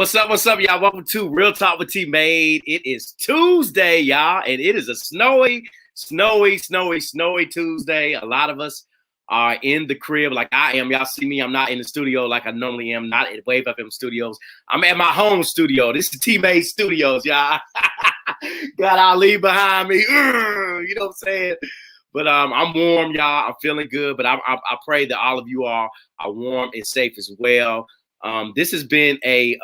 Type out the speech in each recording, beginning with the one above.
What's up, y'all? Welcome to Real Talk with T Made. It is Tuesday, y'all, and it is a snowy Tuesday. A lot of us are in the crib like I am. Y'all see me, I'm not in the studio like I normally am, not at Wave FM Studios. I'm at my home studio. This is T Made Studios, y'all. Got Ali behind me. You know what I'm saying? But I'm warm, y'all. I'm feeling good, but I pray that all of you are warm and safe as well. This has been a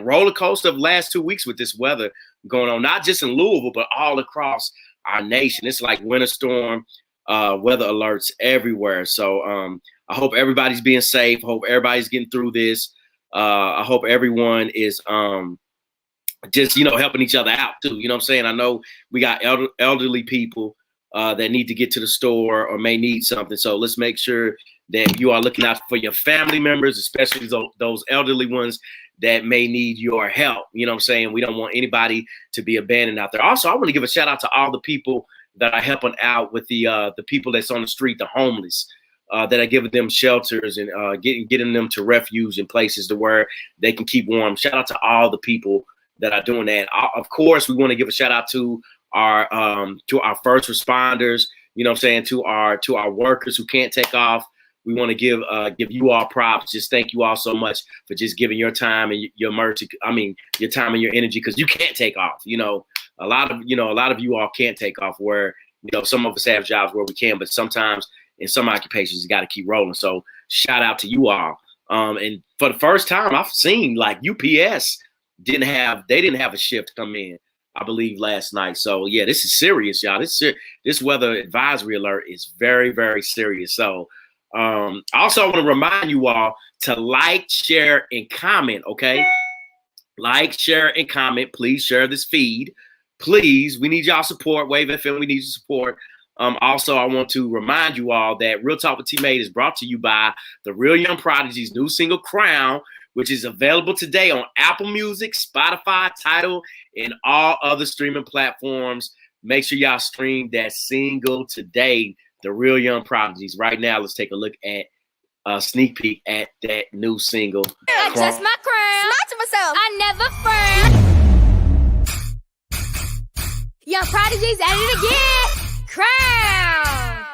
roller coaster of last 2 weeks with this weather going on, not just in Louisville, but all across our nation. It's like winter storm weather alerts everywhere. So I hope everybody's being safe. I hope everybody's getting through this. I hope everyone is just, helping each other out too. You know what I'm saying? I know we got elderly people that need to get to the store or may need something. So let's make sure that you are looking out for your family members, especially those elderly ones that may need your help. You know what I'm saying? We don't want anybody to be abandoned out there. Also, I want to give a shout out to all the people that are helping out with the people that's on the street, the homeless, that are giving them shelters and getting them to refuge and places to where they can keep warm. Shout out to all the people that are doing that. Of course, we want to give a shout out to our first responders, you know what I'm saying, to our workers who can't take off. We want to give you all props. Just thank you all so much for just giving your time and your mercy. Your time and your energy, because you can't take off. A lot of you all can't take off, where, some of us have jobs where we can, but sometimes in some occupations you got to keep rolling. So shout out to you all. And for the first time I've seen, like, UPS didn't have a shift come in, I believe, last night. So yeah, this is serious, y'all. This weather advisory alert is very, very serious. So also, I want to remind you all to like, share, and comment, okay? Like, share, and comment. Please share this feed. Please, we need y'all support. Wave FM, we need your support. Also, I want to remind you all that Real Talk with T Made is brought to you by the Real Young Prodigy's new single, Crown, which is available today on Apple Music, Spotify, Tidal, and all other streaming platforms. Make sure y'all stream that single today. The Real Young Prodigies. Right now, let's take a look at a sneak peek at that new single. Adjust my crown. Not to myself. I never frown. Young Prodigies at it again. Crown.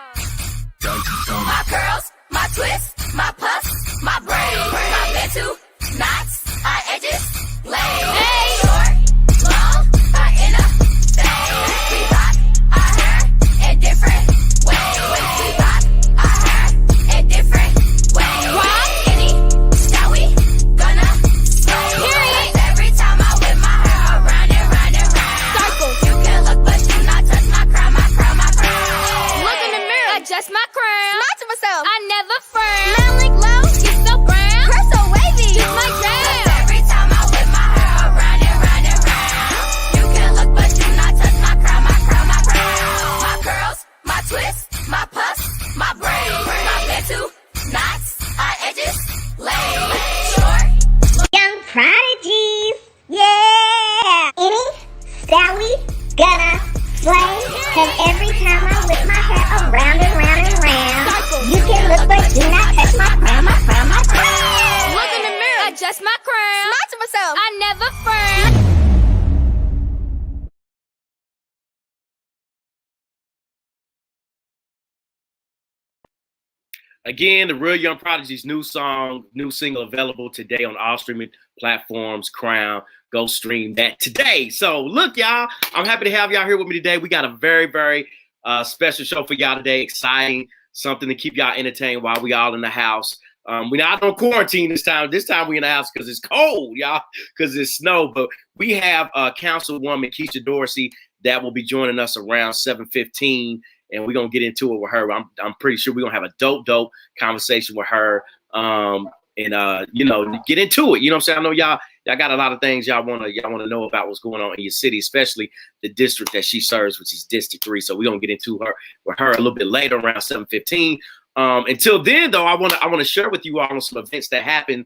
My curls, my twists, my puffs, my braids, my mental knots, our edges, laid. Hey. Short, long, our inner fade. We rock our hair in different ways. We rock our hair in different ways. Rock any style we gonna slay. Period. Every time I whip my hair around and round and round. Circle. You can look, but do not touch my crown, my crown, my crown. Look in the mirror, adjust my crown. Not to myself. I never frown. Metallic low, you so brown. Hair so wavy. It's my jam. Every time I whip my hair around and round and round. You can look, but do not touch my crown, my crown, my crown. My curls, my twists, my puffs, my braids, my mental knots, our edges laid. Short. Young prodigies, yeah. Any style we gonna slay. Cause every time I whip my hair around and round and round, you can look but do not touch my crown, my crown, my crown. Look in the mirror, adjust my crown. Not to myself. I never frown. Again, the Real Young Prodigy's new single available today on all streaming platforms, Crown. Go stream that today. So look, y'all, I'm happy to have y'all here with me today. We got a very, very special show for y'all today. Exciting, something to keep y'all entertained while we all in the house. We're not on quarantine this time. This time we in the house because it's cold, y'all, because it's snow. But we have Councilwoman Keisha Dorsey that will be joining us around 7:15. And we're going to get into it with her. I'm pretty sure we're going to have a dope conversation with her and get into it. You know what I'm saying? I know y'all got a lot of things y'all want to know about what's going on in your city, especially the district that she serves, which is District 3. So we're going to get into her with her a little bit later around 7:15. Until then, though, I want to share with you all some events that happened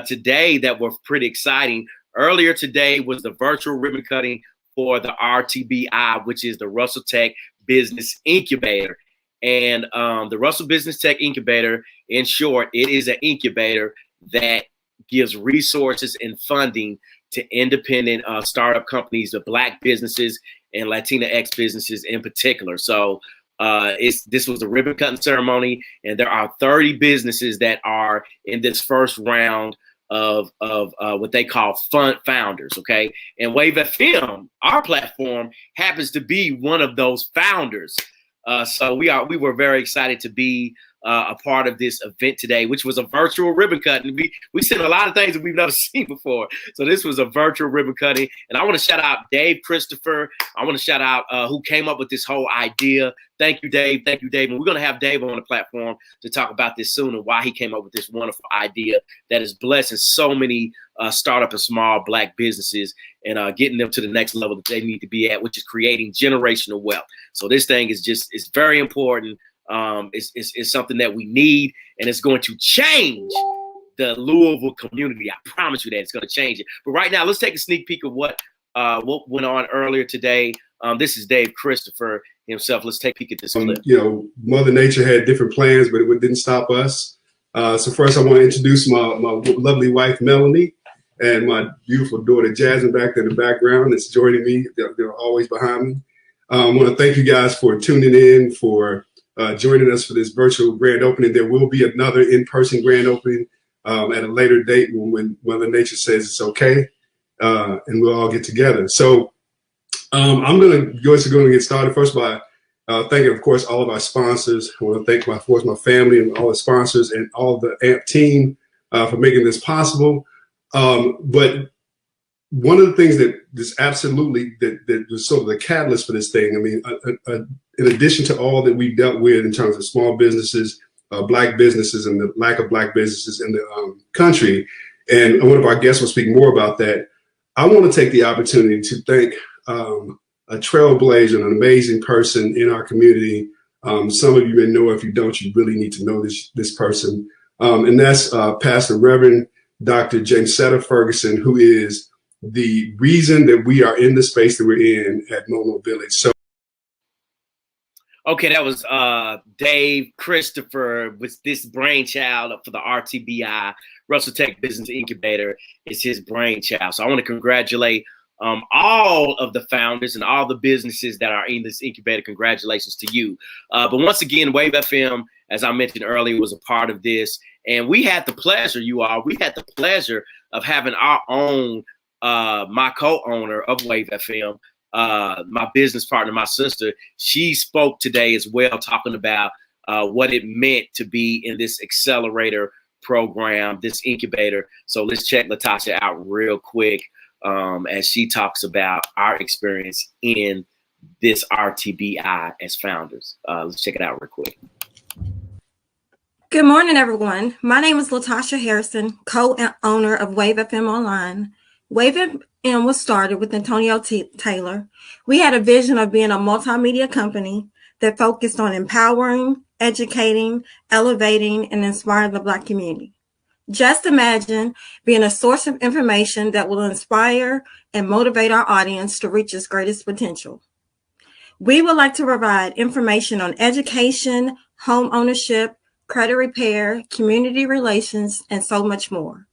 today that were pretty exciting. Earlier today was the virtual ribbon cutting for the RTBI, which is the Russell Tech Business Incubator. And the Russell Business Tech Incubator, in short, it is an incubator that gives resources and funding to independent startup companies, the Black businesses and Latinx businesses in particular. So this was the ribbon cutting ceremony, and there are 30 businesses that are in this first round of what they call fund founders. Okay, and Wave FM, our platform, happens to be one of those founders. So we were very excited to be a part of this event today, which was a virtual ribbon cutting. We seen a lot of things that we've never seen before. So this was a virtual ribbon cutting. And I want to shout out Dave Christopher. I want to shout out who came up with this whole idea. Thank you, Dave. Thank you, Dave. And we're going to have Dave on the platform to talk about this soon and why he came up with this wonderful idea that is blessing so many startup and small Black businesses and getting them to the next level that they need to be at, which is creating generational wealth. So this thing is very important. It's something that we need, and it's going to change the Louisville community. I promise you that it's going to change it. But right now, let's take a sneak peek of what went on earlier today. This is Dave Christopher himself. Let's take a peek at this clip. You know, Mother Nature had different plans, but it didn't stop us. So first, I want to introduce my lovely wife, Melanie, and my beautiful daughter, Jasmine, back in the background. That's joining me. They're always behind me. I want to thank you guys for tuning in, for joining us for this virtual grand opening. There will be another in-person grand opening at a later date when Mother Nature says it's okay, and we'll all get together. So I'm going to go and get started first by thanking, of course, all of our sponsors. I want to thank, of course, my family and all the sponsors and all the AMP team for making this possible. But one of the things that is absolutely that was sort of the catalyst for this thing, I mean, in addition to all that we've dealt with in terms of small businesses, Black businesses, and the lack of Black businesses in the country, and one of our guests will speak more about that, I want to take the opportunity to thank a trailblazer, an amazing person in our community. Some of you may know. If you don't, you really need to know this person. And that's Pastor Reverend Dr. James Setta Ferguson, who is the reason that we are in the space that we're in at Mono Village. So, okay, that was Dave Christopher with this brainchild for the RTBI, Russell Tech Business Incubator. It's his brainchild. So I want to congratulate all of the founders and all the businesses that are in this incubator. Congratulations to you. But once again, Wave FM, as I mentioned earlier, was a part of this. And we had the pleasure, of having our own, my co-owner of Wave FM, my business partner, my sister. She spoke today as well, talking about what it meant to be in this accelerator program, this incubator. So let's check Latasha out real quick as she talks about our experience in this RTBI as founders. Let's check it out real quick. Good morning, everyone. My name is Latasha Harrison, co-owner of Wave FM Online. Wave FM was started with Antonio Taylor. We had a vision of being a multimedia company that focused on empowering, educating, elevating, and inspiring the Black community. Just imagine being a source of information that will inspire and motivate our audience to reach its greatest potential. We would like to provide information on education, home ownership, credit repair, community relations, and so much more.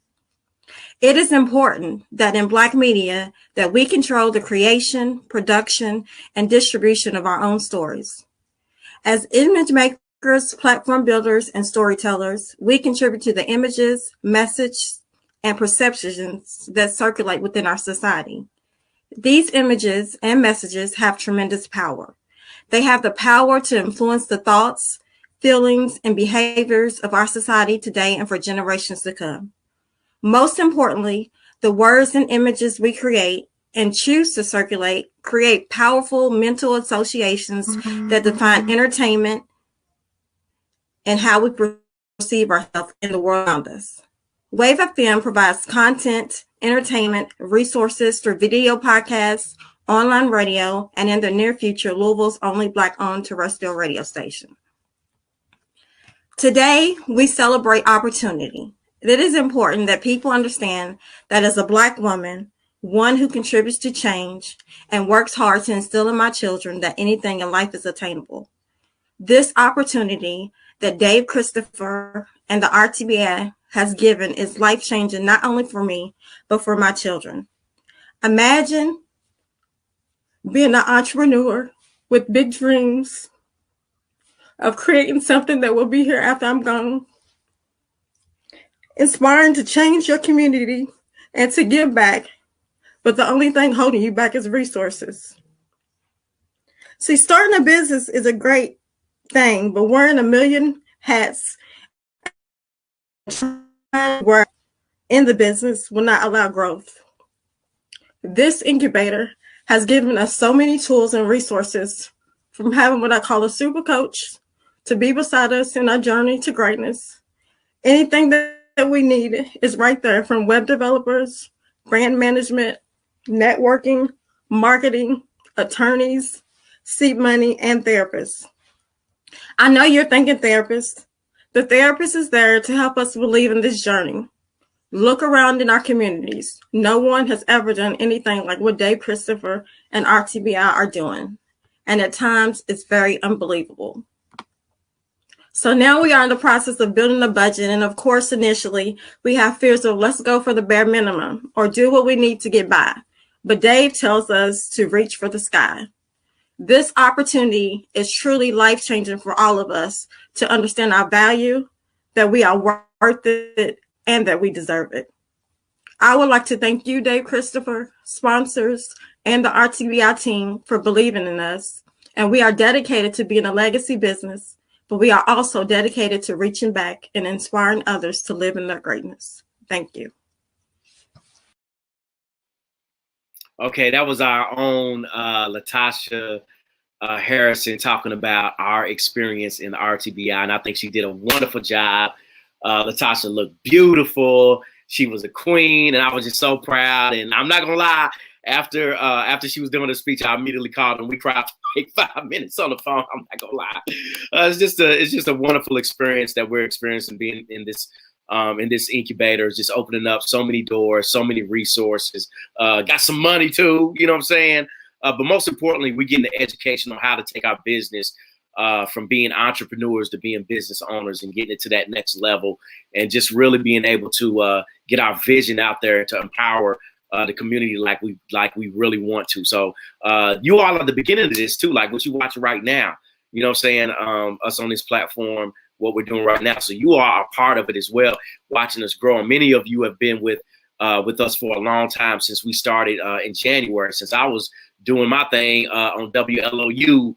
It is important that in Black media that we control the creation, production, and distribution of our own stories. As image makers, platform builders, and storytellers, we contribute to the images, messages, and perceptions that circulate within our society. These images and messages have tremendous power. They have the power to influence the thoughts, feelings, and behaviors of our society today and for generations to come. Most importantly, the words and images we create and choose to circulate create powerful mental associations that define entertainment and how we perceive ourselves in the world around us. Wave FM provides content, entertainment, resources through video podcasts, online radio, and in the near future, Louisville's only Black-owned terrestrial radio station. Today, we celebrate opportunity. It is important that people understand that as a Black woman, one who contributes to change and works hard to instill in my children that anything in life is attainable. This opportunity that Dave Christopher and the RTBI has given is life-changing, not only for me, but for my children. Imagine being an entrepreneur with big dreams of creating something that will be here after I'm gone, inspiring to change your community and to give back, but the only thing holding you back is resources. See, starting a business is a great thing, but wearing a million hats in the business will not allow growth. This incubator has given us so many tools and resources, from having what I call a super coach to be beside us in our journey to greatness. Anything that we need is right there, from web developers, brand management, networking, marketing, attorneys, seed money, and therapists. I know you're thinking therapist. The therapist is there to help us believe in this journey. Look around in our communities. No one has ever done anything like what Dave Christopher and RTBI are doing. And at times, it's very unbelievable. So now we are in the process of building a budget. And of course, initially, we have fears of let's go for the bare minimum or do what we need to get by. But Dave tells us to reach for the sky. This opportunity is truly life-changing for all of us to understand our value, that we are worth it, and that we deserve it. I would like to thank you, Dave Christopher, sponsors, and the RTBI team for believing in us. And we are dedicated to being a legacy business, but we are also dedicated to reaching back and inspiring others to live in their greatness. Thank you. Okay, that was our own Latasha Harrison talking about our experience in the RTBI, and I think she did a wonderful job. Latasha looked beautiful. She was a queen, and I was just so proud. And I'm not gonna lie, after she was doing the speech, I immediately called and we cried for like 5 minutes on the phone. I'm not gonna lie. It's just a wonderful experience that we're experiencing being in this incubator. It's just opening up so many doors, so many resources. Got some money too, you know what I'm saying? But most importantly, we're getting the education on how to take our business from being entrepreneurs to being business owners and getting it to that next level, and just really being able to get our vision out there to empower the community like we really want to. So you all are the beginning of this too, like what you watching right now. You know what I'm saying? Us on this platform, what we're doing right now. So you are a part of it as well, watching us grow. And many of you have been with us for a long time, since we started in January, since I was doing my thing on WLOU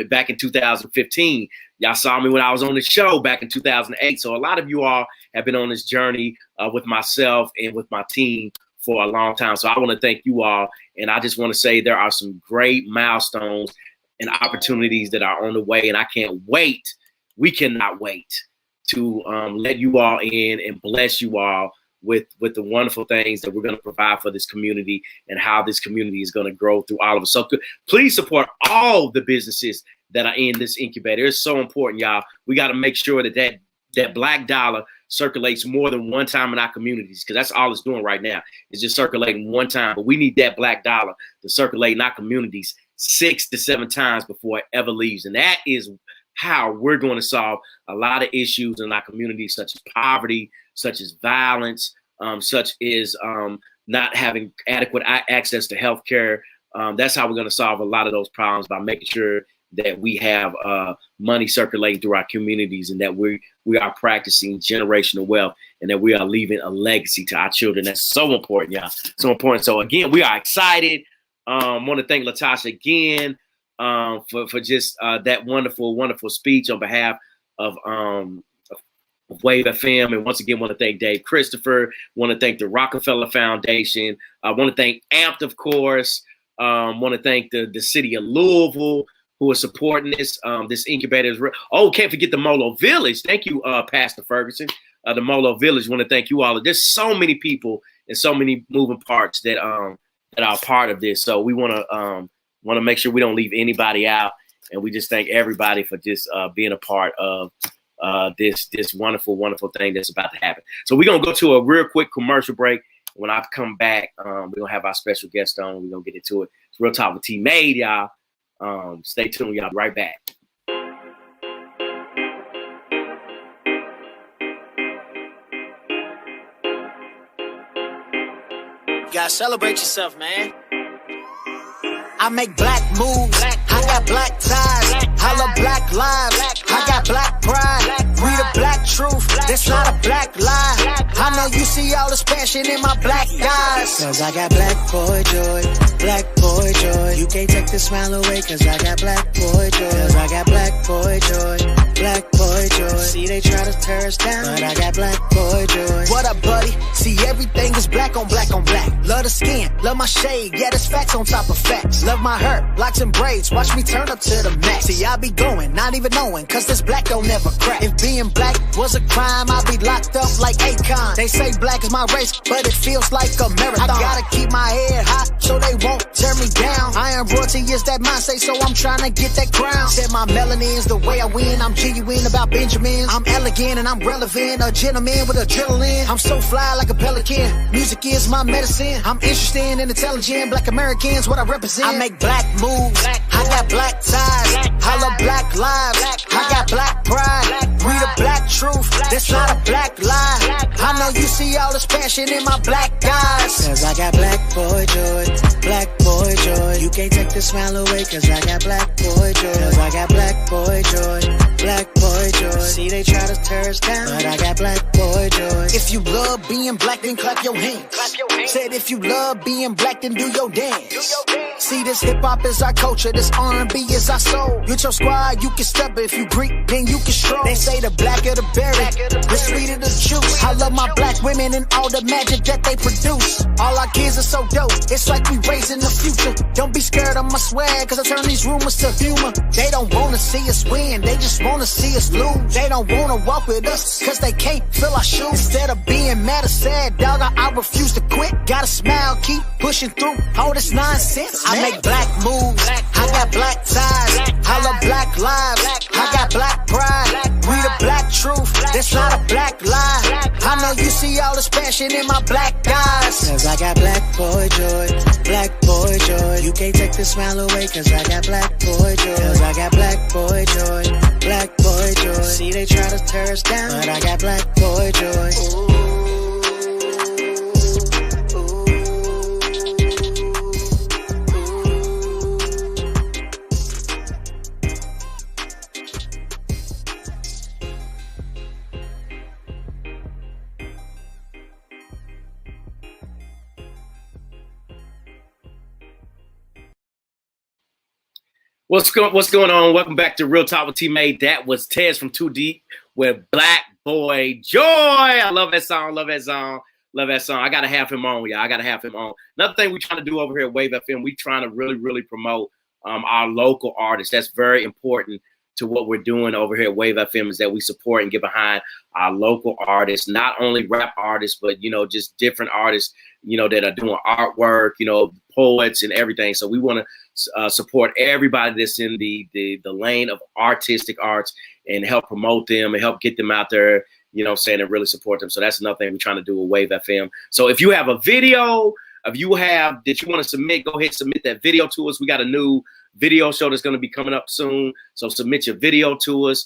back in 2015. Y'all saw me when I was on the show back in 2008. So a lot of you all have been on this journey with myself and with my team for a long time. So I want to thank you all. And I just want to say there are some great milestones and opportunities that are on the way. And I can't wait. We cannot wait to let you all in and bless you all with the wonderful things that we're going to provide for this community, and how this community is going to grow through all of us. So please support all the businesses that are in this incubator. It's so important, y'all. We got to make sure that black dollar circulates more than one time in our communities, because that's all it's doing right now. It's just circulating one time. But we need that black dollar to circulate in our communities 6 to 7 times before it ever leaves. And that is how we're going to solve a lot of issues in our communities, such as poverty, such as violence, such as not having adequate access to health care. That's how we're going to solve a lot of those problems, by making sure that we have money circulating through our communities, and that we are practicing generational wealth, and that we are leaving a legacy to our children. That's so important, y'all. So important. So again, we are excited. Want to thank Latasha again for just that wonderful, wonderful speech on behalf of Wave FM. And once again, want to thank Dave Christopher. Want to thank the Rockefeller Foundation. I want to thank AMPT, of course. Want to thank the city of Louisville, who are supporting this incubator. Oh, can't forget the Molo Village. Thank you, Pastor Ferguson. The Molo Village. Want to thank you all. There's so many people and so many moving parts that are part of this. So we want to make sure we don't leave anybody out, and we just thank everybody for just being a part of this wonderful, wonderful thing that's about to happen. So we're gonna go to a real quick commercial break. When I come back, we're gonna have our special guest on. We're gonna get into it. It's Real Talk with T Made, y'all. Stay tuned, y'all. Right back. gotta celebrate yourself, man. I make black moves, I got black ties, I love black lives, I got black pride, we the black truth, that's not a black lie. I know you see all this passion in my black eyes, cause I got black boy joy, black boy joy. You can't take the smile away, cause I got black boy joy, cause I got black boy joy, black boy joy. See they try to tear us down, but I got black boy joy. What up, buddy? See everything is black on black on black. Love the skin, love my shade, yeah, that's facts on top of facts. Love my hair, locks and braids, watch me turn up to the max. See, I be going, not even knowing, cause this black don't never crack. If being black was a crime, I'd be locked up like Akon. They say black is my race, but it feels like a marathon. I gotta keep my head high, so they won't tear me down. I am royalty, is that mindset, so I'm trying to get that crown. Said my melanin is the way I win, I'm genuine about Benjamins. I'm elegant and I'm relevant, a gentleman with adrenaline. I'm so fly like a pelican, music is my medicine. I'm interested and intelligent, black Americans, what I represent. I make black moves, I got black ties, I love black lives, I got black pride, we the black truth, that's not a black lie. I know you see all this passion in my black eyes, cause I got black boy joy, black boy joy. You can't take the smile away, cause I got black boy joy, cause I got black boy joy, black boy joy. See they try to tear us down, but I got black boy joy. If you love being black, then clap your hands. Said if you love being black, then do your dance. See, this hip-hop is our culture, this R&B is our soul. With your squad, you can step it. If you Greek, then you can stroll. They say the blacker the berry, the sweeter the juice. I love my black women and all the magic that they produce. All our kids are so dope, it's like we raising the future. Don't be scared of my swag, cause I turn these rumors to humor. They don't wanna see us win, they just wanna see us lose. They don't wanna walk with us, cause they can't fill our shoes. Instead of being mad or sad, dog, I refuse to quit. Gotta smile, keep pushing through all this nonsense. I make black moves, I got black ties, I love black lives, I got black pride, we the black truth, that's not a black lie. I know you see all this passion in my black eyes, cause I got black boy joy, black boy joy. You can't take the smile away, cause I got black boy joy, cause I got black boy joy, black boy joy. See they try to tear us down, but I got black boy joy. What's going on? Welcome back to Real Talk with T-Made. That was Tez from Too Deep with Black Boy Joy. I love that song. Love that song. Love that song. I got to have him on, y'all. I got to have him on. Another thing we're trying to do over here at Wave FM, we're trying to really promote our local artists. That's very important to what we're doing over here at Wave FM, is that we support and get behind our local artists, not only rap artists, but, you know, just different artists, you know, that are doing artwork, you know, poets and everything. So we want to support everybody that's in the lane of artistic arts and help promote them and help get them out there, you know, saying, and really support them. So that's another thing we're trying to do with Wave FM. So if you have a video, if you have that you want to submit, go ahead and submit that video to us. We got a new video show that's going to be coming up soon. So submit your video to us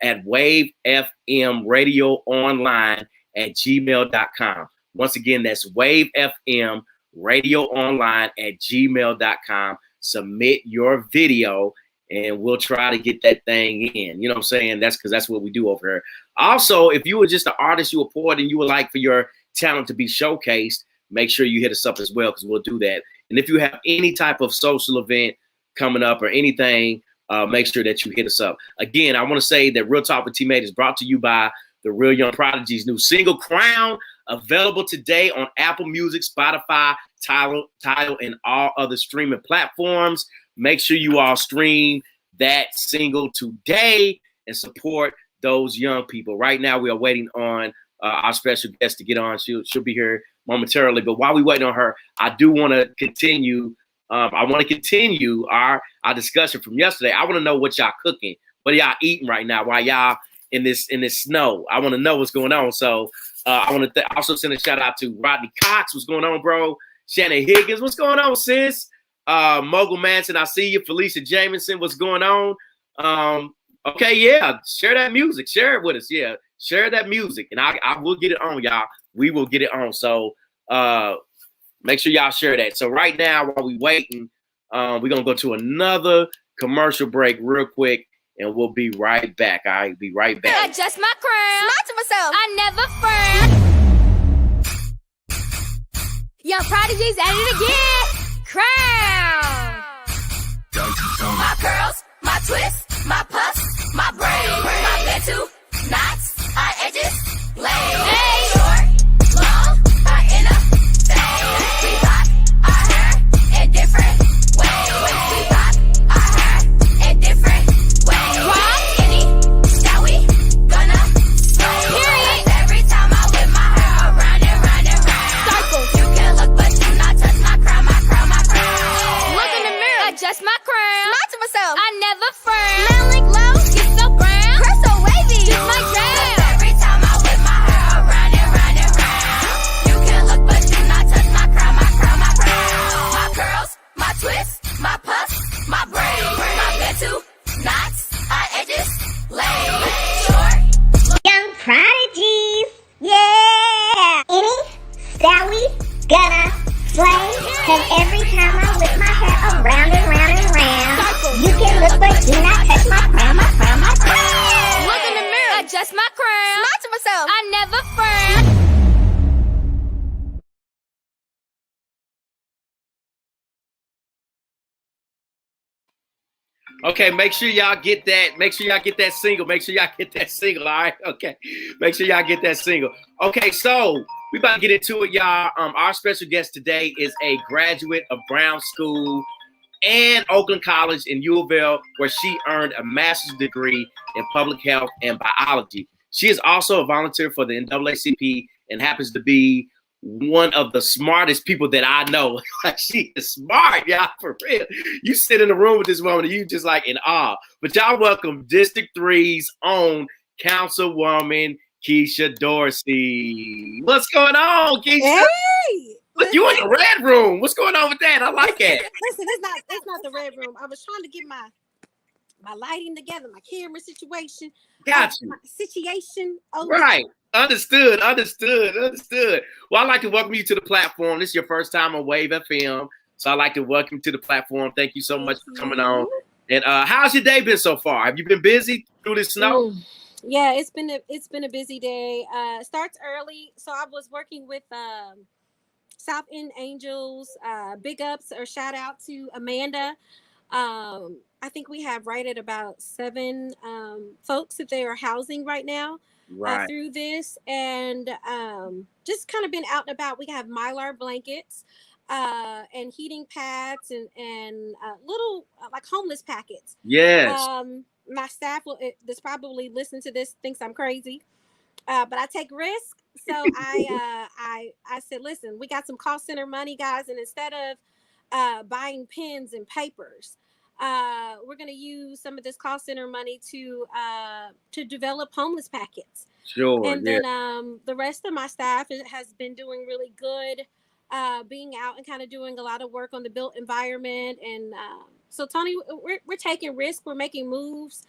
at Wave FM Radio Online at gmail.com. Once again, that's Wave FM Radio Online at gmail.com. Submit your video and we'll try to get that thing in. You know what I'm saying? That's because that's what we do over here. Also, if you were just an artist, you were poet, and you would like for your talent to be showcased, make sure you hit us up as well, because we'll do that. And if you have any type of social event coming up or anything, make sure that you hit us up. Again, I want to say that Real Talk with T-Made is brought to you by the Real Young Prodigy's new single, Crown, available today on Apple Music, Spotify, Tidal, and all other streaming platforms. Make sure you all stream that single today and support those young people. Right now, we are waiting on our special guest to get on. She'll be here momentarily. But while we waiting on her, I do want to continue. I want to continue our discussion from yesterday. I want to know what y'all cooking. What are y'all eating right now while y'all in this snow? I want to know what's going on. So I want to also send a shout out to Rodney Cox. What's going on, bro? Shannon Higgins. What's going on, sis? Mogul Manson, I see you. Felicia Jamison, what's going on? Okay, yeah. Share that music. Share it with us. Yeah. Share that music. And I will get it on, y'all. We will get it on. So Make sure y'all share that. So right now, while we waiting, we're going to go to another commercial break real quick, and we'll be right back. All right, be right back. Adjust my crown. Smile to myself. I never frown. Young prodigies at it again. Crown. My curls, my twists, my puffs, my braids, my bento, knots, our edges, laid. Hey. Short, long, our inner fade. We rock our hair in different ways. We rock our hair in different ways. Rock any style we gonna slay. Period. Every time I whip my hair around and round and round. Circle. You can look, but do not touch my crown, my crown, my crown. Look in the mirror, adjust my crown. Smile to myself. I never frown. Smelling glow, skin so brown, hair so wavy. This my jam. Every time I whip my hair around and round and round. You can look, but do not touch my crown, my crown, my crown. My curls, my twists, my puffs, my braids, my bento, knots, our edges, laid. Short. Young prodigies, yeah. Any style we gonna slay. Cause every time I whip my hair around and round and round. You can look, but do not touch my crown, my crown, my crown. Look in the mirror, adjust my crown. Smile to myself. I never frown. Okay, make sure y'all get that. Make sure y'all get that single. Make sure y'all get that single. All right. Okay. Make sure y'all get that single. Okay, so we about to get into it, y'all. Our special guest today is a graduate of Brown School and Oakland College in Louisville, where she earned a master's degree in public health and biology. She is also a volunteer for the NAACP and happens to be one of the smartest people that I know. Like, she is smart, y'all, for real. You sit in the room with this woman and you just like in awe. But y'all welcome District 3's own Councilwoman Keisha Dorsey. What's going on, Keisha? Hey! Look, you in the red room. What's going on with that? I like it. Listen, it's not the red room. I was trying to get my lighting together, my camera situation. Got you. My situation. Right. Understood. Well, I'd like to welcome you to the platform. This is your first time on Wave FM. So I'd like to welcome you to the platform. Thank you so much for coming on. And how's your day been so far? Have you been busy through the snow? Yeah, it's been a busy day. It starts early. So I was working with South End Angels. Big ups or shout out to Amanda. I think we have right at about 7 folks that they are housing right now. Right. Through this, and just kind of been out and about. We have Mylar blankets and heating pads and little like homeless packets. Yes. My staff that's probably listen to this thinks I'm crazy, but I take risks. So I said, listen, we got some call center money, guys, and instead of buying pens and papers, we're going to use some of this call center money to develop homeless packets. Sure. And then the rest of my staff has been doing really good, being out and kind of doing a lot of work on the built environment. And so, Tony, we're taking risks. We're making moves,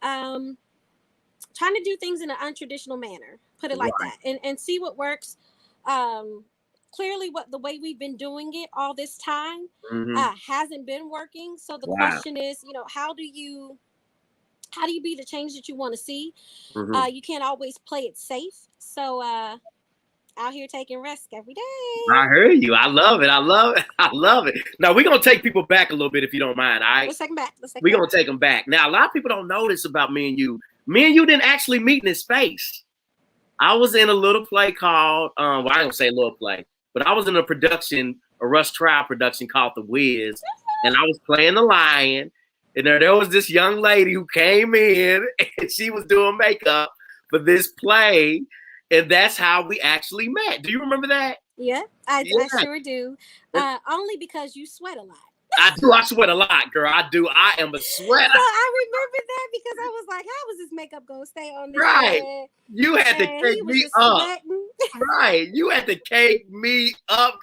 trying to do things in an untraditional manner, put it like that, and see what works. Clearly, the way we've been doing it all this time hasn't been working. So the question is, how do you be the change that you want to see? You can't always play it safe. So out here taking risks every day. I heard you. I love it. Now we're gonna take people back a little bit if you don't mind. All right. Let's take them back. We're gonna take them back. Now a lot of people don't know this about me and you. Me and you didn't actually meet in this space. I was in a little play called I don't say little play. But I was in a Rush Trial production called The Wiz, and I was playing the lion, and there was this young lady who came in, and she was doing makeup for this play, and that's how we actually met. Do you remember that? Yeah, I sure do. Only because you sweat a lot. I do. I sweat a lot, girl. I do. I am a sweater. So I remember that because I was like, how was this makeup going to stay on this right. head? You had to cake me up. Sweating. Right. You had to cake me up.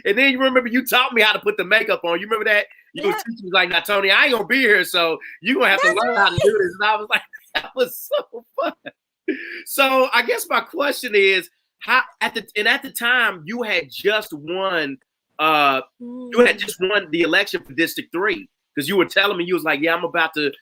And then you remember you taught me how to put the makeup on. You remember that? You was like, now, Tony, I ain't going to be here, so you're going to have to learn how to do this. And I was like, that was so fun. So I guess my question is, How at the time you had just won the election for District 3, because you were telling me, you was like, yeah, I'm about to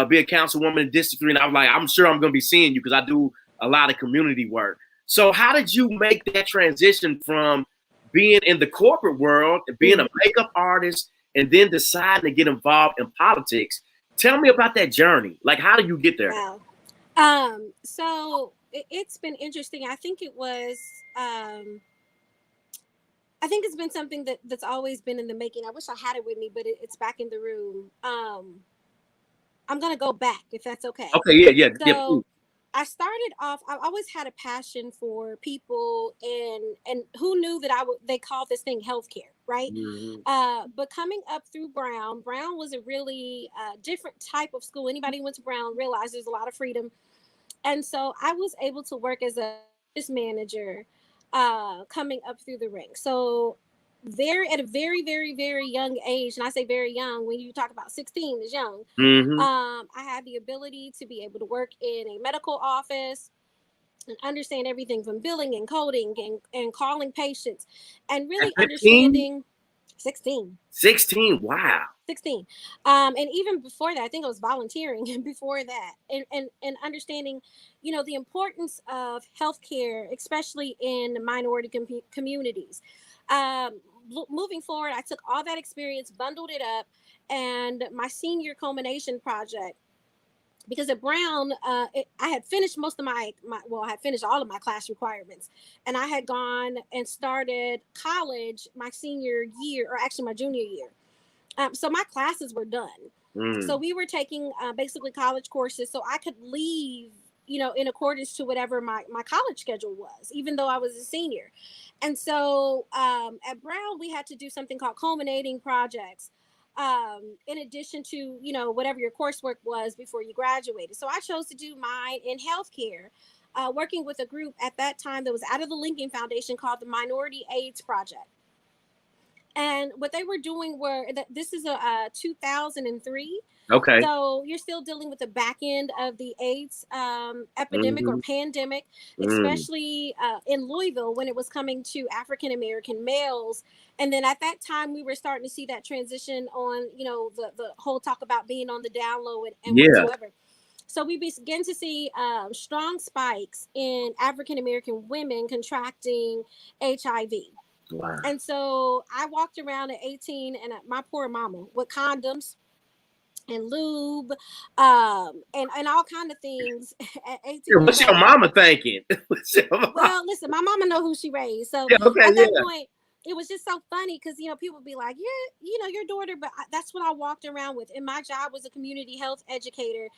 be a councilwoman in District 3, and I was like, I'm sure I'm gonna be seeing you because I do a lot of community work. So how did you make that transition from being in the corporate world and being a makeup artist and then deciding to get involved in politics? Tell me about that journey. Like, how did you get there? Wow. So it's been interesting. I think it was, I think it's been something that's always been in the making. I wish I had it with me, but it's back in the room. I'm going to go back if that's okay. Okay. Yeah. So I started off, I always had a passion for people, and who knew that they call this thing healthcare, right? But coming up through Brown was a really different type of school. Anybody who went to Brown realized there's a lot of freedom. And so I was able to work as a business manager coming up through the ranks. So at a very, very, very young age, and I say very young, when you talk about 16 is young, I had the ability to be able to work in a medical office and understand everything from billing and coding and calling patients and really understanding 16. Wow. 16. And even before that, I think I was volunteering before that, and understanding, the importance of healthcare, especially in minority communities. Moving forward, I took all that experience, bundled it up, and my senior culmination project, because at Brown, I had finished most of I had finished all of my class requirements, and I had gone and started college my senior year, or actually my junior year. So my classes were done. So we were taking basically college courses, so I could leave, in accordance to whatever my college schedule was, even though I was a senior. And so at Brown, we had to do something called culminating projects, in addition to, whatever your coursework was before you graduated. So I chose to do mine in healthcare, working with a group at that time that was out of the Lincoln Foundation called the Minority AIDS Project. And what they were doing this is a 2003. Okay. So you're still dealing with the back end of the AIDS epidemic or pandemic, especially in Louisville when it was coming to African-American males. And then at that time, we were starting to see that transition on, the whole talk about being on the down low and whatsoever. So we began to see strong spikes in African-American women contracting HIV. Wow. And so I walked around at 18 and my poor mama with condoms and lube, and all kind of things at 18. What's your mama thinking? Well, listen, my mama know who she raised. So at that point, it was just so funny because, people would be like, yeah, your daughter, but that's what I walked around with. And my job was a community health educator.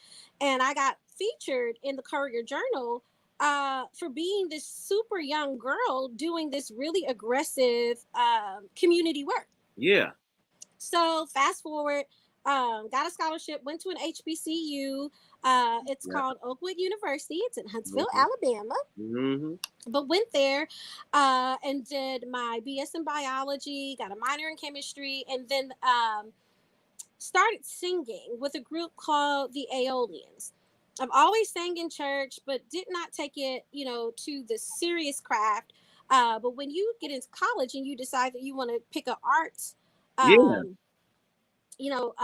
And I got featured in the Courier Journal for being this super young girl doing this really aggressive community work. Yeah. So fast forward, got a scholarship, went to an HBCU. It's called Oakwood University. It's in Huntsville, Alabama. But went there and did my BS in biology, got a minor in chemistry, and then started singing with a group called the Aeolians. I've always sang in church, but did not take it, to the serious craft. But when you get into college and you decide that you want to pick an arts, a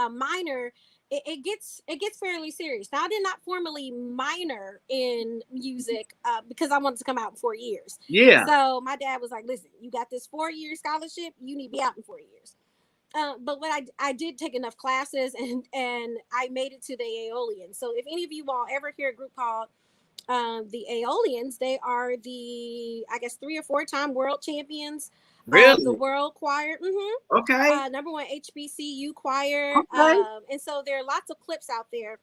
minor, it gets fairly serious. Now, I did not formally minor in music because I wanted to come out in 4 years. Yeah. So my dad was like, listen, you got this 4-year scholarship, you need to be out in 4 years. But what I did take enough classes and I made it to the Aeolians. So if any of you all ever hear a group called the Aeolians, they are the, I guess, 3 or 4 time world champions. Really? The world choir. Okay. Number 1 HBCU choir. Okay. And so there are lots of clips out there.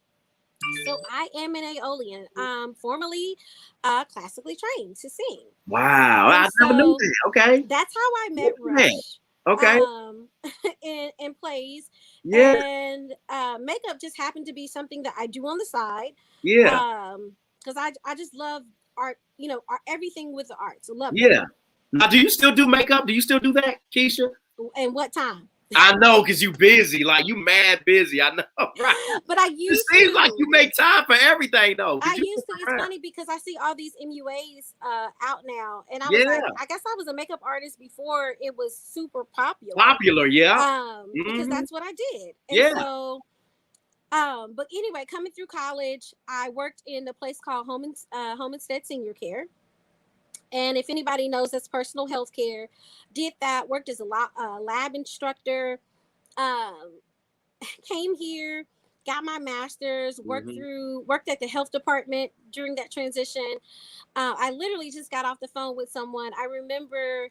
So I am an Aeolian, formerly classically trained to sing. Wow. I never knew that. Okay. That's how I met Rush. Okay. In plays. Yeah. And makeup just happened to be something that I do on the side. Yeah. Because I just love art, everything with the arts. I love it. Yeah. Now, do you still do makeup? Do you still do that, Keisha? And what time? I know, because you busy. Like, you mad busy. I know, right? But I It used seems to. like you make time for everything, though. I used to. It's funny because I see all these MUAs out now, and I was Yeah. like, I guess I was a makeup artist before it was super popular. Popular, yeah. Because that's what I did. And Yeah. so, but anyway, coming through college, I worked in a place called Homestead Senior Care. And if anybody knows, that's personal health care. Did that, worked as a lab instructor, um, came here, got my master's, worked at the health department during that transition. I literally just got off the phone with someone. I remember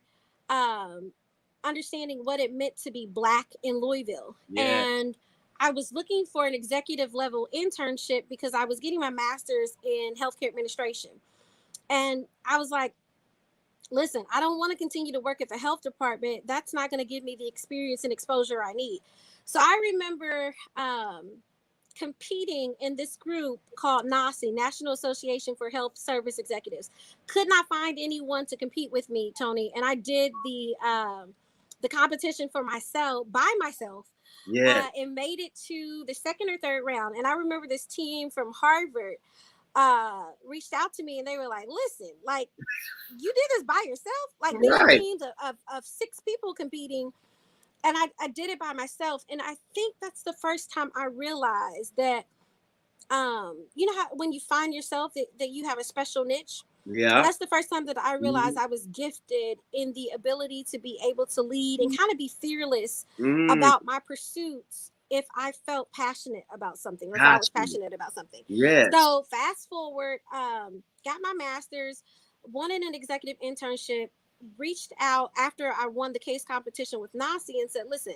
understanding what it meant to be Black in Louisville. Yeah. And I was looking for an executive level internship because I was getting my master's in healthcare administration. And I was like, listen, I don't want to continue to work at the health department. That's not going to give me the experience and exposure I need. So I remember competing in this group called NASI, National Association for Health Service Executives. Could not find anyone to compete with me, Tony, and I did the competition by myself. Yeah. And made it to the second or third round. And I remember this team from Harvard reached out to me, and they were like, listen, like, you did this by yourself? Like, these are teams of 6 people competing, and I did it by myself. And I think that's the first time I realized that you know how when you find yourself that you have a special niche. Yeah. That's the first time that I realized I was gifted in the ability to be able to lead and kind of be fearless about my pursuits if I felt passionate about something, or if I was passionate about something. Yeah. So fast forward, got my master's, wanted an executive internship, reached out after I won the case competition with NASI and said, listen,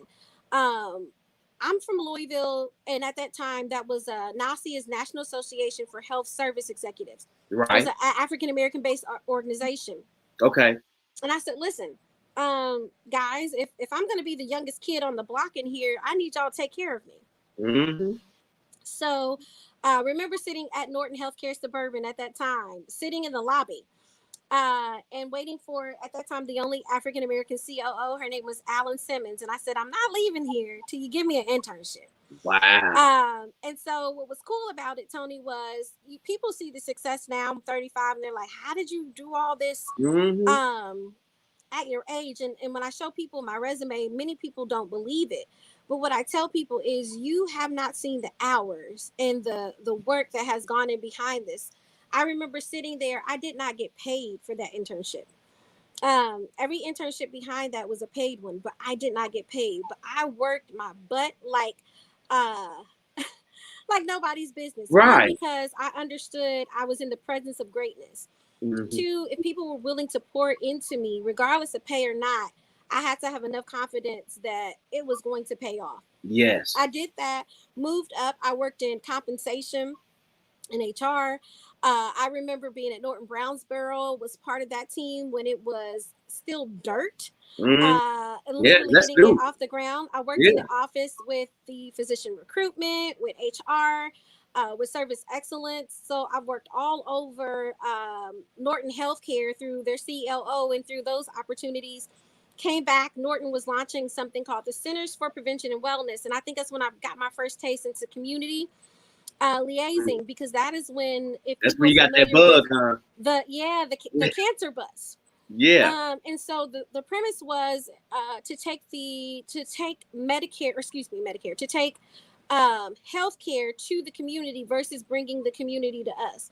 I'm from Louisville, and at that time, that was NASI is National Association for Health Service Executives. Right. It was an African-American based organization. Okay. And I said, listen, guys, if I'm going to be the youngest kid on the block in here, I need y'all to take care of me. So remember sitting at Norton Healthcare Suburban at that time, sitting in the lobby and waiting for, at that time, the only African-American COO. Her name was Alan Simmons. And I said, I'm not leaving here till you give me an internship. Wow. And so what was cool about it, Tony, was people see the success now. I'm 35 and they're like, how did you do all this at your age? And when I show people my resume, many people don't believe it. But what I tell people is you have not seen the hours and the work that has gone in behind this. I remember sitting there, I did not get paid for that internship. Every internship behind that was a paid one, but I did not get paid. But I worked my butt like nobody's business. Right. Because I understood I was in the presence of greatness. 2, if people were willing to pour into me, regardless of pay or not, I had to have enough confidence that it was going to pay off. Yes. I did that, moved up. I worked in compensation and HR. I remember being at Norton Brownsboro, was part of that team when it was still dirt. Literally getting it off the ground. I worked in the office with the physician recruitment, with HR, with service excellence. So I've worked all over Norton Healthcare through their CLO and through those opportunities. Came back, Norton was launching something called the Centers for Prevention and Wellness. And I think that's when I got my first taste into community liaising, because that is when that's when you got that bug, huh? The cancer bus. Yeah. And so the premise was to take Medicare, to take healthcare to the community versus bringing the community to us.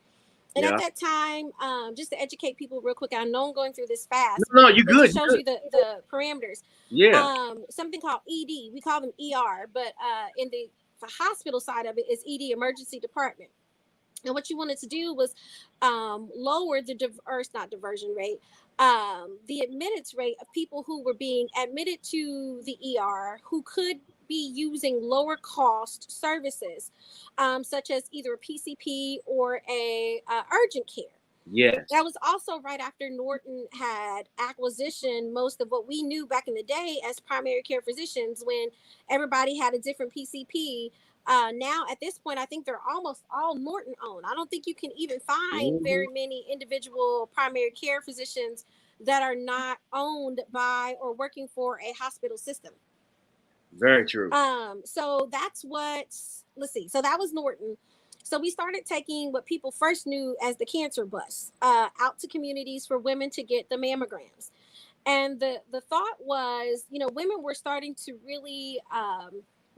And at that time, just to educate people real quick, I know I'm going through this fast. No, you good. It shows you the parameters. Yeah. Something called ED. We call them ER, but in the hospital side of it is ED, emergency department. And what you wanted to do was lower the the admittance rate of people who were being admitted to the ER who could be using lower cost services, such as either a PCP or a urgent care. Yes. That was also right after Norton had acquisition most of what we knew back in the day as primary care physicians, when everybody had a different PCP. Now at this point, I think they're almost all Norton owned. I don't think you can even find very many individual primary care physicians that are not owned by or working for a hospital system. Very true. So that's what, let's see. So that was Norton. So we started taking what people first knew as the cancer bus out to communities for women to get the mammograms. And the thought was, women were starting to really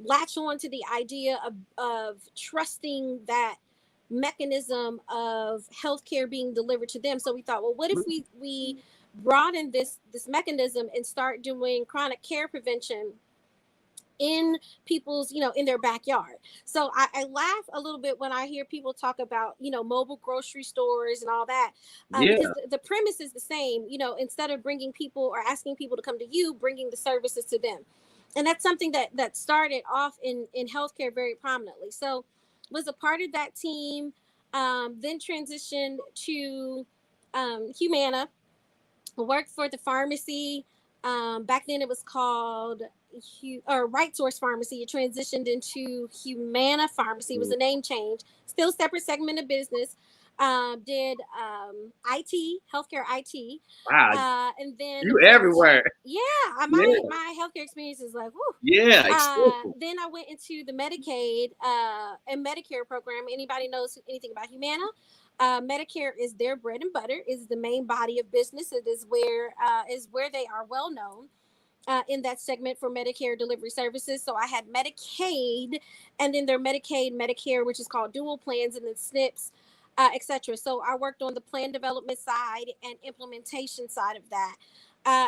latch on to the idea of trusting that mechanism of healthcare being delivered to them. So we thought, well, what if we broaden this mechanism and start doing chronic care prevention in people's, in their backyard. So I laugh a little bit when I hear people talk about, mobile grocery stores and all that, because the premise is the same, instead of bringing people or asking people to come to you, bringing the services to them. And that's something that started off in healthcare very prominently. So was a part of that team, then transitioned to Humana, worked for the pharmacy. Back then it was called Right Source Pharmacy. It transitioned into Humana Pharmacy. It was a name change. Still separate segment of business. Did IT, healthcare IT. Wow. And then You everywhere. My healthcare experience is like, whew. Yeah. Then I went into the Medicaid and Medicare program. Anybody knows anything about Humana? Medicare is their bread and butter, is the main body of business. It is where they are well known in that segment for Medicare delivery services. So I had Medicaid, and then their Medicaid, Medicare, which is called dual plans, and then SNPs, etc. So I worked on the plan development side and implementation side of that.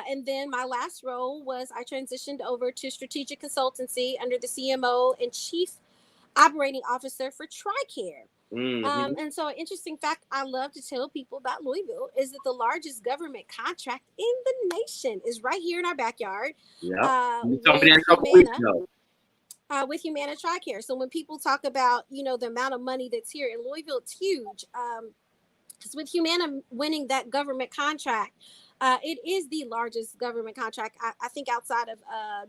And then my last role was I transitioned over to strategic consultancy under the CMO and chief operating officer for TRICARE. Mm-hmm. And so an interesting fact I love to tell people about Louisville is that the largest government contract in the nation is right here in our backyard. With Humana TRICARE. So when people talk about, the amount of money that's here in Louisville, it's huge. Because with Humana winning that government contract, it is the largest government contract, I think, outside of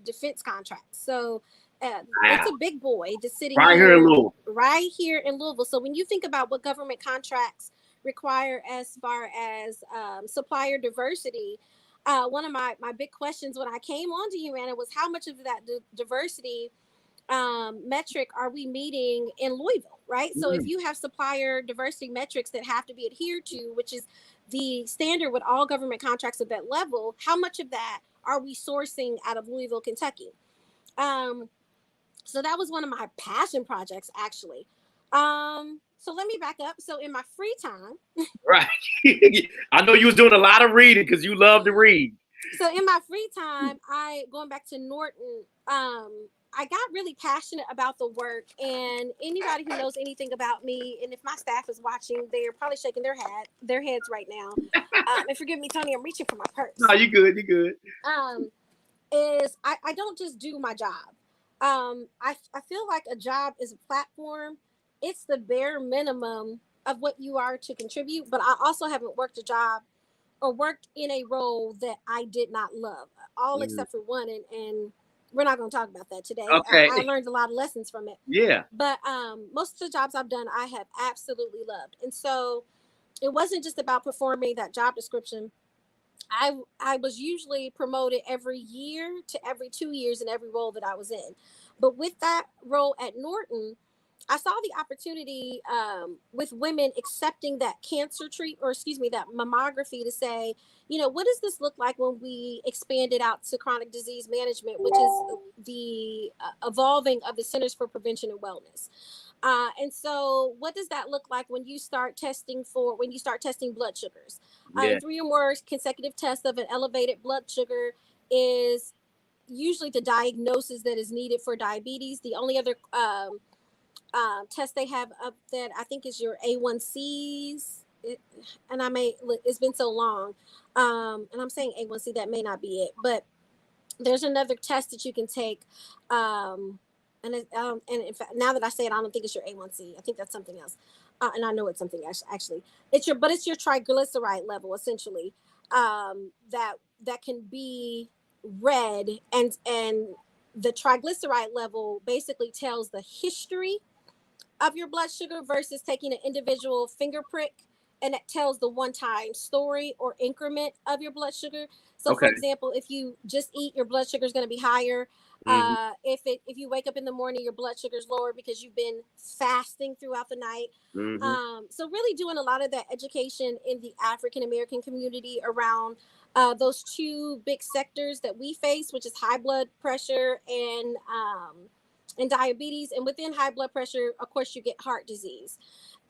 defense contracts. So it's a big boy just sitting right here in Louisville. So when you think about what government contracts require as far as supplier diversity, one of my big questions when I came onto Humana was how much of that diversity metric are we meeting in Louisville, right? So if you have supplier diversity metrics that have to be adhered to, which is the standard with all government contracts at that level, how much of that are we sourcing out of Louisville, Kentucky? So that was one of my passion projects, actually. So let me back up. So in my free time, right? I know you was doing a lot of reading because you love to read. So in my free time, going back to Norton, I got really passionate about the work. And anybody who knows anything about me, and if my staff is watching, they're probably shaking their heads right now. And forgive me, Tony, I'm reaching for my purse. No, you good. I don't just do my job. I feel like a job is a platform. It's the bare minimum of what you are to contribute. But I also haven't worked a job or worked in a role that I did not love, all except for one. And we're not going to talk about that today. Okay. I learned a lot of lessons from it. Yeah. But most of the jobs I've done, I have absolutely loved. And so it wasn't just about performing that job description. I was usually promoted every year to every 2 years in every role that I was in. But with that role at Norton, I saw the opportunity with women accepting that that mammography to say, what does this look like when we expand it out to chronic disease management, which is the evolving of the Centers for Prevention and Wellness. And so what does that look like when you start testing blood sugars? 3 or more consecutive tests of an elevated blood sugar is usually the diagnosis that is needed for diabetes. The only other test they have up that I think is your A1Cs. It's been so long. And I'm saying A1C, that may not be it, but there's another test that you can take. And in fact, now that I say it, I don't think it's your A1C. I think that's something else. And I know it's something actually. It's your triglyceride level, essentially, that can be read, and the triglyceride level basically tells the history of your blood sugar versus taking an individual finger prick, and it tells the one-time story or increment of your blood sugar. So, for example, if you just eat, your blood sugar is going to be higher. If you wake up in the morning, your blood sugar's lower because you've been fasting throughout the night. So really doing a lot of that education in the African American community around those two big sectors that we face, which is high blood pressure and diabetes. And within high blood pressure, of course, you get heart disease.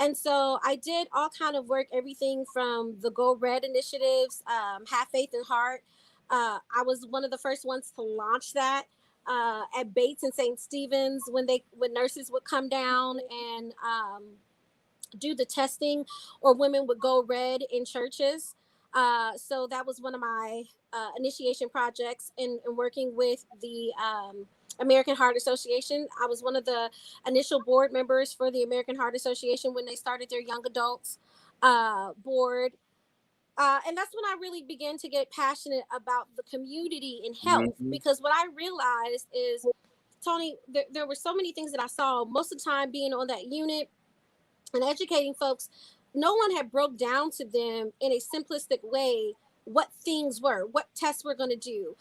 And so I did all kind of work, everything from the Go Red initiatives, Have Faith in Heart. I was one of the first ones to launch that at Bates and St. Stephen's when nurses would come down and do the testing, or women would go red in churches. So that was one of my initiation projects in working with the American Heart Association. I was one of the initial board members for the American Heart Association when they started their young adults board. And that's when I really began to get passionate about the community and health, because what I realized is, Tony, there were so many things that I saw most of the time being on that unit and educating folks. No one had broke down to them in a simplistic way what things were, what tests we're going to do.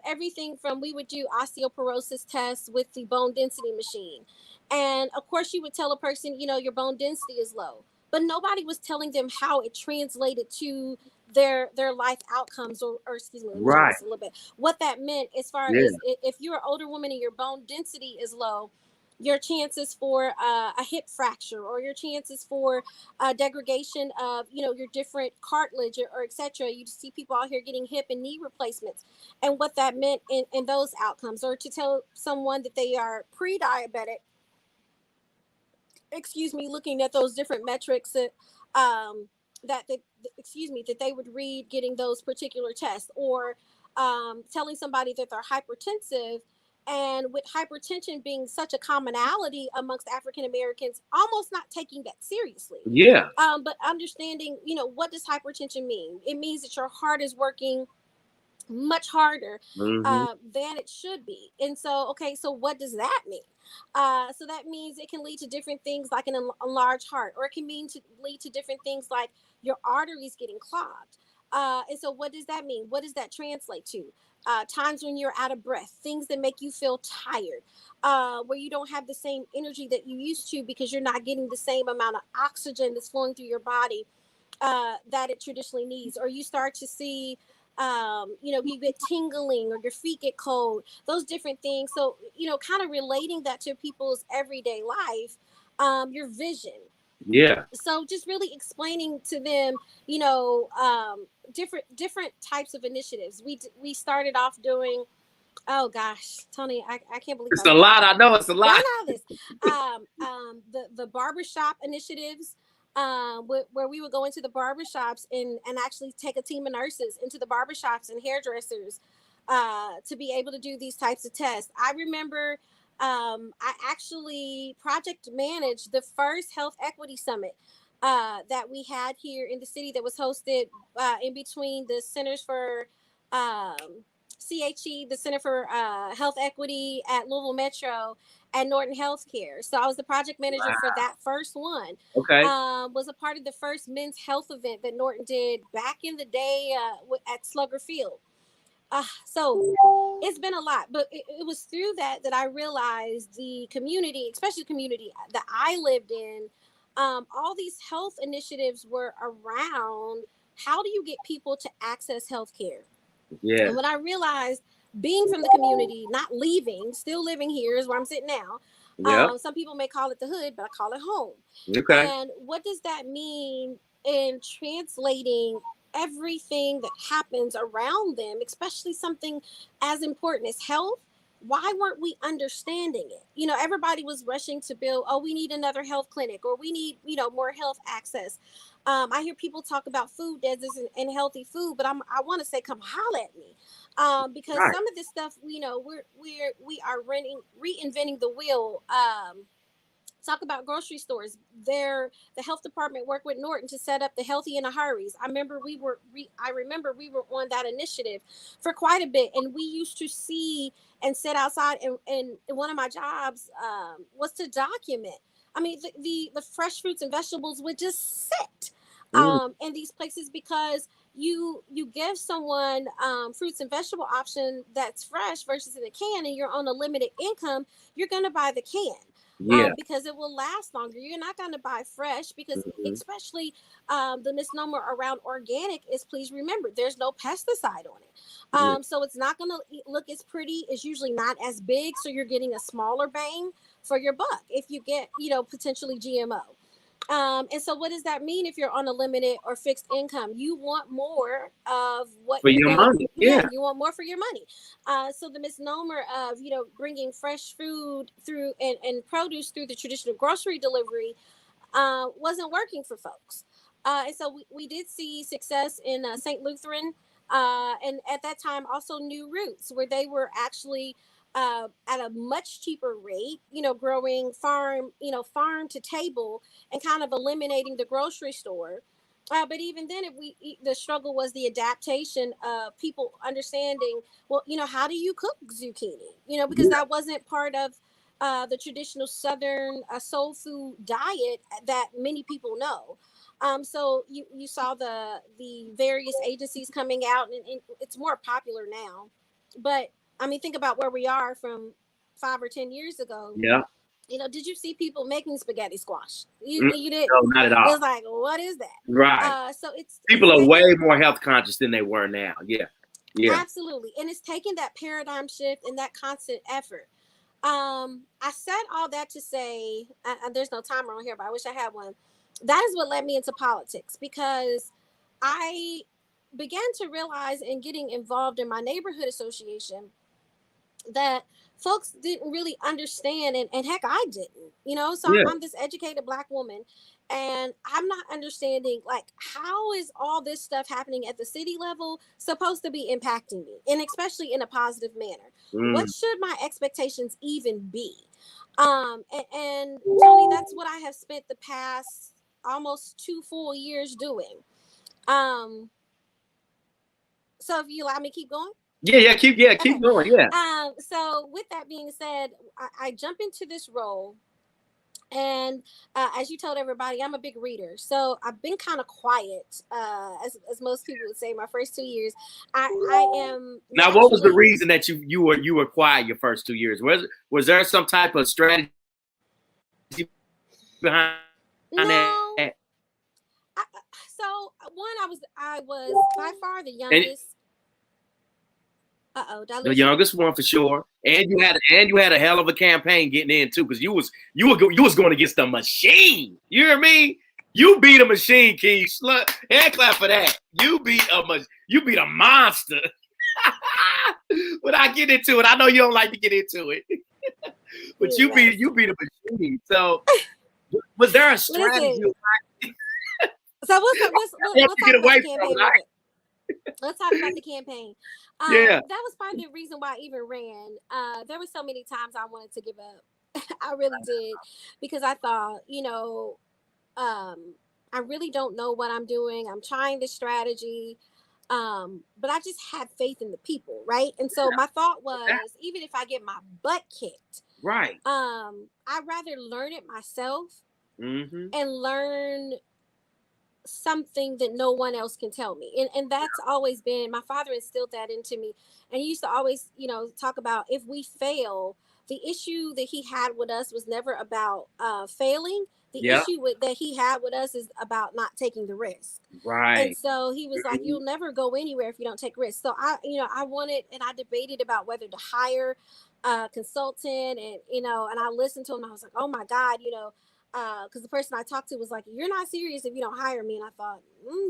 Everything from, we would do osteoporosis tests with the bone density machine. And of course you would tell a person, your bone density is low, but nobody was telling them how it translated to their life outcomes, or excuse me, Right. a little bit, what that meant as far as if you're an older woman and your bone density is low, your chances for a hip fracture, or your chances for degradation of, your different cartilage, or etc. You see people out here getting hip and knee replacements, and what that meant in those outcomes. Or to tell someone that they are pre-diabetic, looking at those different metrics that that they would read getting those particular tests, or telling somebody that they're hypertensive. And with hypertension being such a commonality amongst African Americans, almost not taking that seriously. Yeah. But understanding, what does hypertension mean? It means that your heart is working much harder than it should be. And so, so what does that mean? So that means it can lead to different things like an enlarged heart, or it can lead to different things like your arteries getting clogged. And so what does that mean? What does that translate to? Times when you're out of breath, things that make you feel tired, where you don't have the same energy that you used to because you're not getting the same amount of oxygen that's flowing through your body that it traditionally needs. Or you start to see, you get tingling, or your feet get cold, those different things. So, kind of relating that to people's everyday life, your vision. Yeah. So just really explaining to them, different types of initiatives. We started off doing, oh gosh, Tony, I can't believe it's a lot. I know it's a lot. This. The barbershop initiatives, where we would go into the barbershops and actually take a team of nurses into the barbershops and hairdressers to be able to do these types of tests. I remember I actually project managed the first health equity summit that we had here in the city, that was hosted in between the Centers for CHE, the Center for Health Equity at Louisville Metro, and Norton Healthcare. So I was the project manager for that first one. Okay. Was a part of the first men's health event that Norton did back in the day at Slugger Field. So it's been a lot, but it was through that I realized the community, especially the community that I lived in, all these health initiatives were around how do you get people to access healthcare? Yeah. And when I realized, being from the community, not leaving, still living here is where I'm sitting now. Yeah. Some people may call it the hood, but I call it home. Okay. And what does that mean in translating everything that happens around them, especially something as important as health? Why weren't we understanding it? Everybody was rushing to build, we need another health clinic, or we need, more health access. I hear people talk about food deserts and healthy food, but I want to say, come holler at me. Because some of this stuff, we are reinventing the wheel. Talk about grocery stores. The health department worked with Norton to set up the Healthy in a Hurries. I remember we were on that initiative for quite a bit, and we used to see and sit outside. And one of my jobs was to document. I mean, the fresh fruits and vegetables would just sit in these places, because you give someone fruits and vegetable option that's fresh versus in a can, and you're on a limited income, you're going to buy the can. Yeah. Because it will last longer. You're not going to buy fresh because, especially the misnomer around organic is, please remember, there's no pesticide on it. So it's not going to look as pretty. It's usually not as big. So you're getting a smaller bang for your buck if you get, potentially GMO. And so what does that mean if you're on a limited or fixed income? You want more of what For your money. Yeah. You want more for your money. So the misnomer of, bringing fresh food through and produce through the traditional grocery delivery wasn't working for folks. And so we did see success in St. Lutheran and at that time also New Roots, where they were actually at a much cheaper rate, growing farm to table and kind of eliminating the grocery store. But even then, the struggle was the adaptation of people understanding, well, how do you cook zucchini? Because that wasn't part of the traditional Southern soul food diet that many people know. So you saw the various agencies coming out, and it's more popular now. But I mean, think about where we are from 5 or 10 years ago. Yeah. Did you see people making spaghetti squash? You didn't. No, not at all. It's like, what is that? Right. So people are way more health conscious than they were now. Yeah. Yeah. Absolutely. And it's taking that paradigm shift and that constant effort. I said all that to say, there's no timer on here, but I wish I had one. That is what led me into politics, because I began to realize in getting involved in my neighborhood association that folks didn't really understand, and heck, I didn't, so I'm this educated Black woman, and I'm not understanding, like, how is all this stuff happening at the city level supposed to be impacting me, and especially in a positive manner. What should my expectations even be? And Tony, that's what I have spent the past almost 2 full years doing. So if you allow me to keep going. Keep going. Yeah. So with that being said, I jump into this role, and as you told everybody, I'm a big reader. So I've been kind of quiet, as most people would say, my first 2 years. I am. Now, what was the reason that you were quiet your first 2 years? Was there some type of strategy behind that? So one, I was by far the youngest. The youngest one for sure, and you had a hell of a campaign getting in too, because you was going against the machine. You hear me? You beat a machine, Keith. Look, hand clap for that. You beat a monster. But I get into it. I know you don't like to get into it, but you beat a machine. So, was there a strategy? So let's talk about the campaign. Let's talk about the campaign. That was part of the reason why I even ran. There were so many times I wanted to give up. I really did, because I thought, I really don't know what I'm doing. I'm trying this strategy, but I just had faith in the people, right? And so my thought was, even if I get my butt kicked, right, I'd rather learn it myself and learn something that no one else can tell me, and that's always been, my father instilled that into me, and he used to always talk about, if we fail, the issue that he had with us was never about failing. The issue that he had with us is about not taking the risk, right? And so he was like, you'll never go anywhere if you don't take risks. So I wanted, and I debated about whether to hire a consultant, and and I listened to him, and I was like, oh my God, because the person I talked to was like, you're not serious if you don't hire me. And I thought,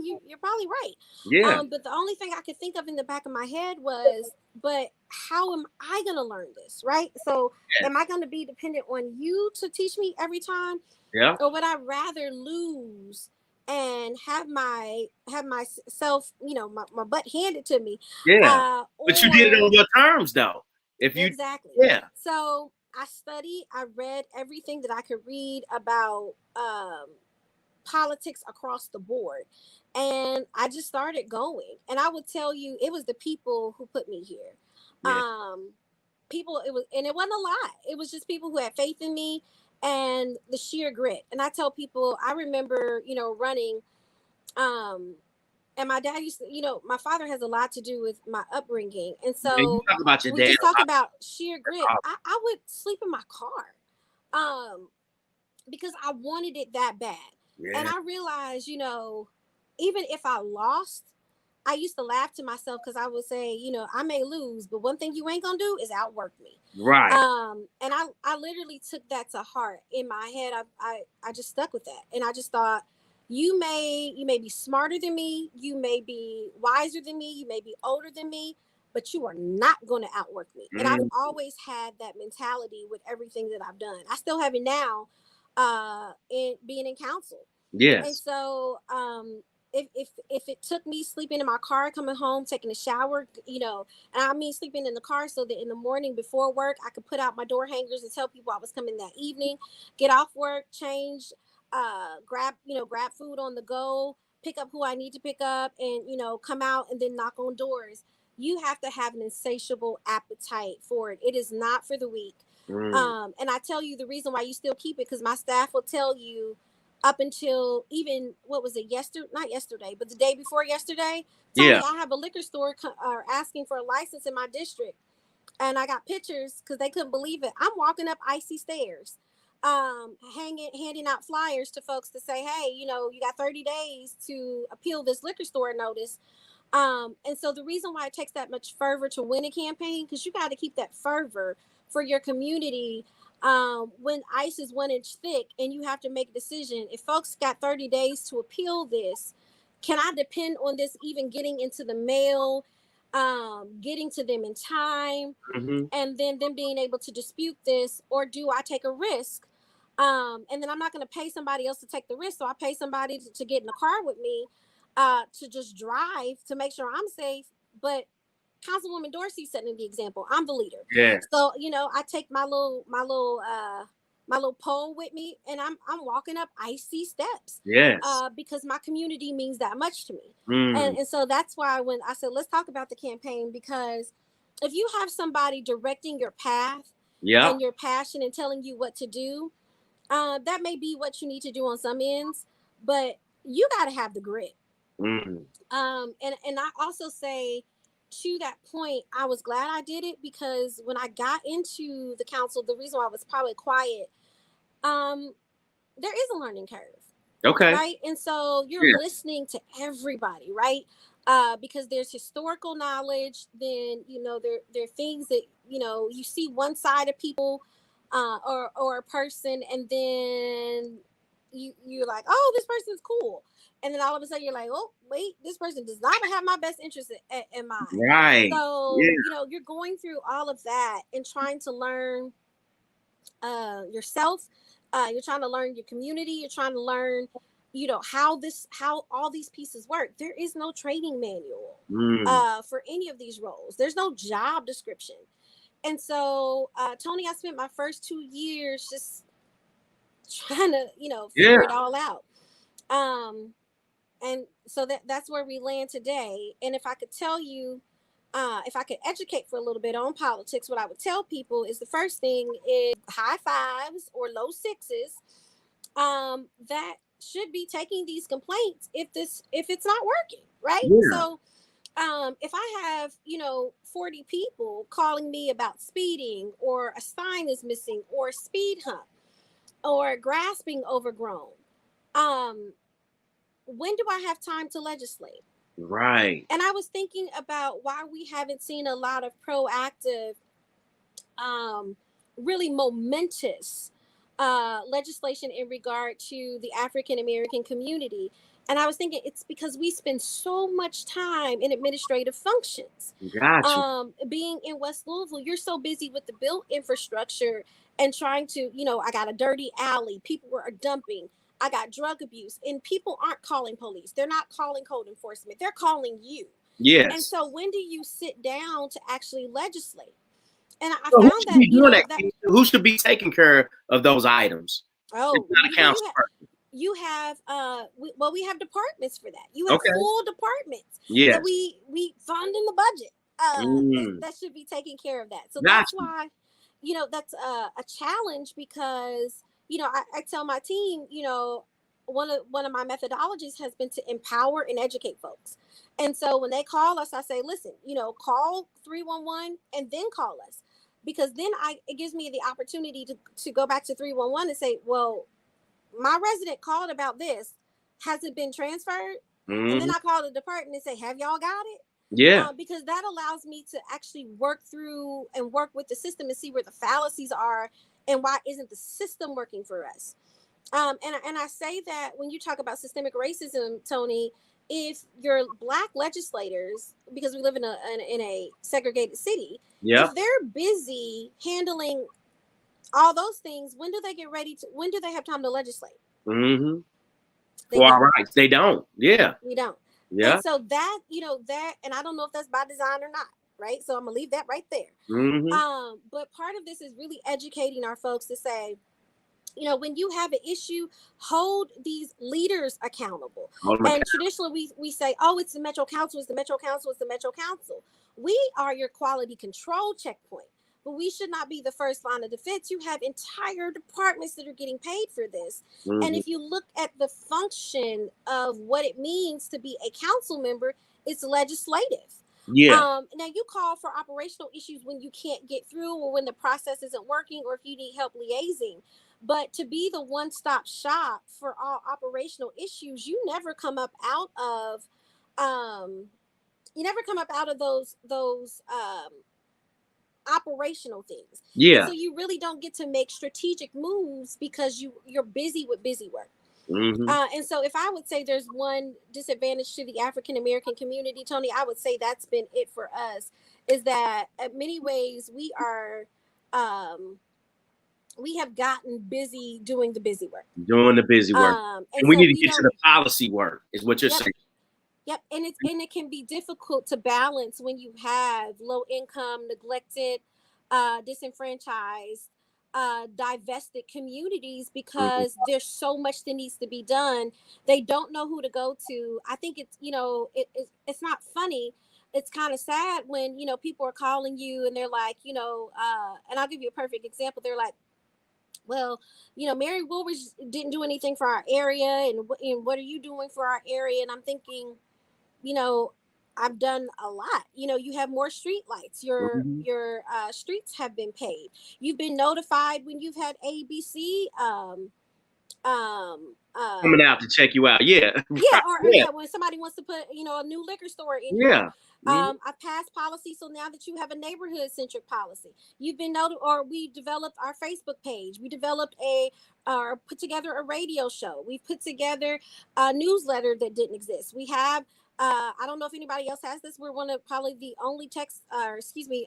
you're probably right. Yeah. But the only thing I could think of in the back of my head was, but how am I going to learn this? Right. So am I going to be dependent on you to teach me every time? Yeah. Or would I rather lose and have myself, my butt handed to me? Yeah. But you did it on your terms though. Exactly. Yeah. So I studied, I read everything that I could read about politics across the board. And I just started going. And I would tell you, it was the people who put me here. Yeah. It wasn't a lot. It was just people who had faith in me and the sheer grit. And I tell people, I remember, running, and And my dad used to, my father has a lot to do with my upbringing. And so you talk about your we dad just a talk lot. about sheer grit. I would sleep in my car because I wanted it that bad. Yeah. And I realized, even if I lost, I used to laugh to myself because I would say, I may lose, but one thing you ain't gonna do is outwork me. Right. And I literally took that to heart. In my head, I just stuck with that, and I just thought, you may be smarter than me, you may be wiser than me, you may be older than me, but you are not going to outwork me. And I've always had that mentality with everything that I've done. I still have it now, in being in council. Yes. And so, if it took me sleeping in my car, coming home, taking a shower, and I mean sleeping in the car so that in the morning before work, I could put out my door hangers and tell people I was coming that evening, get off work, change, grab food on the go, pick up who I need to pick up, and, come out and then knock on doors. You have to have an insatiable appetite for it. It is not for the weak. And I tell you the reason why you still keep it, because my staff will tell you, up until even, what was it, not yesterday, but the day before yesterday, Tony, I have a liquor store asking for a license in my district, and I got pictures because they couldn't believe it. I'm walking up icy stairs, handing out flyers to folks to say, hey, you got 30 days to appeal this liquor store notice. And so the reason why it takes that much fervor to win a campaign, because you got to keep that fervor for your community. When ice is 1 inch thick and you have to make a decision, if folks got 30 days to appeal this, can I depend on this even getting into the mail, getting to them in time, and then them being able to dispute this, or do I take a risk? And then I'm not going to pay somebody else to take the risk, so I pay somebody to get in the car with me, to just drive to make sure I'm safe. But Councilwoman Dorsey setting the example. I'm the leader. Yes. So, I take my little pole with me, and I'm walking up icy steps. Yes. Because my community means that much to me. And so that's why when I said, let's talk about the campaign, because if you have somebody directing your path and your passion and telling you what to do, that may be what you need to do on some ends, but you got to have the grit. And I also say, to that point, I was glad I did it, because when I got into the council, the reason why I was probably quiet, there is a learning curve. Okay. Right. And so you're listening to everybody, right? Because there's historical knowledge, then, there are things that, you see one side of people, or a person, and then you're like, oh, this person's cool. And then all of a sudden you're like, oh, wait, this person does not have my best interest in mind. Right. So, you're going through all of that and trying to learn yourself. You're trying to learn your community. You're trying to learn, how all these pieces work. There is no training manual for any of these roles. There's no job description. And so, Tony, I spent my first 2 years just trying to, figure it all out. And so that's where we land today. And if I could tell you, if I could educate for a little bit on politics, what I would tell people is the first thing is high fives or low sixes, that should be taking these complaints if it's not working, right? So if I have 40 people calling me about speeding, or a sign is missing, or a speed hump, or grasping overgrown, when do I have time to legislate? Right. And I was thinking about why we haven't seen a lot of proactive, really momentous legislation in regard to the African American community. And I was thinking it's because we spend so much time in administrative functions. Gotcha. Being in West Louisville, you're so busy with the built infrastructure and trying to, I got a dirty alley, people are dumping, I got drug abuse, and people aren't calling police. They're not calling code enforcement. They're calling you. Yes. And so when do you sit down to actually legislate? And I So found that, who should be taking care of those items? Oh, it's not a council person. You have we have departments for that. You have full departments that we fund in the budget that should be taking care of that. So that's why, that's a challenge, because I tell my team, one of my methodologies has been to empower and educate folks. And so when they call us, I say, listen, call 311 and then call us, because then it gives me the opportunity to go back to 311 and say, well, my resident called about this. Has it been transferred? Mm-hmm. And then I call the department and say, have y'all got it? Yeah. Because that allows me to actually work through and work with the system and see where the fallacies are and why isn't the system working for us. And I say that when you talk about systemic racism, Tony, if your Black legislators, because we live in a segregated city, if they're busy handling all those things, when do they have time to legislate? Mm-hmm. For our rights, they don't. Yeah, we don't. Yeah. And so that, and I don't know if that's by design or not, right? So I'm gonna leave that right there. Mm-hmm. But part of this is really educating our folks to say, when you have an issue, hold these leaders accountable. And traditionally we say, oh, it's the Metro Council, it's the Metro Council, it's the Metro Council. We are your quality control checkpoint, but we should not be the first line of defense. You have entire departments that are getting paid for this. Mm-hmm. And if you look at the function of what it means to be a council member, it's legislative. Yeah. Now you call for operational issues when you can't get through or when the process isn't working or if you need help liaising. But to be the one-stop shop for all operational issues, you never come up out of those operational things. Yeah. And so you really don't get to make strategic moves because you're busy with busy work. Mm-hmm. And so if I would say there's one disadvantage to the African American community, Tony, I would say that's been it for us, is that in many ways we are we have gotten busy doing the busy work. And we need to get to the policy work, is what you're saying. Yep. And it can be difficult to balance when you have low income, neglected, disenfranchised, divested communities, because there's so much that needs to be done. They don't know who to go to. I think it's, it's not funny. It's kind of sad when, people are calling you and they're like, and I'll give you a perfect example. They're like, well, Mary Woolridge didn't do anything for our area. And what are you doing for our area? And I'm thinking, I've done a lot. You have more street lights. Your streets have been paid. You've been notified when you've had ABC coming out to check you out. Yeah. Or when somebody wants to put a new liquor store in here. I passed policy, so now that you have a neighborhood centric policy, you've been or we developed our Facebook page. We developed put together a radio show. We put together a newsletter that didn't exist. We have I don't know if anybody else has this. We're one of probably the only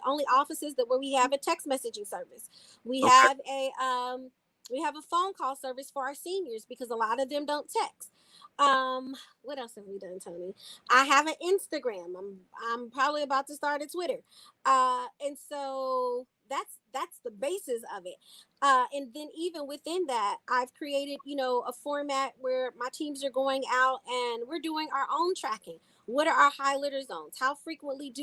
only offices where we have a text messaging service. We have a phone call service for our seniors because a lot of them don't text. What else have we done, Tony? I have an Instagram. I'm probably about to start a Twitter. And so that's the basis of it. And then even within that, I've created, a format where my teams are going out and we're doing our own tracking. What are our high litter zones? How frequently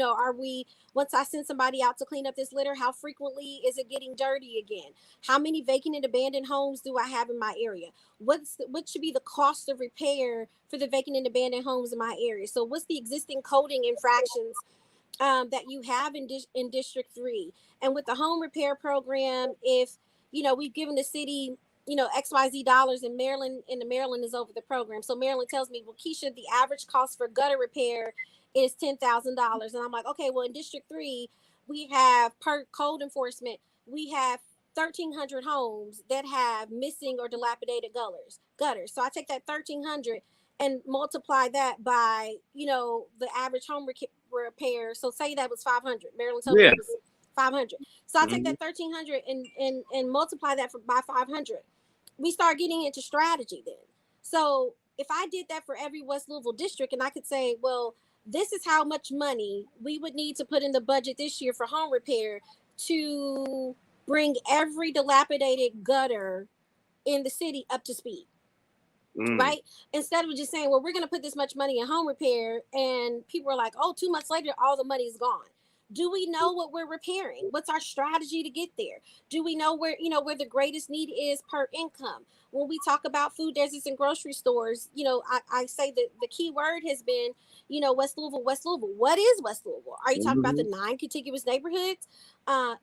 are we, once I send somebody out to clean up this litter, how frequently is it getting dirty again? How many vacant and abandoned homes do I have in my area? What should be the cost of repair for the vacant and abandoned homes in my area? So what's the existing coding infractions that you have in District 3? And with the home repair program, if, we've given the city, XYZ dollars in Maryland, Maryland is over the program. So Maryland tells me, well, Keisha, the average cost for gutter repair is $10,000. And I'm like, okay, well, in District 3, we have, per code enforcement, we have 1,300 homes that have missing or dilapidated gutters. So I take that 1,300 and multiply that by, the average home repair. So say that was 500. Maryland told me it was 500. So I take that 1,300 and multiply that by 500. We start getting into strategy then. So if I did that for every West Louisville district, and I could say, well, this is how much money we would need to put in the budget this year for home repair to bring every dilapidated gutter in the city up to speed. Right? Instead of just saying, well, we're going to put this much money in home repair, and people are like, oh, 2 months later, all the money is gone. Do we know what we're repairing? What's our strategy to get there? Do we know where, where the greatest need is per income? When we talk about food deserts and grocery stores, I say that the key word has been, West Louisville, West Louisville. What is West Louisville? Are you talking about the 9 contiguous neighborhoods? Are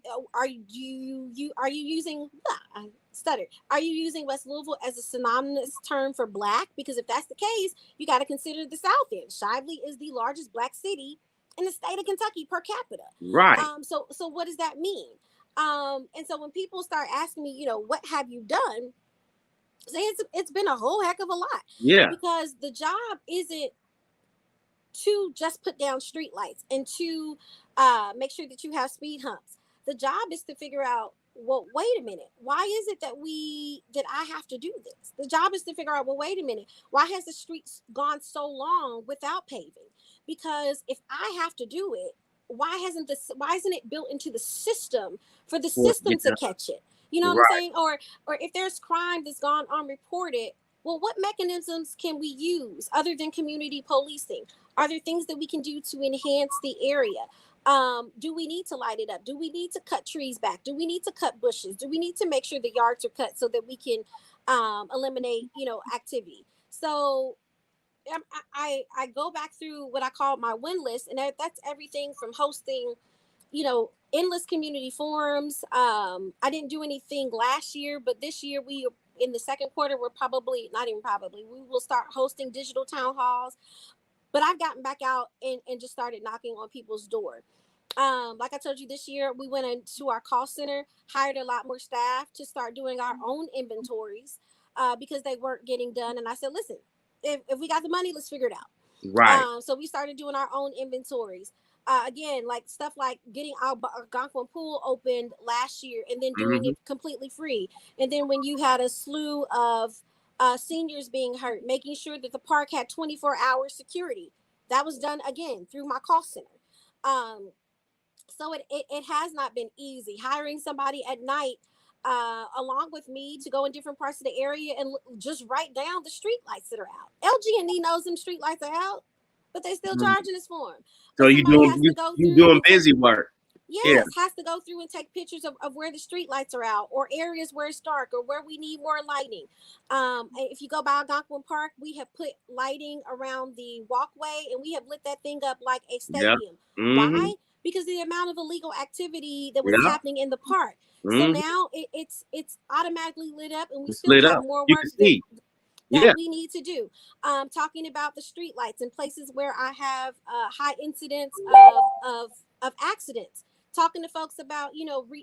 you using, I stuttered. Are you using West Louisville as a synonymous term for Black? Because if that's the case, you got to consider the South End. Shively is the largest Black city in the state of Kentucky per capita. Right. So what does that mean? And so when people start asking me, what have you done? Say it's been a whole heck of a lot. Yeah. Because the job isn't to just put down street lights and to make sure that you have speed humps. The job is to figure out, well, wait a minute. Why is it that I have to do this? The job is to figure out, well, wait a minute. Why has the streets gone so long without paving? Because if I have to do it, why isn't it built into the system for the system to catch it? You know what I'm saying? Or if there's crime that's gone unreported, well, what mechanisms can we use other than community policing? Are there things that we can do to enhance the area? Do we need to light it up? Do we need to cut trees back? Do we need to cut bushes? Do we need to make sure the yards are cut so that we can eliminate, activity? So I go back through what I call my win list, and that's everything from hosting, endless community forums. I didn't do anything last year, but this year in the second quarter, we will start hosting digital town halls. But I've gotten back out and just started knocking on people's door. Like I told you, this year we went into our call center, hired a lot more staff to start doing our own inventories because they weren't getting done. And I said, listen, if we got the money, let's figure it out. Right. So we started doing our own inventories. Again, like stuff like getting our Algonquin pool opened last year and then doing it completely free. And then when you had a slew of seniors being hurt, making sure that the park had 24-hour security, that was done again through my call center. So it has not been easy hiring somebody at night along with me to go in different parts of the area and just write down the street lights that are out. LG&E knows them street lights are out, but they still charging us for them. So you doing busy work. Yes, has to go through and take pictures of where the street lights are out or areas where it's dark or where we need more lighting. If you go by Algonquin Park, we have put lighting around the walkway and we have lit that thing up like a stadium. Why? Because of the amount of illegal activity that was happening in the park. So now it's automatically lit up and we still have more work that we need to do. Talking about the street lights in places where I have high incidents of accidents. Talking to folks about,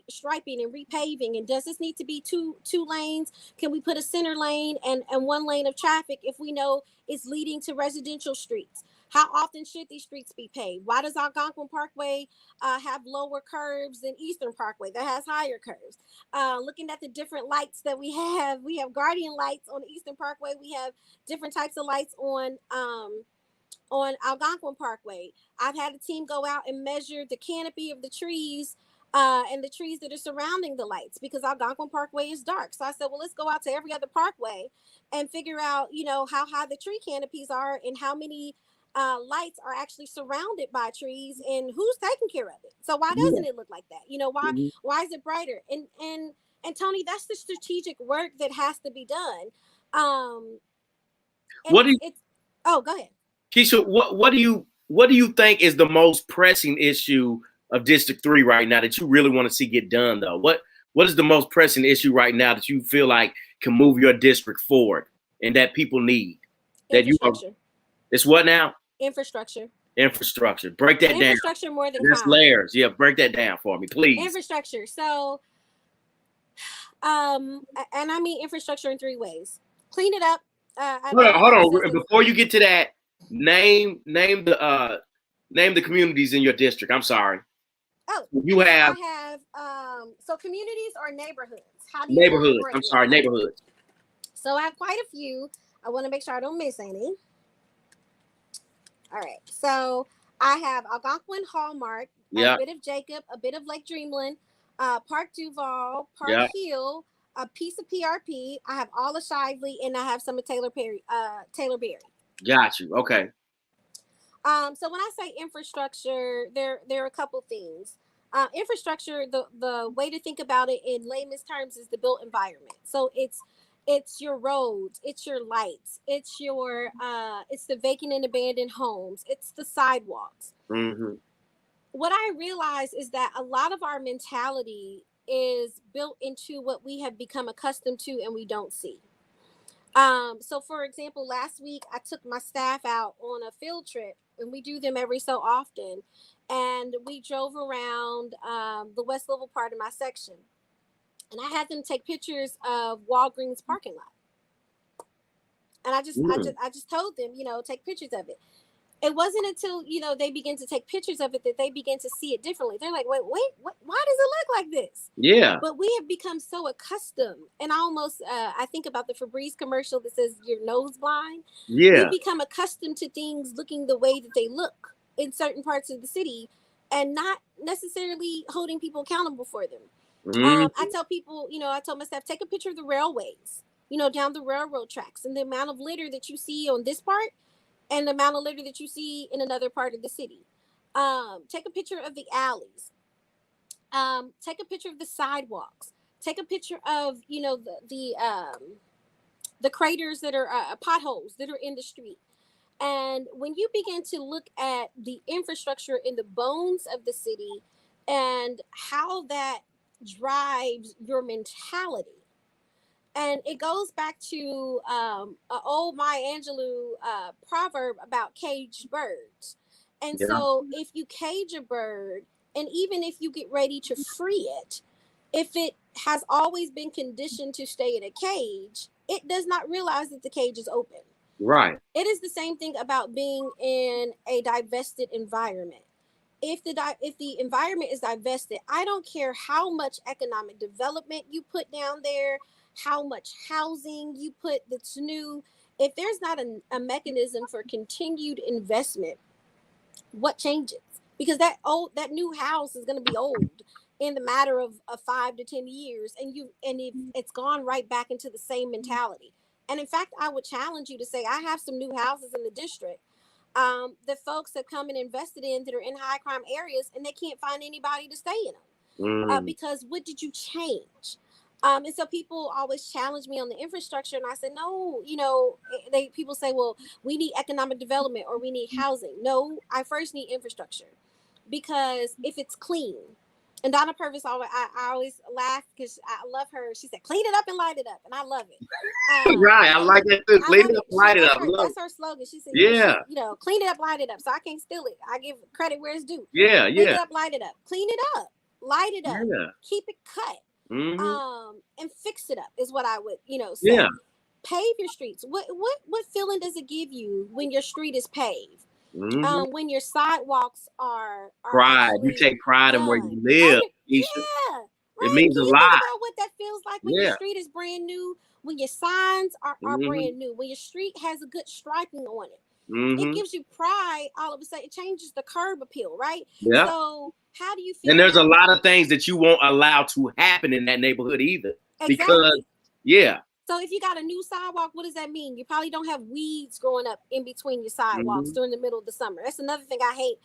striping and repaving, and does this need to be two lanes? Can we put a center lane and one lane of traffic if we know it's leading to residential streets? How often should these streets be paved? Why does Algonquin Parkway have lower curves than Eastern Parkway that has higher curves? Looking at the different lights that we have guardian lights on Eastern Parkway. We have different types of lights on Algonquin Parkway. I've had a team go out and measure the canopy of the trees and the trees that are surrounding the lights because Algonquin Parkway is dark. So I said, well, let's go out to every other parkway and figure out, how high the tree canopies are and how many lights are actually surrounded by trees and who's taking care of it. So why doesn't it look like that? Why is it brighter? And Tony, that's the strategic work that has to be done. Go ahead. Keisha, what do you think is the most pressing issue of District 3 right now that you really want to see get done though? What is the most pressing issue right now that you feel like can move your district forward and that people need? It's what now? Infrastructure. Break that down. Infrastructure more than There's layers. Yeah, break that down for me, please. Infrastructure. So, and I mean infrastructure in 3 ways. Clean it up. Hold on. Before you get to that, name the communities in your district. I'm sorry. Oh, you have. I have. So communities or neighborhoods? Neighborhoods. I'm sorry, neighborhoods. So I have quite a few. I want to make sure I don't miss any. All right. So I have Algonquin Hallmark, a bit of Jacob, a bit of Lake Dreamland, Park Duval, Park Hill, a piece of PRP. I have all of Shively, and I have some of Taylor Berry. Got you. Okay. So when I say infrastructure, there are a couple things. Infrastructure, the way to think about it in layman's terms is the built environment. So it's your roads, it's your lights, it's the vacant and abandoned homes, it's the sidewalks. Mm-hmm. What I realize is that a lot of our mentality is built into what we have become accustomed to and we don't see. So for example, last week I took my staff out on a field trip, and we do them every so often. And we drove around the West Louisville part of my section, and I had them take pictures of Walgreens parking lot. And I just told them, take pictures of it. It wasn't until, they begin to take pictures of it that they begin to see it differently. They're like, wait, what, why does it look like this? Yeah. But we have become so accustomed. And I think about the Febreze commercial that says your nose blind. Yeah. We become accustomed to things looking the way that they look in certain parts of the city and not necessarily holding people accountable for them. I tell people, I told my staff, take a picture of the railways, down the railroad tracks, and the amount of litter that you see on this part and the amount of litter that you see in another part of the city. Take a picture of the alleys. Take a picture of the sidewalks. Take a picture of, the craters that are potholes that are in the street. And when you begin to look at the infrastructure in the bones of the city and how that drives your mentality, and it goes back to an old Maya Angelou proverb about caged birds. And so if you cage a bird, and even if you get ready to free it, if it has always been conditioned to stay in a cage, it does not realize that the cage is open. Right. It is the same thing about being in a divested environment. If the environment is divested, I don't care how much economic development you put down there, how much housing you put that's new. If there's not a mechanism for continued investment, what changes? Because that new house is going to be old in the matter of 5 to 10 years, and it's gone right back into the same mentality. And in fact, I would challenge you to say, I have some new houses in the district that folks have come and invested in that are in high crime areas, and they can't find anybody to stay in them because what did you change? And so people always challenge me on the infrastructure, and I say, no, people say, well, we need economic development or we need housing. No, I first need infrastructure, because if it's clean, and Donna Purvis I always laugh because I love her. She said, clean it up and light it up. And I love it. Right. I like that too. Clean it up, light it up. That's her slogan. She said, yeah, clean it up, light it up. So I can't steal it. I give credit where it's due. Yeah. Clean it up, light it up. Clean it up, light it up. Yeah. Keep it cut. And fix it up is what I would, say. Yeah. Pave your streets. What feeling does it give you when your street is paved? When your sidewalks are pride. You take pride in where you live. Yeah, right? It means a lot. Think about what that feels like when your street is brand new, when your signs are brand new, when your street has a good striping on it. It gives you pride. All of a sudden, it changes the curb appeal, right? Yeah. So how do you feel? And there's a lot of things that you won't allow to happen in that neighborhood either. Exactly. Because so if you got a new sidewalk, what does that mean? You probably don't have weeds growing up in between your sidewalks during the middle of the summer. That's another thing I hate.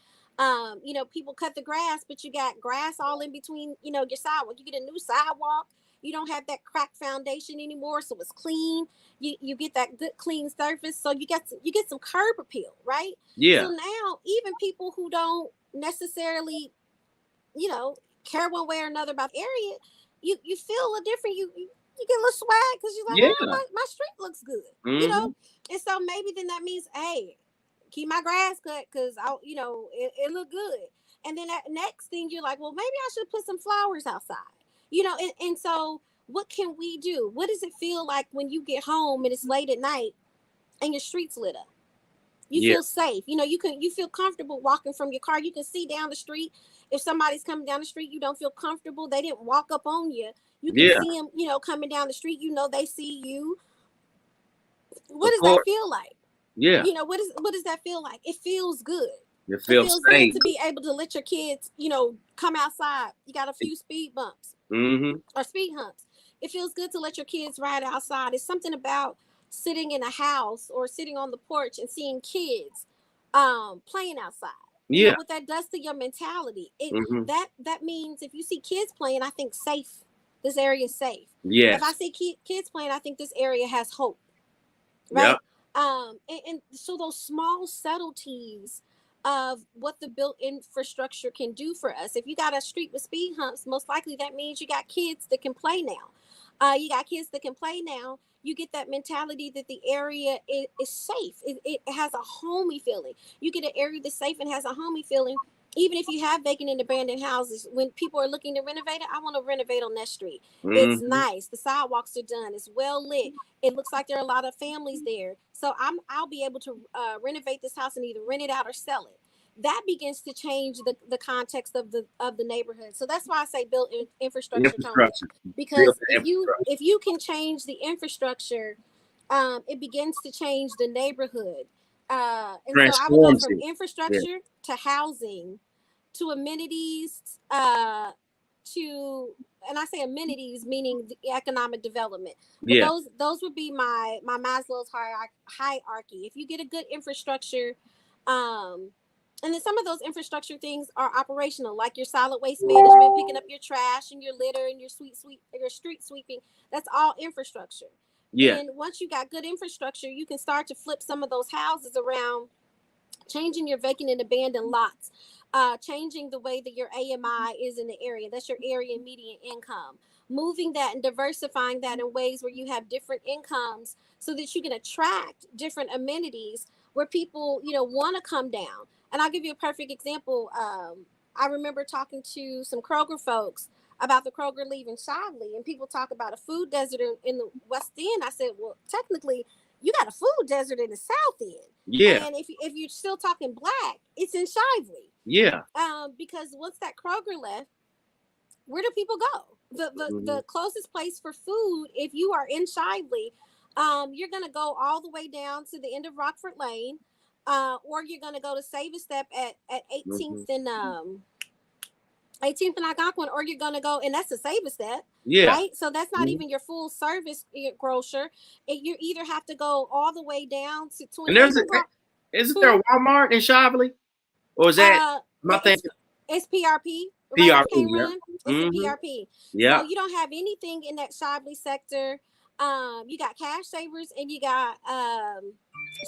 People cut the grass, but you got grass all in between, your sidewalk. You get a new sidewalk. You don't have that cracked foundation anymore, so it's clean. You get that good clean surface, so you get some curb appeal, right? Yeah. So now even people who don't necessarily, care one way or another about the area, you feel a different. You get a little swag because you're like, oh, my street looks good, And so maybe then that means, hey, keep my grass cut because it look good. And then that next thing you're like, well, maybe I should put some flowers outside, and so what can we do? What does it feel like when you get home and it's late at night and your street's lit up? You feel safe. You feel comfortable walking from your car. You can see down the street. If somebody's coming down the street, you don't feel comfortable. They didn't walk up on you. You can see them, coming down the street. They see you. What does that feel like? Yeah. What does that feel like? It feels good. It feels safe. Good to be able to let your kids, come outside. You got a few speed bumps or speed humps. It feels good to let your kids ride outside. It's something about sitting in a house or sitting on the porch and seeing kids playing outside. Yeah. You know what that does to your mentality. That means if you see kids playing, I think safe. This area is safe. Yes. If I see kids playing, I think this area has hope. Right. Yep. And so those small subtleties of what the built infrastructure can do for us. If you got a street with speed humps, most likely that means you got kids that can play now. You got kids that can play now. You get that mentality that the area is safe. It has a homey feeling. You get an area that's safe and has a homey feeling. Even if you have vacant and abandoned houses, when people are looking to renovate it, I want to renovate on that street. It's nice. The sidewalks are done. It's well lit. It looks like there are a lot of families there. So I'll be able to renovate this house and either rent it out or sell it. That begins to change the context of the neighborhood. So that's why I say build infrastructure, Tony. Because if you can change the infrastructure, it begins to change the neighborhood. And so I would go from infrastructure to housing to amenities to, and I say amenities meaning the economic development. But those would be my Maslow's hierarchy. If you get a good infrastructure, and then some of those infrastructure things are operational, like your solid waste management, picking up your trash and your litter and your street sweeping. That's all infrastructure. Yeah. And once you got good infrastructure, you can start to flip some of those houses around, changing your vacant and abandoned lots, changing the way that your AMI is in the area. That's your area median income. Moving that and diversifying that in ways where you have different incomes so that you can attract different amenities where people, want to come down. And I'll give you a perfect example. I remember talking to some Kroger folks about the Kroger leaving Shively, and people talk about a food desert in the West End. I said, well, technically, you got a food desert in the South End. Yeah. And if you're still talking Black, it's in Shively. Yeah. Because once that Kroger left, where do people go? The closest place for food, if you are in Shively, you're going to go all the way down to the end of Rockford Lane, or you're going to go to Save a Step at 18th and 18th and Algonquin, or you're going to go, and that's a Save a Step. Yeah. Right. So that's not even your full service grocer. You either have to go all the way down to 20. And isn't there a Walmart in Shively? Or is that my thing? It's PRP. PRP. Right? It's a PRP. Yeah. So you don't have anything in that Shively sector. You got Cash Savers and you got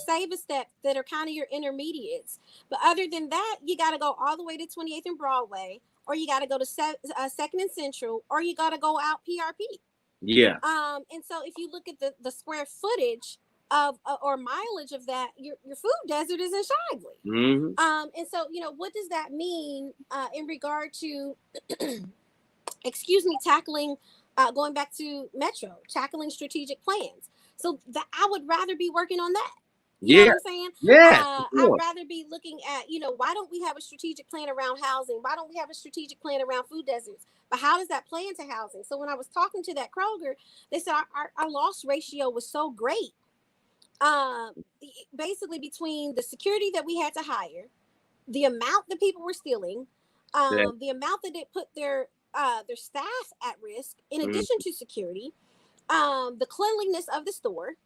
Save a Step that are kind of your intermediates. But other than that, you got to go all the way to 28th and Broadway, or you got to go to 2nd and Central, or you got to go out PRP. Yeah. And so if you look at the square footage of or mileage of that, your food desert is in Shively. And so, what does that mean in regard to, tackling, going back to Metro, tackling strategic plans? So that I would rather be working on that. You know what I'm saying? Yeah. I'd rather be looking at, why don't we have a strategic plan around housing? Why don't we have a strategic plan around food deserts? But how does that play into housing? So when I was talking to that Kroger, they said our loss ratio was so great. Basically between the security that we had to hire, the amount that people were stealing, the amount that it put their staff at risk, in addition to security, the cleanliness of the store.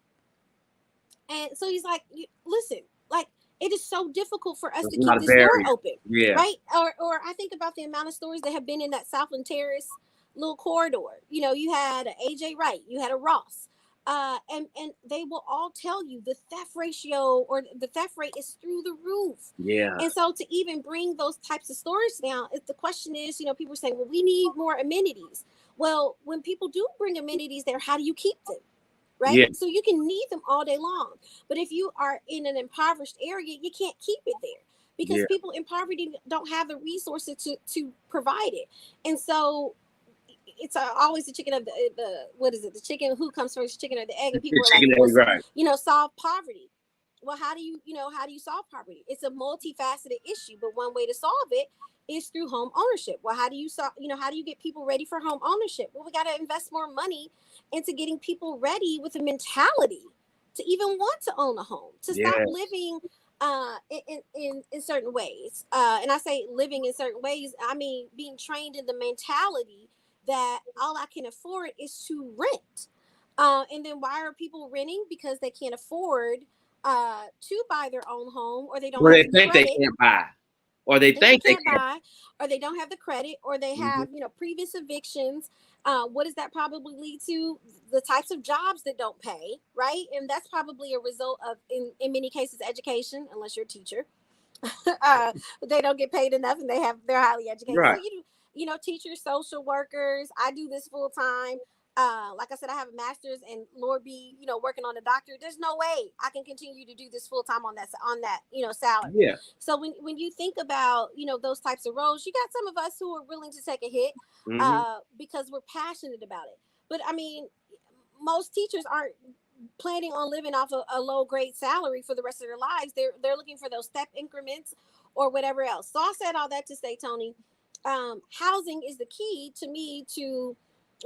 And so he's like, listen, like, it is so difficult for us to keep this store open. Yeah. Right. Or I think about the amount of stores that have been in that Southland Terrace little corridor. You had a AJ Wright, you had a Ross. And they will all tell you the theft ratio or the theft rate is through the roof. Yeah. And so to even bring those types of stores down, the question is, people are saying, well, we need more amenities. Well, when people do bring amenities there, how do you keep them? Right. Yeah. So you can need them all day long. But if you are in an impoverished area, you can't keep it there because people in poverty don't have the resources to provide it. And so it's always the chicken of the what is it? The chicken who comes first, chicken or the egg? And people are like, solve poverty. Well, how do you solve poverty? It's a multifaceted issue, but one way to solve it is through home ownership. Well, how do you how do you get people ready for home ownership? Well, we got to invest more money into getting people ready with a mentality to even want to own a home, to stop living in certain ways. And I say living in certain ways, I mean being trained in the mentality that all I can afford is to rent. And then why are people renting? Because they can't afford to buy their own home, or they don't Or have they the think they credit. can't buy, or they think they can't can't. buy, or they don't have the credit, or they have previous evictions. What does that probably lead to? The types of jobs that don't pay, right? And that's probably a result of, in many cases, education, unless you're a teacher. They don't get paid enough, and they're highly educated. Right. So teachers, social workers. I do this full time. Like I said, I have a master's, and Lord be, working on a doctorate. There's no way I can continue to do this full time on that salary. Yeah. So when you think about those types of roles, you got some of us who are willing to take a hit because we're passionate about it. But I mean, most teachers aren't planning on living off a low grade salary for the rest of their lives. They're looking for those step increments or whatever else. So I said all that to say, Tony, housing is the key to me to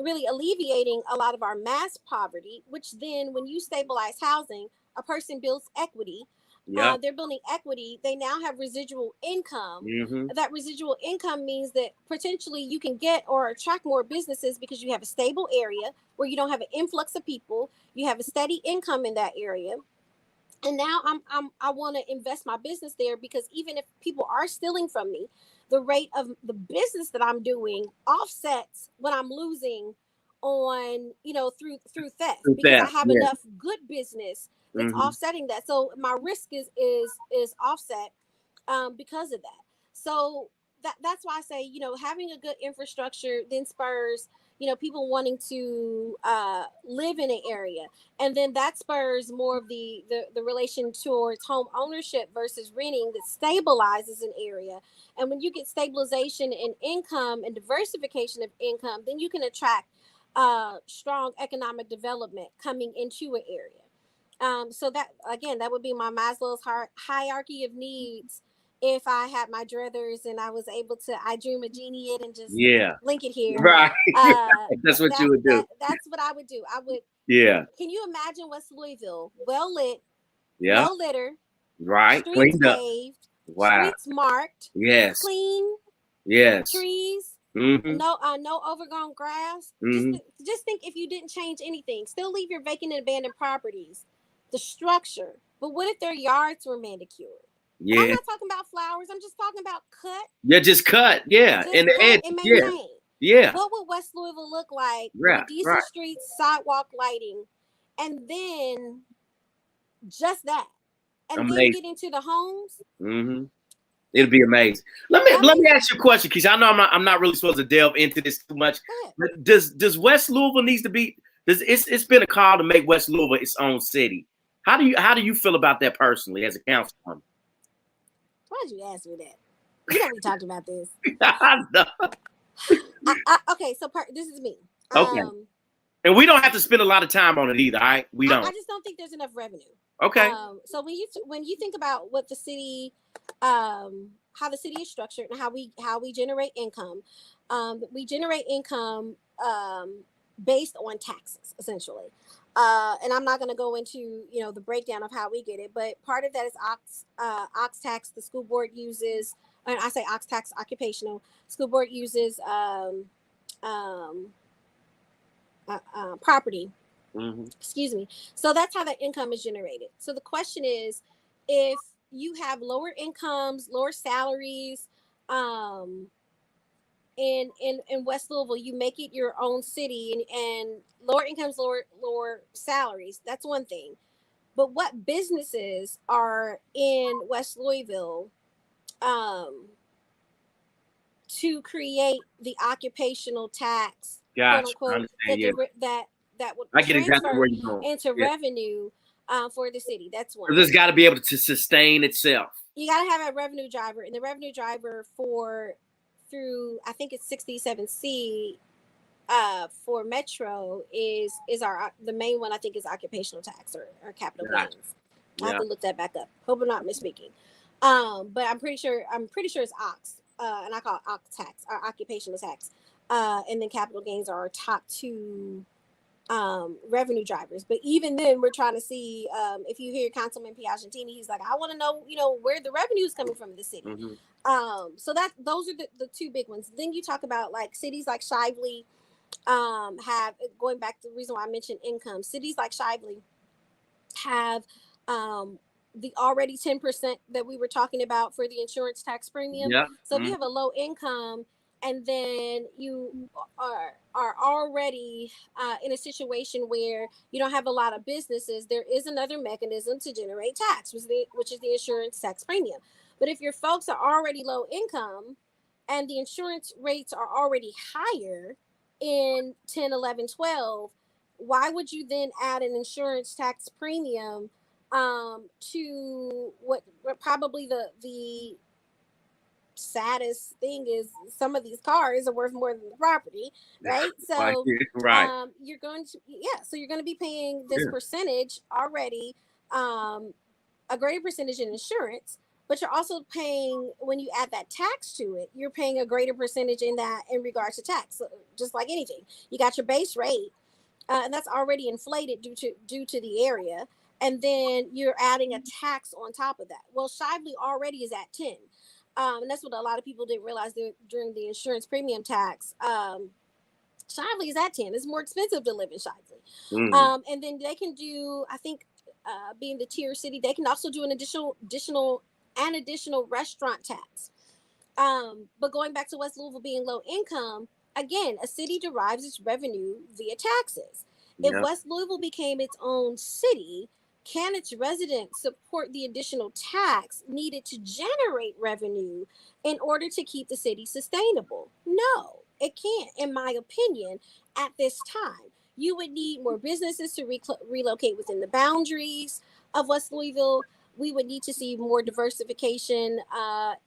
really alleviating a lot of our mass poverty, which then when you stabilize housing, a person builds equity. Yeah. They're building equity. They now have residual income. That residual income means that potentially you can get or attract more businesses because you have a stable area where you don't have an influx of people. You have a steady income in that area. And now I want to invest my business there, because even if people are stealing from me, the rate of the business that I'm doing offsets what I'm losing on, through theft, because I have enough good business that's offsetting that. So my risk is offset because of that. So that's why I say, having a good infrastructure then spurs people wanting to live in an area, and then that spurs more of the relation towards home ownership versus renting, that stabilizes an area. And when you get stabilization in income and diversification of income, then you can attract strong economic development coming into an area. So that, again, that would be my Maslow's hierarchy of needs. If I had my druthers and I was able to, I dream a genie it and just link it here. Right. That's what you would do. That's what I would do. I would. Yeah. Can you imagine West Louisville? Well lit. Yeah. No litter. Right. Streets Cleaned up. paved. Wow. Streets marked. Yes. Clean. Yes. Trees. No overgrown grass. Just think if you didn't change anything, still leave your vacant and abandoned properties, the structure. But what if their yards were manicured? Yeah. I'm not talking about flowers. I'm just talking about cut. Yeah, just cut. Yeah. And the edge. And maintain. Yeah. What would West Louisville look like with decent streets, sidewalk lighting, and then just that? And then get into the homes. It'll be amazing. Let me ask you a question, Keisha. I know I'm not really supposed to delve into this too much. But does West Louisville needs to be? It's been a call to make West Louisville its own city. How do you feel about that personally as a councilwoman? Why'd you ask me that? We already talked about this. I know. Okay, so this is me. Okay. And we don't have to spend a lot of time on it either. We don't. I just don't think there's enough revenue. Okay. So when you think about what the city, how the city is structured and how we generate income, we generate income based on taxes, essentially. And I'm not going to go into the breakdown of how we get it, but part of that is ox tax. The school board uses, and I say ox tax occupational. School board uses property. Excuse me. So that's how that income is generated. So the question is, if you have lower incomes, lower salaries, in West Louisville, you make it your own city, and lower incomes, lower salaries. That's one thing. But what businesses are in West Louisville to create the occupational tax, quote unquote, that would transfer into revenue for the city? That's one. It's got to be able to sustain itself. You got to have a revenue driver, and the revenue driver through I think it's 67C for Metro is the main one. I think is occupational tax or capital gains. I have to look that back up. Hope I'm not misspeaking. But I'm pretty sure it's Ox, and I call it Ox tax or occupational tax. And then capital gains are our top two revenue drivers. But even then, we're trying to see if you hear Councilman Piagentini, he's like, I want to know, where the revenue is coming from in the city. So those are the two big ones. Then you talk about like cities like Shively have, going back to the reason why I mentioned income, cities like Shively have the already 10% that we were talking about for the insurance tax premium. Yeah. So if you have a low income and then you are already in a situation where you don't have a lot of businesses, there is another mechanism to generate tax, which is the insurance tax premium. But if your folks are already low income and the insurance rates are already higher in 10, 11, 12, why would you then add an insurance tax premium to what probably the saddest thing is some of these cars are worth more than the property, right? So right. you're going to be paying this percentage already, a greater percentage in insurance, but you're also paying, when you add that tax to it, you're paying a greater percentage in that in regards to tax. So just like anything, you got your base rate, and that's already inflated due to the area, and then you're adding a tax on top of that. Well, Shively already is at 10, and that's what a lot of people didn't realize during the insurance premium tax. Shively is at 10. It's more expensive to live in Shively, and then they can do, I think, being the tier city, they can also do an additional restaurant tax. But going back to West Louisville being low income, again, a city derives its revenue via taxes. If West Louisville became its own city, can its residents support the additional tax needed to generate revenue in order to keep the city sustainable? No, it can't, in my opinion, at this time. You would need more businesses to relocate within the boundaries of West Louisville. We would need to see more diversification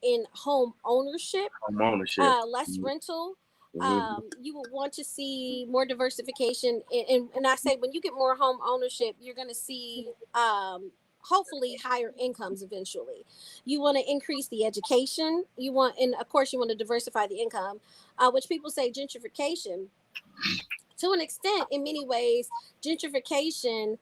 in home ownership, less rental. You would want to see more diversification. And I say, when you get more home ownership, you're going to see hopefully higher incomes eventually. You want to increase the education. And of course, you want to diversify the income, which people say gentrification. To an extent, in many ways, gentrification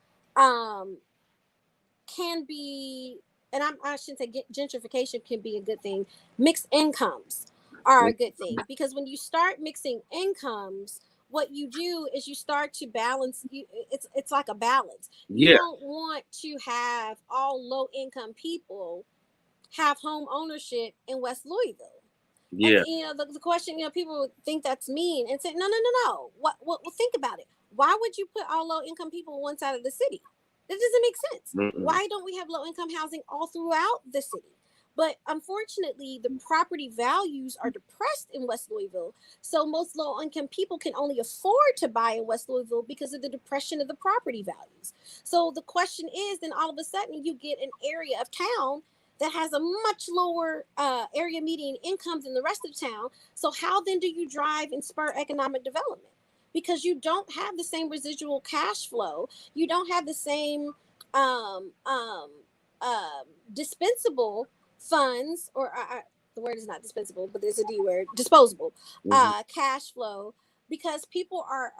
can be, and I shouldn't say gentrification can be a good thing. Mixed incomes are a good thing, because when you start mixing incomes, what you do is you start to balance. It's like a balance. You don't want to have all low income people have home ownership in West Louisville. Yeah. And, the question, people would think that's mean and say, no. Well, think about it. Why would you put all low income people on one side of the city? That doesn't make sense. Why don't we have low income housing all throughout the city? But unfortunately, the property values are depressed in West Louisville. So most low income people can only afford to buy in West Louisville because of the depression of the property values. So the question is, then all of a sudden you get an area of town that has a much lower area median income than the rest of town. So how then do you drive and spur economic development? Because you don't have the same residual cash flow. You don't have the same dispensable funds, or the word is not dispensable, but there's a D word, disposable cash flow. Because people are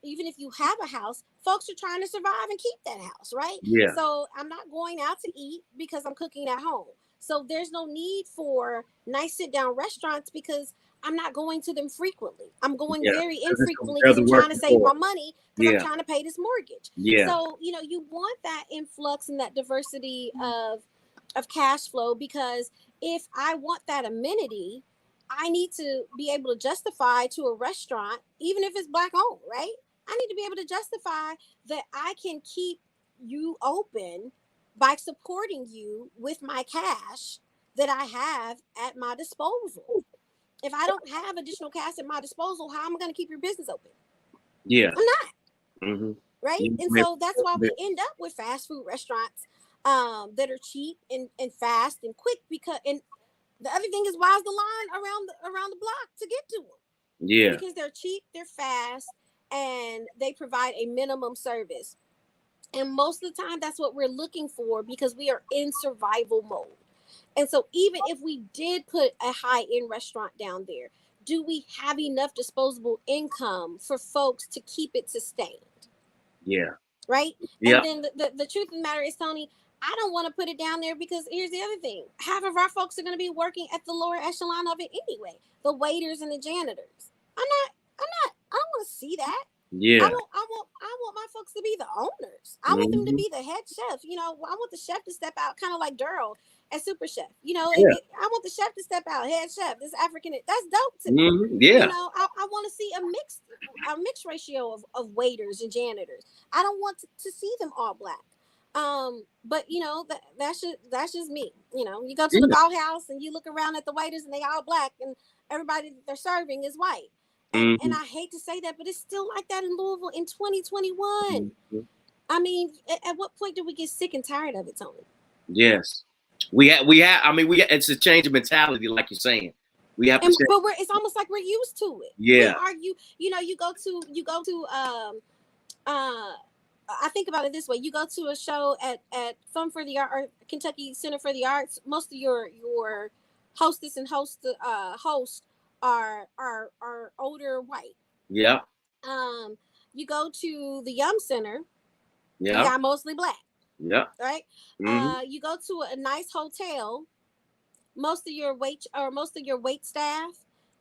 even if you have a house, folks are trying to survive and keep that house, right? Yeah. So I'm not going out to eat because I'm cooking at home. So there's no need for nice sit down restaurants because I'm not going to them frequently. I'm going very infrequently because I'm trying to save my money because I'm trying to pay this mortgage. Yeah. So you want that influx and that diversity of cash flow, because if I want that amenity, I need to be able to justify to a restaurant, even if it's Black owned, right? I need to be able to justify that I can keep you open by supporting you with my cash that I have at my disposal. If I don't have additional cash at my disposal, how am I going to keep your business open? Yeah. I'm not. Right? And so that's why we end up with fast food restaurants that are cheap and fast and quick, because the other thing is, why is the line around the block to get to them? Yeah. Because they're cheap, they're fast, and they provide a minimum service. And most of the time, that's what we're looking for, because we are in survival mode. And so even if we did put a high-end restaurant down there, do we have enough disposable income for folks to keep it sustained? Yeah. Right? Yeah. And then the truth of the matter is, Tony, I don't want to put it down there, because here's the other thing. Half of our folks are going to be working at the lower echelon of it anyway. The waiters and the janitors. I don't want to see that. Yeah. I want my folks folks to be the owners. I want them to be the head chef. You know, I want the chef to step out, kind of like Daryl as Super Chef. You know, I want the chef to step out, head chef. This African, that's dope to me. Yeah. You know, I want to see a mixed ratio of waiters and janitors. I don't want to see them all black. But you know, that's just me. You know, you go to the ball house and you look around at the waiters and they all black and everybody that they're serving is white. And I hate to say that, but it's still like that in Louisville in 2021. I mean, at what point do we get sick and tired of it, Tony? Yes. It's a change of mentality, like you're saying. We have to but it's almost like we're used to it. Yeah. You know, you go to I think about it this way. You go to a show at Fun for the Art or Kentucky Center for the Arts. Most of your hostess and host are older white. Yeah. You go to the Yum Center. Yeah. You got mostly black. Yeah. Right. You go to a nice hotel. Most of your wait staff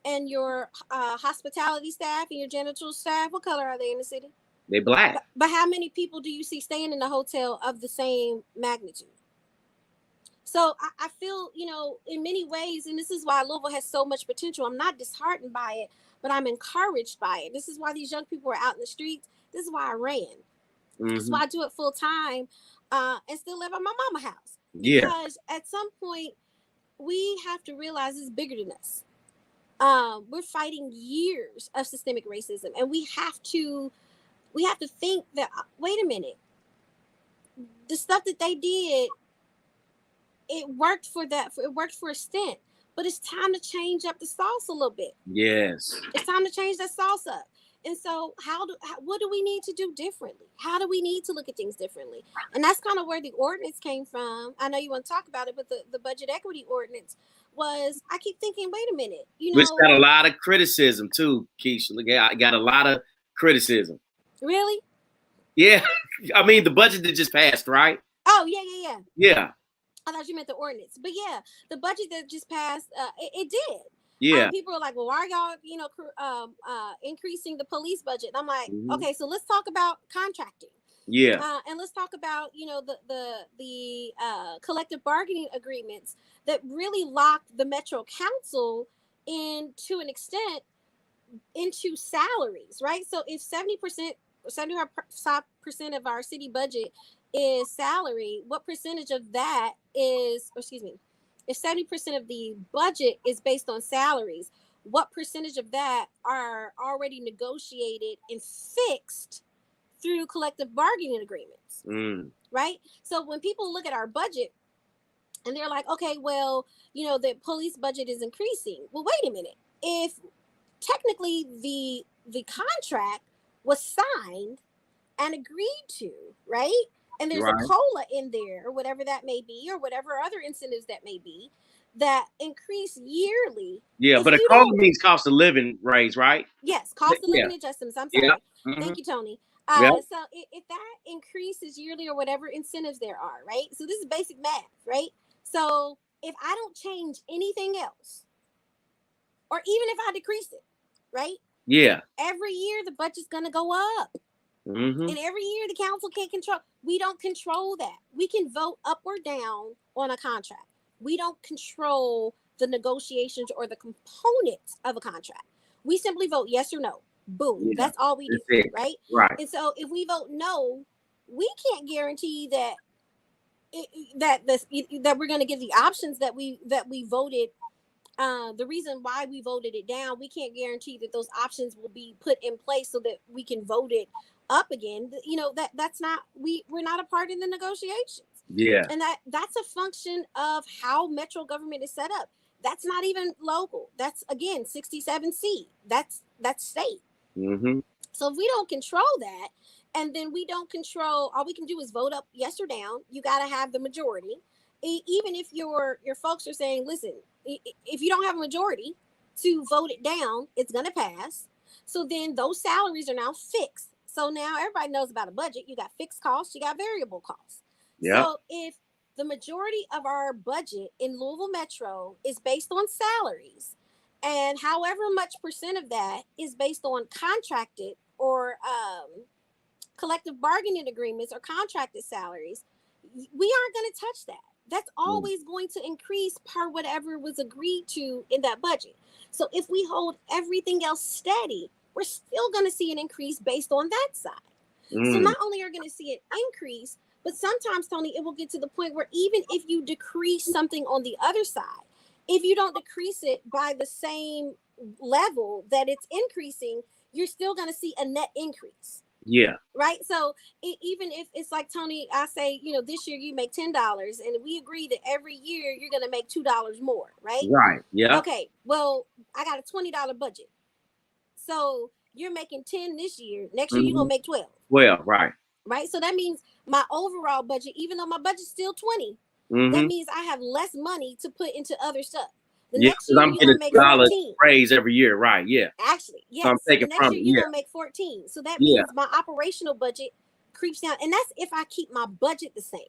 and your hospitality staff and your janitorial staff. What color are they in the city? They black. But how many people do you see staying in the hotel of the same magnitude? So I feel, you know, in many ways, and this is why Louisville has so much potential. I'm not disheartened by it, but I'm encouraged by it. This is why these young people are out in the streets. This is why I ran. This is why I do it full time and still live at my mama's house. Yeah. Because at some point, we have to realize it's bigger than us. We're fighting years of systemic racism, and we have to think that, wait a minute, the stuff that they did, it worked for a stint, but it's time to change up the sauce a little bit. Yes. It's time to change that sauce up. And so what do we need to do differently? How do we need to look at things differently? And that's kind of where the ordinance came from. I know you want to talk about it, but the budget equity ordinance was, I keep thinking, wait a minute, you know. Which got a lot of criticism too, Keisha. Look, I got a lot of criticism. Really? Yeah. I mean, the budget that just passed, right? Oh, yeah. Yeah. I thought you meant the ordinance. But yeah, the budget that just passed, it did. Yeah. People are like, well, why are y'all, you know, increasing the police budget? And I'm like, okay, so let's talk about contracting. Yeah. And let's talk about, you know, the collective bargaining agreements that really locked the Metro Council to an extent into salaries, right? So if 75% of our city budget is salary, what percentage of that is, if 70% of the budget is based on salaries, what percentage of that are already negotiated and fixed through collective bargaining agreements, right? So when people look at our budget and they're like, okay, well, you know, the police budget is increasing. Well, wait a minute. If technically the contract was signed and agreed to, right? And there's a COLA in there or whatever that may be, or whatever other incentives that may be, that increase yearly. Yeah, but a COLA means cost of living raise, right? Yes, cost of living adjustments. I'm sorry. Yeah. Thank you, Tony. So if that increases yearly or whatever incentives there are, right? So this is basic math, right? So if I don't change anything else, or even if I decrease it, right? Yeah. Every year the budget's going to go up. And every year the council can't control. We don't control that. We can vote up or down on a contract. We don't control the negotiations or the components of a contract. We simply vote yes or no. Boom. Yeah, that's all we do, right? Right. And so if we vote no, we can't guarantee that we're going to get the options that we voted. The reason why we voted it down, we can't guarantee that those options will be put in place so that we can vote it up again. You know, that's not, we're not a part in the negotiations. Yeah. And that's a function of how Metro government is set up. That's not even local. That's, again, 67C. That's state. So if we don't control that, and then we don't control, all we can do is vote up yes or down. You got to have the majority. Even if your folks are saying, listen, if you don't have a majority to vote it down, it's going to pass. So then those salaries are now fixed. So now everybody knows about a budget. You got fixed costs, you got variable costs. Yeah. So if the majority of our budget in Louisville Metro is based on salaries, and however much percent of that is based on contracted or collective bargaining agreements or contracted salaries, we aren't going to touch that. That's always going to increase per whatever was agreed to in that budget. So if we hold everything else steady, we're still going to see an increase based on that side. So not only are you going to see an increase, but sometimes, Tony, it will get to the point where even if you decrease something on the other side, if you don't decrease it by the same level that it's increasing, you're still going to see a net increase. Yeah. Right. So even if it's like, Tony, I say, this year you make $10 and we agree that every year you're going to make $2 more. Right. Right. Yeah. Okay. Well, I got a $20 budget. So you're making 10 this year. Next year, you're going to make 12. Well, right. Right. So that means my overall budget, even though my budget's still 20, that means I have less money to put into other stuff. The next year, I'm getting $2 raise every year. Right. Yeah. Actually, yes. So I'm taking the next year, you're going to make 14. So that means my operational budget creeps down. And that's if I keep my budget the same.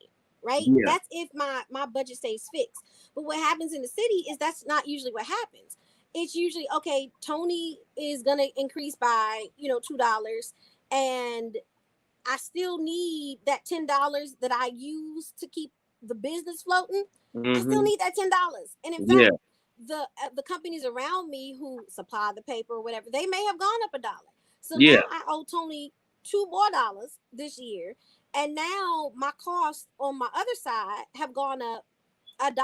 Right. Yeah. That's if my budget stays fixed. But what happens in the city is that's not usually what happens. It's usually, okay, Tony is going to increase by, $2. And I still need that $10 that I use to keep the business floating. I still need that $10. And in fact, the companies around me who supply the paper or whatever, they may have gone up $1. So now I owe Tony $2 more this year. And now my costs on my other side have gone up $1.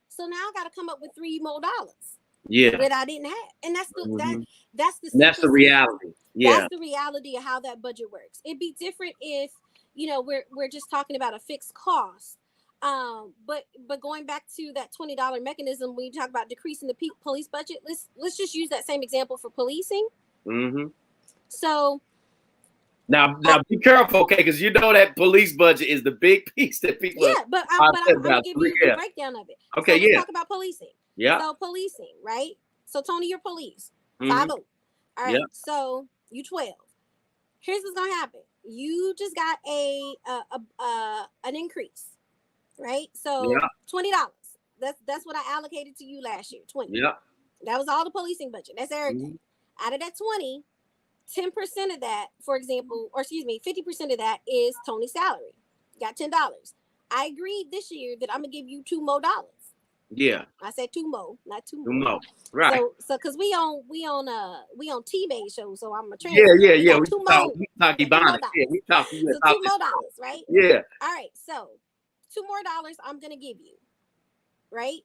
So now I got to come up with $3 more. Yeah. That I didn't have. And that's the reality. Yeah. That's the reality of how that budget works. It'd be different if, we're just talking about a fixed cost. But going back to that $20 mechanism, when you talk about decreasing the police budget, let's just use that same example for policing. So now be careful, okay? Because that police budget is the big piece that people. Yeah, but I'm gonna give you the breakdown of it. Okay, so let's talk about policing. Yeah. So policing, right? So Tony, you're police. 5-0. All right. Yep. So you 12. Here's what's gonna happen. You just got an increase, right? So $20. That's what I allocated to you last year. 20. Yeah. That was all the policing budget. That's everything. Out of that 20, 10% of that, for example, 50% of that is Tony's salary. You got $10. I agreed this year that I'm gonna give you $2 more. Yeah. I said 2 more, not 2 more. 2 more. Right. So because we on T-Bay show, so I'm a trainer. Yeah. We talk Ebonics. Yeah, we talk. So $2 more, right? Yeah. All right. So $2 more I'm gonna give you, right?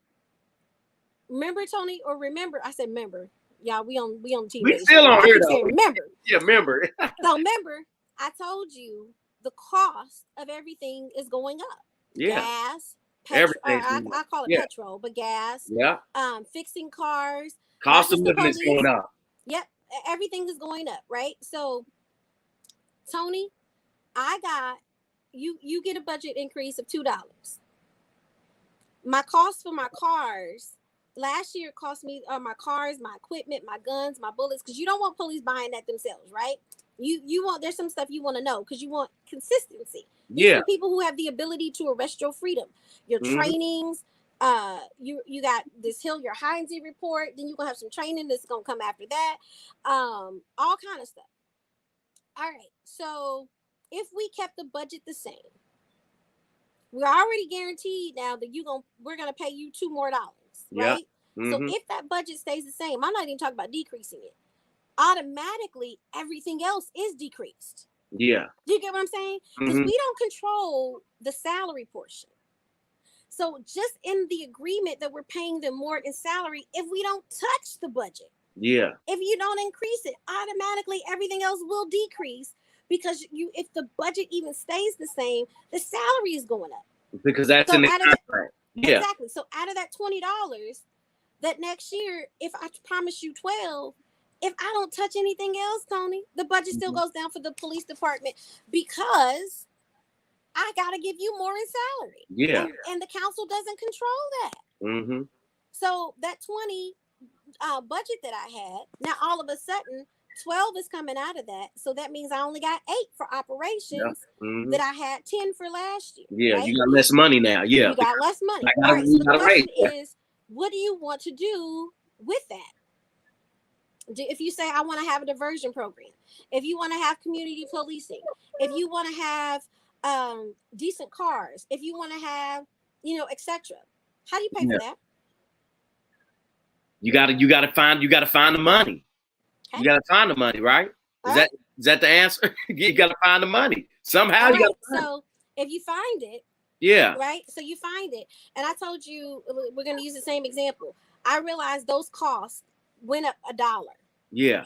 Remember, Tony, or remember? I said remember. Yeah, we on T-Bay. We still on here though. Remember. Yeah, remember. So remember, I told you the cost of everything is going up. Yeah. Gas. Everything. I call it petrol, but gas. Yeah. Fixing cars. Cost of living is going up. Yep. Everything is going up, right? So, Tony, I got you get a budget increase of $2. My cost for my cars last year cost me my cars, my equipment, my guns, my bullets, because you don't want police buying that themselves, right? You want, there's some stuff you want to know because you want consistency. Yeah. People who have the ability to arrest your freedom, your trainings. You got this Hillier Heinze report. Then you're gonna have some training that's gonna come after that. All kind of stuff. All right. So if we kept the budget the same, we're already guaranteed now that we're gonna pay you $2 more, right? So if that budget stays the same, I'm not even talking about decreasing it. Automatically, everything else is decreased. Yeah. Do you get what I'm saying? Because we don't control the salary portion. So just in the agreement that we're paying them more in salary, if we don't touch the budget, if you don't increase it, automatically everything else will decrease because if the budget even stays the same, the salary is going up. Because that's in the contract. Yeah. Exactly. So out of that $20, that next year, if I promise you 12, if I don't touch anything else, Tony, the budget still goes down for the police department because I got to give you more in salary. Yeah. And the council doesn't control that. So that 20 budget that I had, now all of a sudden 12 is coming out of that. So that means I only got 8 for operations that I had 10 for last year. Yeah. Right? You got less money now. Yeah. You got less money. All right, so the question is, what do you want to do with that? If you say, I want to have a diversion program, if you want to have community policing, if you want to have decent cars, if you want to have, etc. How do you pay for that? You gotta find the money. Okay. You gotta find the money, right? Is that the answer? You gotta find the money somehow. Right. So if you find it, right. So you find it, and I told you we're gonna use the same example. I realized those costs went up $1. Yeah.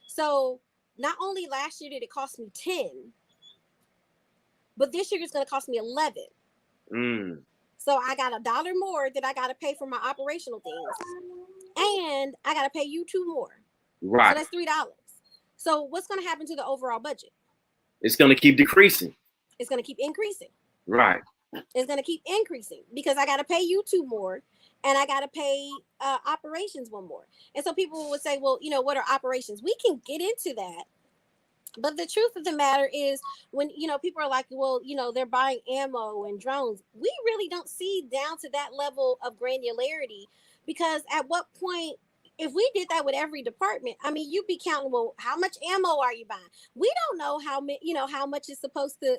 So not only last year did it cost me 10, but this year it's gonna cost me 11. So I got $1 more that I gotta pay for my operational things, and I gotta pay you 2 more. Right. So that's $3. So what's gonna happen to the overall budget? It's gonna keep decreasing. It's gonna keep increasing. Right. It's gonna keep increasing because I gotta pay you 2 more, and I gotta pay operations 1 more. And so people would say, well, what are operations? We can get into that. But the truth of the matter is, when people are like, well, they're buying ammo and drones, we really don't see down to that level of granularity, because at what point, if we did that with every department, I mean, you'd be counting, well, how much ammo are you buying? We don't know how much is supposed to,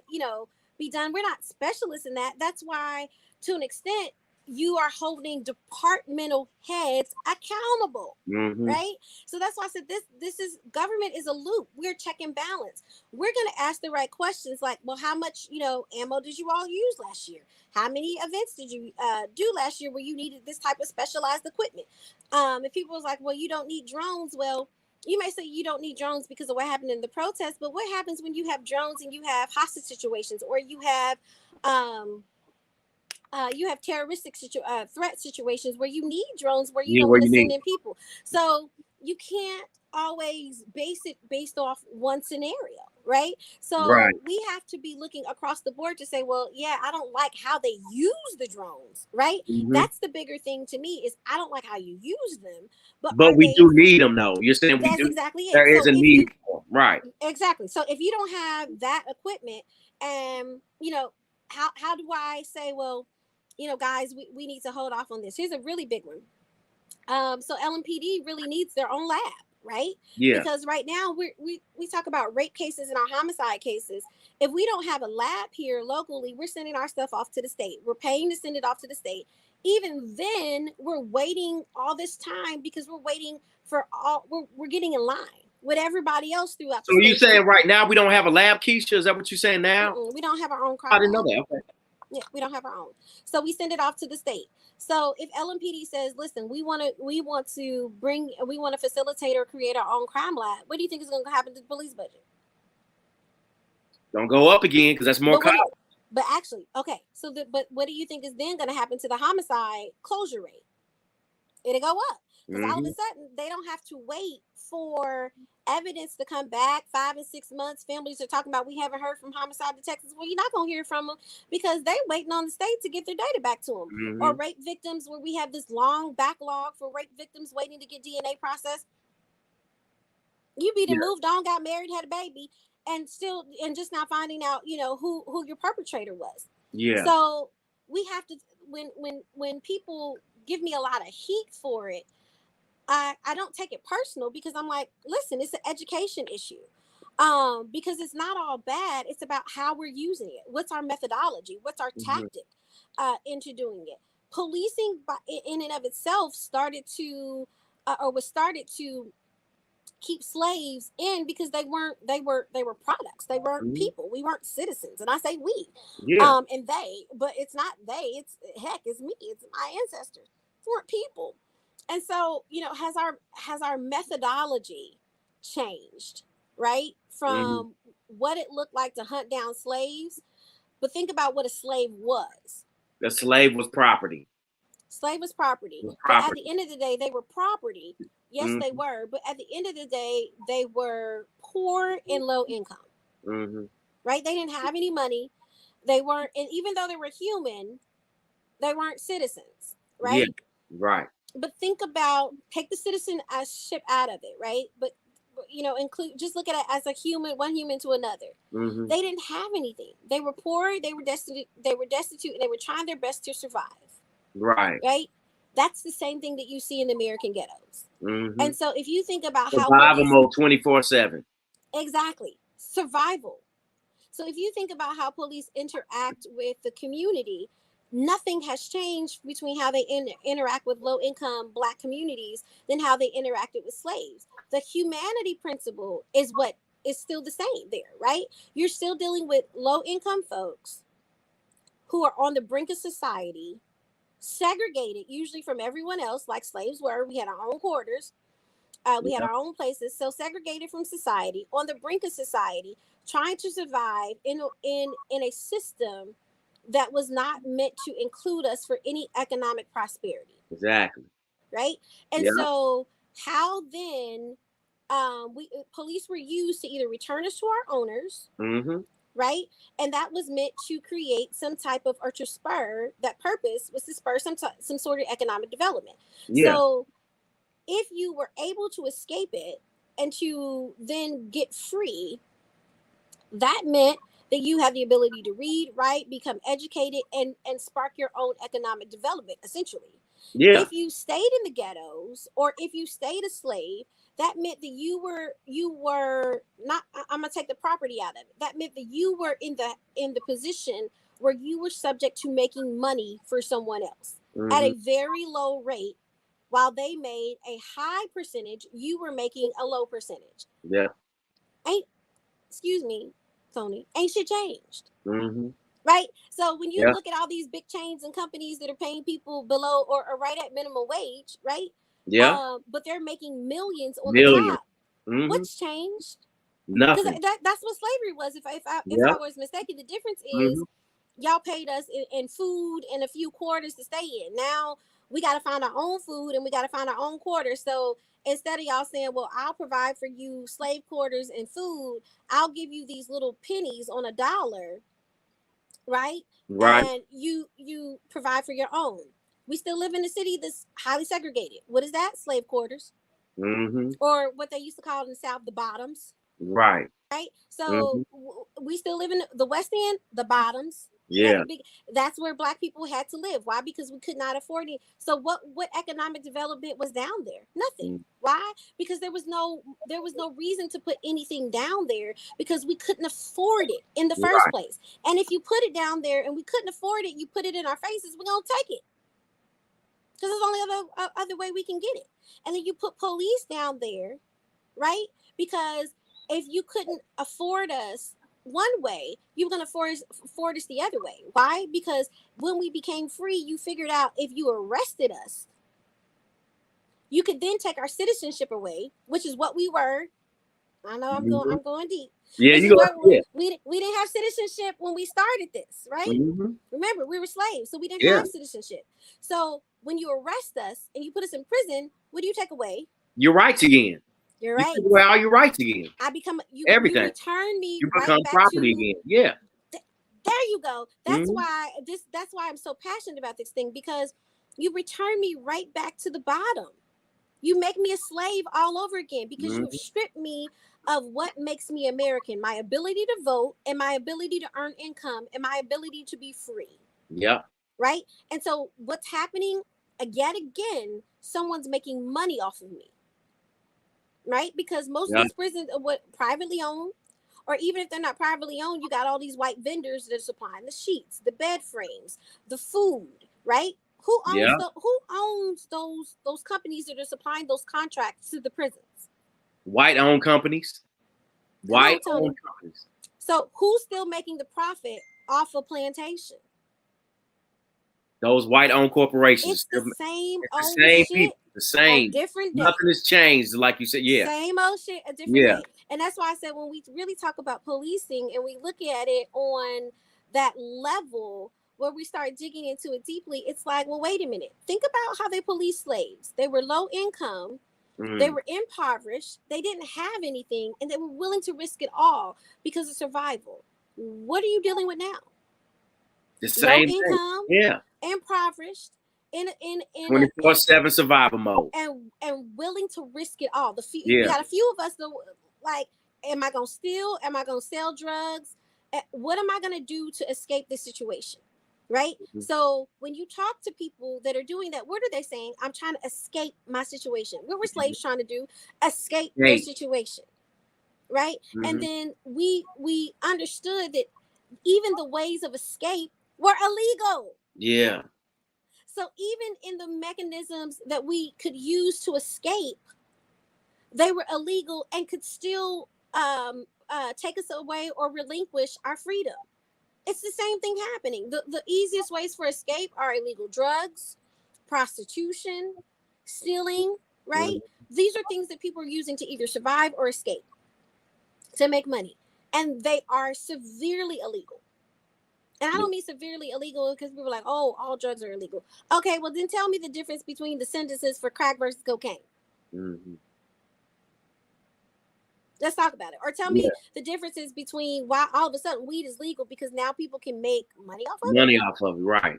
be done. We're not specialists in that. That's why, to an extent, you are holding departmental heads accountable, right? So that's why I said this is government is a loop. We're check and balance. We're going to ask the right questions, like, well, how much ammo did you all use last year? How many events did you do last year where you needed this type of specialized equipment? If people was like, well, you don't need drones, well, you may say you don't need drones because of what happened in the protest, but what happens when you have drones and you have hostage situations, or you have terroristic threat situations where you need drones, where you don't want to send in people. So you can't always base it based off one scenario, right? So we have to be looking across the board to say, well, yeah, I don't like how they use the drones, right? That's the bigger thing to me, is I don't like how you use them. But we do need them, though. You're saying that's exactly it. There is a need for them. Right. Exactly. So if you don't have that equipment, and how do I say, well, guys, we need to hold off on this. Here's a really big one. So LMPD really needs their own lab, right? Yeah. Because right now we talk about rape cases and our homicide cases. If we don't have a lab here locally, we're sending our stuff off to the state. We're paying to send it off to the state. Even then, we're waiting all this time because we're waiting for we're getting in line with everybody else throughout. So you saying right now we don't have a lab, Keisha? Is that what you're saying now? We don't have our own crime. I didn't know that. Okay. Yeah, we don't have our own. So we send it off to the state. So if LMPD says, listen, we want to facilitate or create our own crime lab, what do you think is going to happen to the police budget? Don't go up again, because that's more cops. But actually, okay. So but what do you think is then going to happen to the homicide closure rate? It'll go up. Because all of a sudden, they don't have to wait for evidence to come back 5 and 6 months. Families are talking about, we haven't heard from homicide detectives. Well, you're not going to hear from them because they're waiting on the state to get their data back to them. Or rape victims, where we have this long backlog for rape victims waiting to get DNA processed. You be moved on, got married, had a baby, and just now finding out, who your perpetrator was. Yeah. So we have to, when people give me a lot of heat for it, I don't take it personal, because I'm like, listen, it's an education issue. Because it's not all bad. It's about how we're using it. What's our methodology? What's our tactic into doing it? Policing in and of itself was started to keep slaves in because they were products. They weren't people. We weren't citizens. And I say we. Yeah. And they, but it's not they. It's me. It's my ancestors. They weren't people. And so, has our methodology changed, right? From what it looked like to hunt down slaves. But think about what a slave was. The slave was property. Slave was property. But at the end of the day, they were property. Yes, they were. But at the end of the day, they were poor and low income. Right? They didn't have any money. They weren't, and even though they were human, they weren't citizens. Right? Yeah, right. But think about, take the citizenship out of it, right? But just look at it as a human, one human to another. They didn't have anything. They were poor. They were destitute. And they were trying their best to survive. Right. Right. That's the same thing that you see in the American ghettos. Mm-hmm. And so if you think about survival mode 24/7. Exactly. Survival. So if you think about how police interact with the community, nothing has changed between how they interact with low-income Black communities than how they interacted with slaves. The humanity principle is what is still the same there, right? You're still dealing with low-income folks who are on the brink of society, segregated usually from everyone else, like slaves were. We had our own quarters. We had our own places, so segregated from society, on the brink of society, trying to survive in a system that was not meant to include us for any economic prosperity. Exactly. Right? And so how then police were used to either return us to our owners, mm-hmm. right? And that was meant to create some type of, or to spur, that purpose was to spur some sort of economic development. Yeah. So if you were able to escape it and to then get free, that meant that you have the ability to read, write, become educated, and spark your own economic development, essentially. Yeah. If you stayed in the ghettos, or if you stayed a slave, that meant that you were not, I'm gonna take the property out of it. That meant that you were in the position where you were subject to making money for someone else at a very low rate. While they made a high percentage, you were making a low percentage. Yeah. Excuse me, Tony, ain't shit changed. Mm-hmm. Right? So when you look at all these big chains and companies that are paying people below or right at minimum wage, right? Yeah. But they're making millions on the top. Mm-hmm. What's changed? Nothing. That's what slavery was. If I was mistaken, the difference is y'all paid us in food and a few quarters to stay in. Now we got to find our own food and we got to find our own quarters. So instead of y'all saying, well, I'll provide for you slave quarters and food, I'll give you these little pennies on $1, right? And you provide for your own. We still live in a city that's highly segregated. What is that? Slave quarters. Mm-hmm. Or what they used to call in the South, the bottoms. Right. Right? So we still live in the West End, the bottoms. Yeah. That's where Black people had to live. Why? Because we could not afford it. So what economic development was down there? Nothing. Why? Because there was no reason to put anything down there, because we couldn't afford it in the first place. And if you put it down there and we couldn't afford it, you put it in our faces, we're gonna take it. Because there's only other way we can get it. And then you put police down there, right? Because if you couldn't afford us one way, you were going to afford us the other way. Why? Because when we became free, you figured out if you arrested us, you could then take our citizenship away, which is what we were. I know I'm going deep. Yeah, we didn't have citizenship when we started this, right? Remember, we were slaves, so we didn't have citizenship. So when you arrest us and you put us in prison, what do you take away? Your rights again. You're right. You take away all your rights again. I become everything. You return me. You become right property again. Yeah. There you go. That's why That's why I'm so passionate about this thing, because you return me right back to the bottom. You make me a slave all over again, because you've stripped me of what makes me American: my ability to vote, and my ability to earn income, and my ability to be free. Yeah. Right. And so what's happening again? Someone's making money off of me. Right? Because most of these prisons are privately owned, or even if they're not privately owned, you got all these white vendors that are supplying the sheets, the bed frames, the food, right? Who owns those companies that are supplying those contracts to the prisons? White owned companies. White owned companies. So who's still making the profit off of plantation? Those white owned corporations. It's the same old shit. People. The same. Different day. Nothing has changed, like you said. Yeah. Same old shit, a different day. And that's why I said, when we really talk about policing and we look at it on that level where we start digging into it deeply, it's like, well, wait a minute. Think about how they police slaves. They were low income. They were impoverished. They didn't have anything, and they were willing to risk it all because of survival. What are you dealing with now? The same low income, impoverished, in 24/7 survival mode, and willing to risk it all. We got a few of us that, like, am I gonna steal? Am I gonna sell drugs? What am I gonna do to escape this situation? right? So when you talk to people that are doing that, what are they saying? I'm trying to escape my situation. What were slaves trying to do? Escape their situation, right? And then we understood that even the ways of escape were illegal. Yeah. So even in the mechanisms that we could use to escape, they were illegal and could still take us away or relinquish our freedom. It's the same thing happening. The easiest ways for escape are illegal drugs, prostitution, stealing, right? These are things that people are using to either survive or escape, to make money. And they are severely illegal. And I don't mean severely illegal because people are like, oh, all drugs are illegal. Okay, well, then tell me the difference between the sentences for crack versus cocaine. Let's talk about it. Or tell me the differences between why all of a sudden weed is legal, because now people can make money off of it. Right.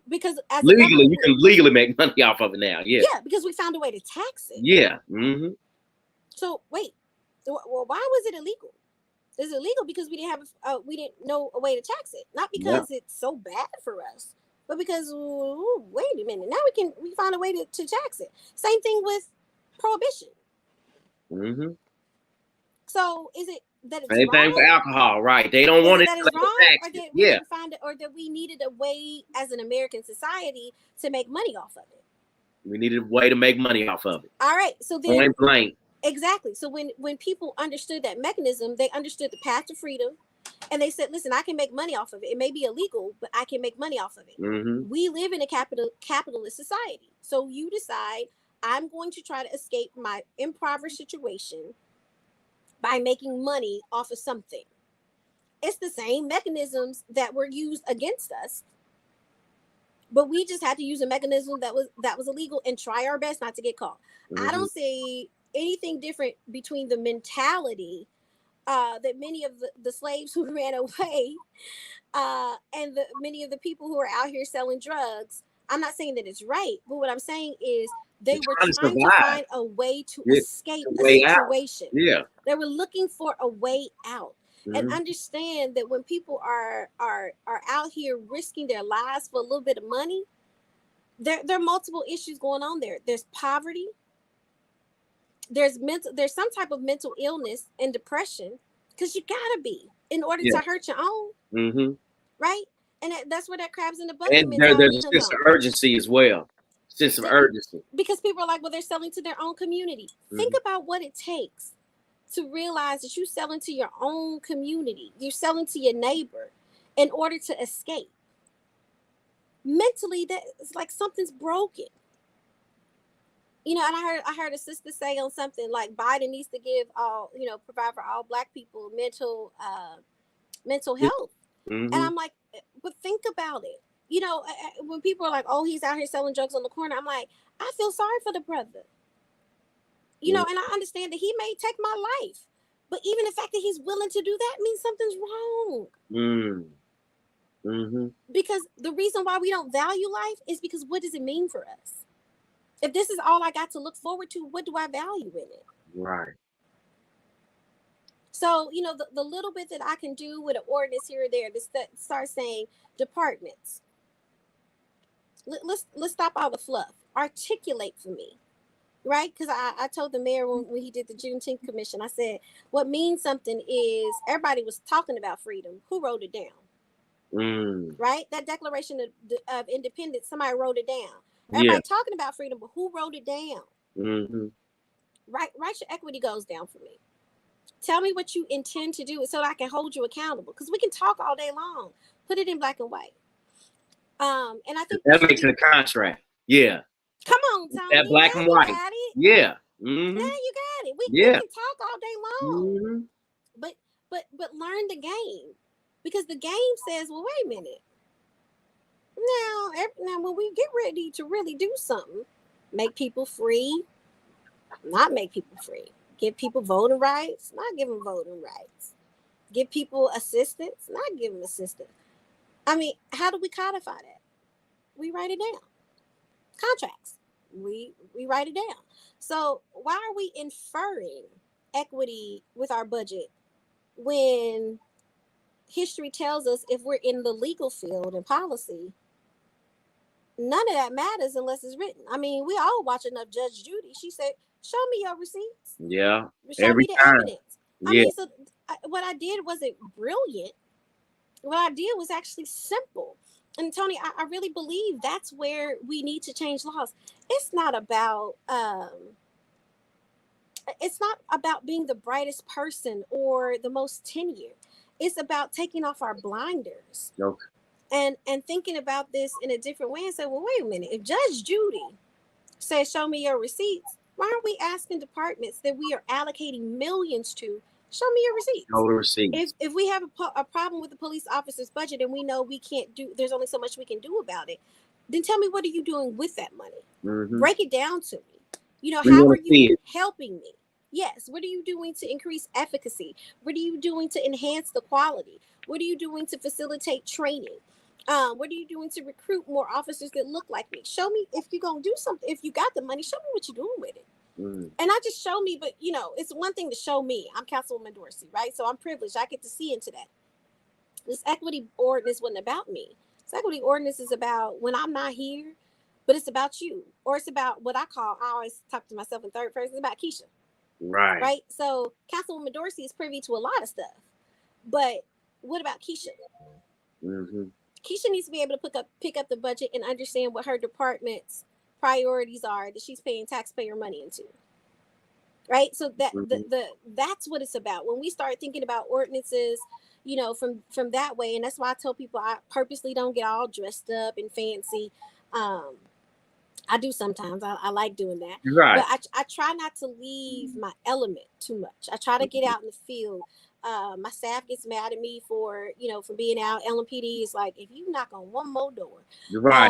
Because as legally, you can legally make money off of it now. Yeah. Yeah, because we found a way to tax it. Yeah. So wait, well, why was it illegal? It's illegal because we didn't know a way to tax it, not because it's so bad for us, but because wait a minute, now we found a way to tax it. Same thing with prohibition. So is it that it's same wrong? thing for alcohol, right? They don't want it that is wrong, or that we didn't find it, or that we needed a way as an American society to make money off of it. We needed a way to make money off of it. All right, so then point blank. Exactly. So when people understood that mechanism, they understood the path to freedom, and they said, listen, I can make money off of it. It may be illegal, but I can make money off of it. We live in a capitalist society. So you decide, I'm going to try to escape my impoverished situation by making money off of something. It's the same mechanisms that were used against us, but we just had to use a mechanism that was illegal and try our best not to get caught. I don't see anything different between the mentality that many of the slaves who ran away and many of the people who are out here selling drugs. I'm not saying that it's right, but what I'm saying is they were trying to find a way to escape a situation. They were looking for a way out. And understand that when people are out here risking their lives for a little bit of money, there are multiple issues going on there. There's poverty. There's some type of mental illness and depression, because you gotta be in order to hurt your own, right? And that's where that crabs in the bucket mentality there's a sense of urgency as well. Sense of urgency, because people are like, well, they're selling to their own community. Think about what it takes to realize that you're selling to your own community. You're selling to your neighbor in order to escape. Mentally, that it's like something's broken. You know, and I heard a sister say on something like Biden needs to provide for all Black people mental health. And I'm like, but think about it. You know, when people are like, oh, he's out here selling drugs on the corner, I'm like, I feel sorry for the brother. You know, and I understand that he may take my life, but even the fact that he's willing to do that means something's wrong. Because the reason why we don't value life is because what does it mean for us? If this is all I got to look forward to, what do I value in it? Right. So, you know, the little bit that I can do with an ordinance here or there to start saying departments. Let's stop all the fluff. Articulate for me. Right? Because I told the mayor when he did the Juneteenth commission, I said, what means something is everybody was talking about freedom. Who wrote it down? Right? That Declaration of Independence, somebody wrote it down. Everybody talking about freedom, but who wrote it down? Write your equity goals down for me. Tell me what you intend to do so that I can hold you accountable. Because we can talk all day long. Put it in black and white. And I think that makes it a contract. Yeah. Come on, Tony. That black and white. Yeah. Now you got it. We can talk all day long. But learn the game. Because the game says, well, wait a minute. Now when we get ready to really do something, make people free, not make people free. Give people voting rights, not give them voting rights. Give people assistance, not give them assistance. I mean, how do we codify that? We write it down. Contracts. We write it down. So why are we inferring equity with our budget when history tells us if we're in the legal field and policy, none of that matters unless it's written. I mean, we all watch enough Judge Judy. She said, "Show me your receipts. Yeah. Show Every me the time. evidence." Yeah. I mean, so what I did wasn't brilliant. What I did was actually simple. And Tony, I really believe that's where we need to change laws. It's not about being the brightest person or the most tenured. It's about taking off our blinders. Okay. And thinking about this in a different way and say, well, wait a minute. If Judge Judy says, show me your receipts, why aren't we asking departments that we are allocating millions to, show me your receipts? No receipts. If we have a problem with the police officer's budget and we know we can't do, there's only so much we can do about it, then tell me, what are you doing with that money? Mm-hmm. Break it down to me. You know, how are you helping me? Yes. What are you doing to increase efficacy? What are you doing to enhance the quality? What are you doing to facilitate training? What are you doing to recruit more officers that look like me? Show me if you're going to do something. If you got the money, show me what you're doing with it. And not just show me, but, you know, it's one thing to show me. I'm Councilwoman Dorsey, right? So I'm privileged. I get to see into that. This equity ordinance wasn't about me. This equity ordinance is about when I'm not here, but it's about you. Or it's about what I always talk to myself in third person, it's about Keisha. Right. Right? So Councilwoman Dorsey is privy to a lot of stuff. But what about Keisha? Mm-hmm. Keisha needs to be able to pick up the budget and understand what her department's priorities are that she's paying taxpayer money into. Right? So that that's what it's about. When we start thinking about ordinances, you know, from that way, and that's why I tell people I purposely don't get all dressed up and fancy. I do sometimes. I like doing that. Right. But I try not to leave my element too much. I try to get out in the field. My staff gets mad at me for being out. LMPD is like, if you knock on one more door. Right.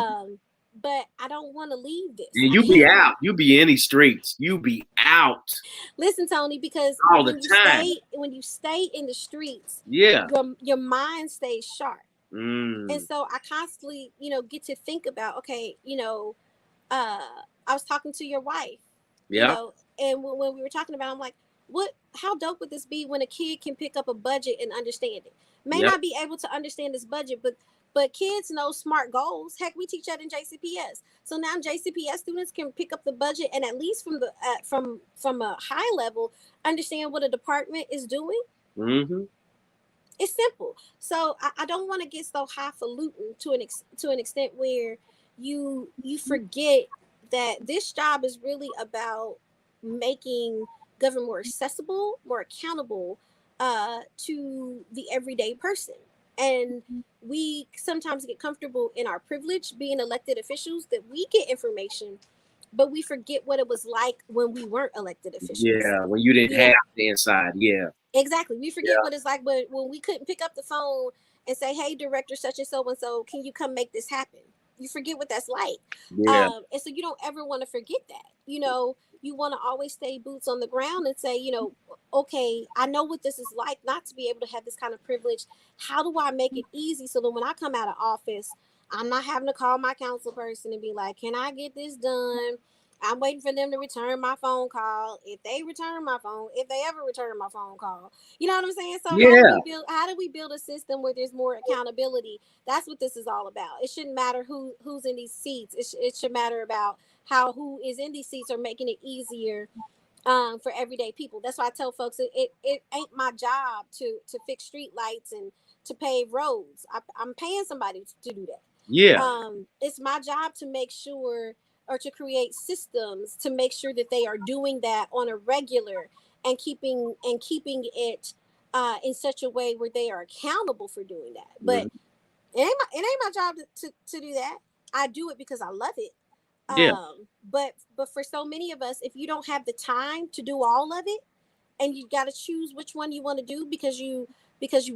But I don't want to leave this. And you be out. You be in these streets. You be out. Listen, Tony, because all the time. When you stay in the streets, yeah, your mind stays sharp. And so I constantly, get to think about, okay, I was talking to your wife. Yeah. And when we were talking about, I'm like, how dope would this be when a kid can pick up a budget and understand it? May not be able to understand this budget, but kids know SMART goals. Heck, we teach that in JCPS. So now JCPS students can pick up the budget and at least from the from a high level understand what a department is doing. Mm-hmm. It's simple. So I don't want to get so highfalutin to an extent where you forget that this job is really about making government more accessible, more accountable to the everyday person. And we sometimes get comfortable in our privilege being elected officials that we get information, but we forget what it was like when we weren't elected officials. Yeah, when you didn't have the inside. Yeah. Exactly. We forget what it's like when we couldn't pick up the phone and say, hey, director, such and so, can you come make this happen? You forget what that's like. Yeah. And so you don't ever want to forget that. You want to always stay boots on the ground and say, okay, I know what this is like not to be able to have this kind of privilege. How do I make it easy so that when I come out of office, I'm not having to call my council person and be like, can I get this done? I'm waiting for them to return my phone call. If they ever return my phone call, you know what I'm saying? So how do we build a system where there's more accountability? That's what this is all about. It shouldn't matter who's in these seats. It should matter about how who is in these seats are making it easier for everyday people. That's why I tell folks it ain't my job to fix street lights and to pave roads. I'm paying somebody to do that. Yeah. It's my job to make sure or to create systems to make sure that they are doing that on a regular and keeping it in such a way where they are accountable for doing that. But it ain't my job to do that. I do it because I love it. But for so many of us, if you don't have the time to do all of it and you got to choose which one you want to do because you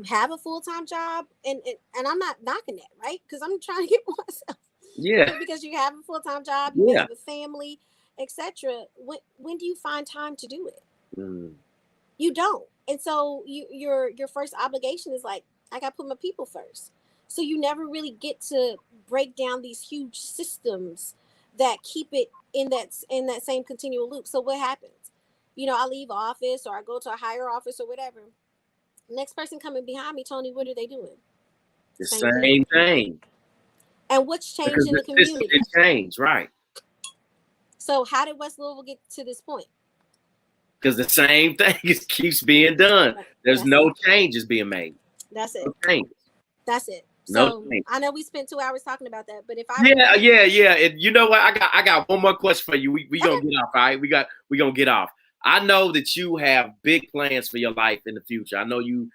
have a full-time job and I'm not knocking that, right? Because I'm trying to get myself. Yeah. Because you have a full-time job, you have a family, etc. When do you find time to do it? You don't. And so your first obligation is like, I got to put my people first. So you never really get to break down these huge systems that keep it in that same continual loop. So what happens? I leave office or I go to a higher office or whatever. Next person coming behind me, Tony, what are they doing? The same thing. And what's changed Because in the community? It changed, right? So how did West Louisville get to this point? Because the same thing keeps being done. There's no changes being made. That's it. No changes. That's it. No So I know we spent 2 hours talking about that, but if I yeah. And you know what? I got one more question for you. We gonna get off, all right? We gonna get off. I know that you have big plans for your life in the future. I know you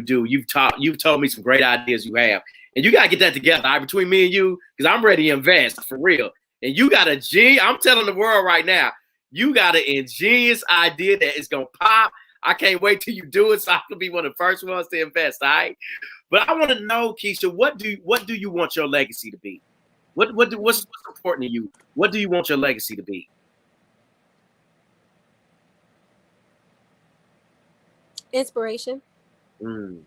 do. You've told me some great ideas you have, and you gotta get that together, all right, between me and you, because I'm ready to invest for real. And you got I'm telling the world right now, you got an ingenious idea that is gonna pop. I can't wait till you do it, so I can be one of the first ones to invest, all right? But I want to know, Keisha, what do you want your legacy to be? What's important to you? What do you want your legacy to be? Inspiration. Mm.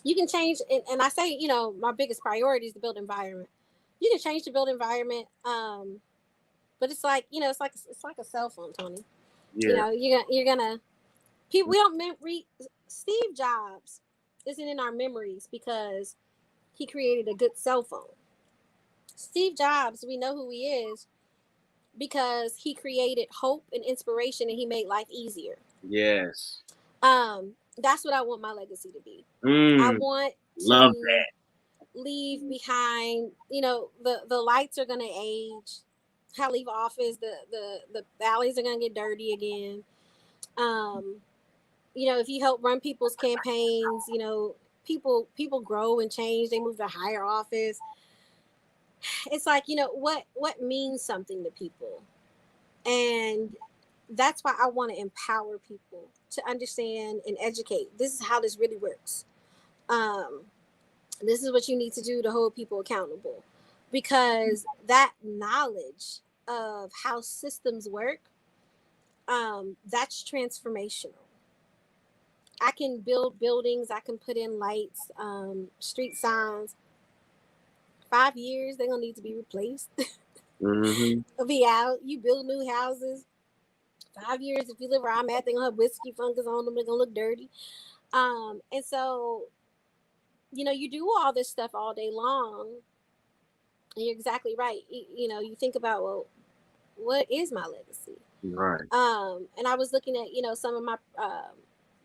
You can change, and I say, my biggest priority is the built environment. You can change the built environment, but it's like, it's like a cell phone, Tony. Yeah. You're gonna people. We don't Steve Jobs isn't in our memories because he created a good cell phone. Steve Jobs, we know who he is because he created hope and inspiration, and he made life easier. Yes. That's what I want my legacy to be. I want love to that. leave behind, the lights are gonna age. How I leave office, the alleys are gonna get dirty again. If you help run people's campaigns, people grow and change. They move to higher office. It's like, what means something to people. And that's why I want to empower people to understand and educate. This is how this really works. This is what you need to do to hold people accountable. Because that knowledge of how systems work, that's transformational. I can build buildings. I can put in lights, street signs. 5 years, they're going to need to be replaced. Mm-hmm. It'll be out. You build new houses. 5 years, if you live where I'm at, they're going to have whiskey fungus on them. They're going to look dirty. And so, you do all this stuff all day long. And you're exactly right. You think about, well, what is my legacy? Right. And I was looking at, some of my...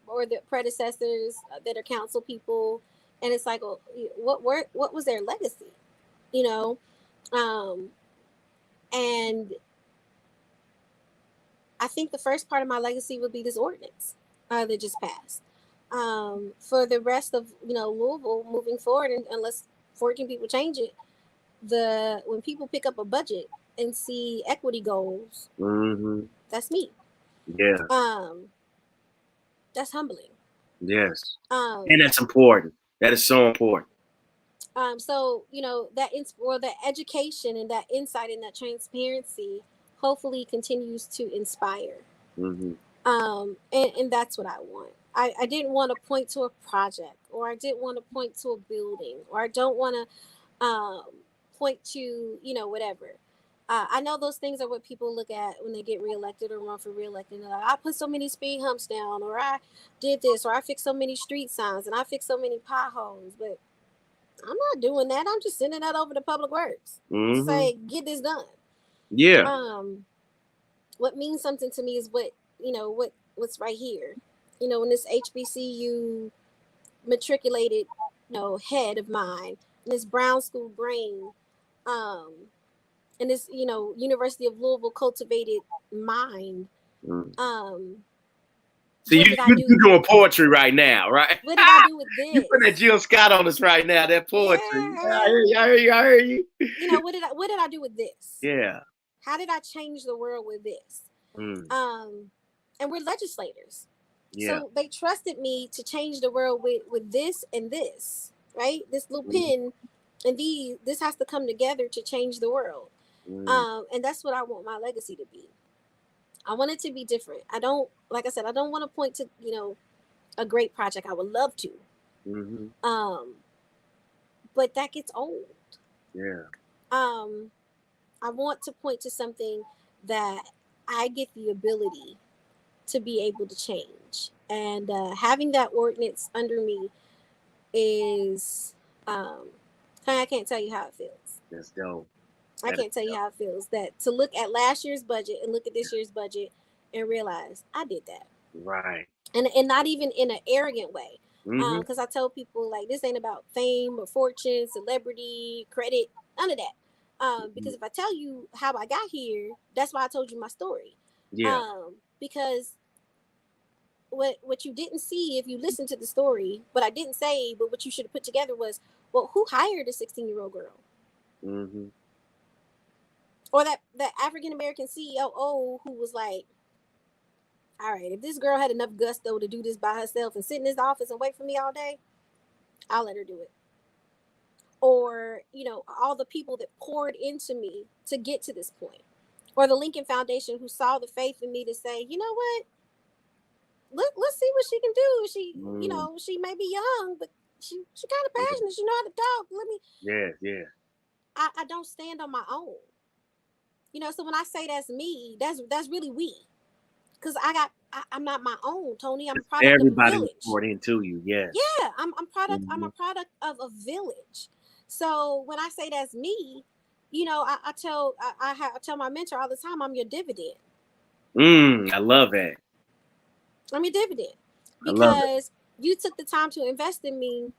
or the predecessors that are council people, and it's like, well, what was their legacy, and I think the first part of my legacy would be this ordinance that just passed. For the rest of Louisville moving forward, and unless 14 people change it, when people pick up a budget and see equity goals, that's me. Yeah. That's humbling. Yes. And that's important. That is so important. So, that education and that insight and that transparency hopefully continues to inspire. Mm-hmm. And that's what I want. I didn't want to point to a project, or I didn't want to point to a building, or I don't want to point to, whatever. I know those things are what people look at when they get reelected or run for reelected. Like, I put so many speed humps down, or I did this, or I fixed so many street signs, and I fixed so many potholes. But I'm not doing that. I'm just sending that over to Public Works. Mm-hmm. Say, get this done. Yeah. What means something to me is what's right here. When this HBCU matriculated, head of mine, and this Brown School brain, and this, University of Louisville cultivated mind. So you're doing poetry right now, right? What did I do with this? You putting that Jill Scott on us right now, that poetry. Yeah. I hear you. What did I do with this? Yeah. How did I change the world with this? And we're legislators. Yeah. So they trusted me to change the world with this and this, right? This little pin and this has to come together to change the world. And that's what I want my legacy to be. I want it to be different. I don't want to point to, a great project. I would love to. But that gets old. Yeah. I want to point to something that I get the ability to be able to change. village, and having that ordinance under me is, I can't tell you how it feels. That's dope. I can't tell you how it feels that to look at last year's budget and look at this year's budget and realize I did that. Right. And not even in an arrogant way. Because I tell people, like, this ain't about fame or fortune, celebrity, credit, none of that. Because if I tell you how I got here, that's why I told you my story. Yeah. Because what you didn't see if you listened to the story, what I didn't say, but what you should have put together was, well, who hired a 16-year-old girl? Mm-hmm. Or that African-American CEO who was like, all right, if this girl had enough gusto to do this by herself and sit in this office and wait for me all day, I'll let her do it. Or, you know, all the people that poured into me to get to this point. Or the Lincoln Foundation who saw the faith in me to say, you know what? Let's see what she can do. She, you know, she may be young, but she kind of passionate. She know how to talk. Let me. Yeah. I don't stand on my own. You know, so when I say that's me, that's really we. Because I'm not my own, Tony. I'm a product of a village. Everybody poured into you, yes. Yeah, I'm a product of a village. So when I say that's me, you know, I tell my mentor all the time, I'm your dividend. I love that. I'm your dividend. Because you took the time to invest in me,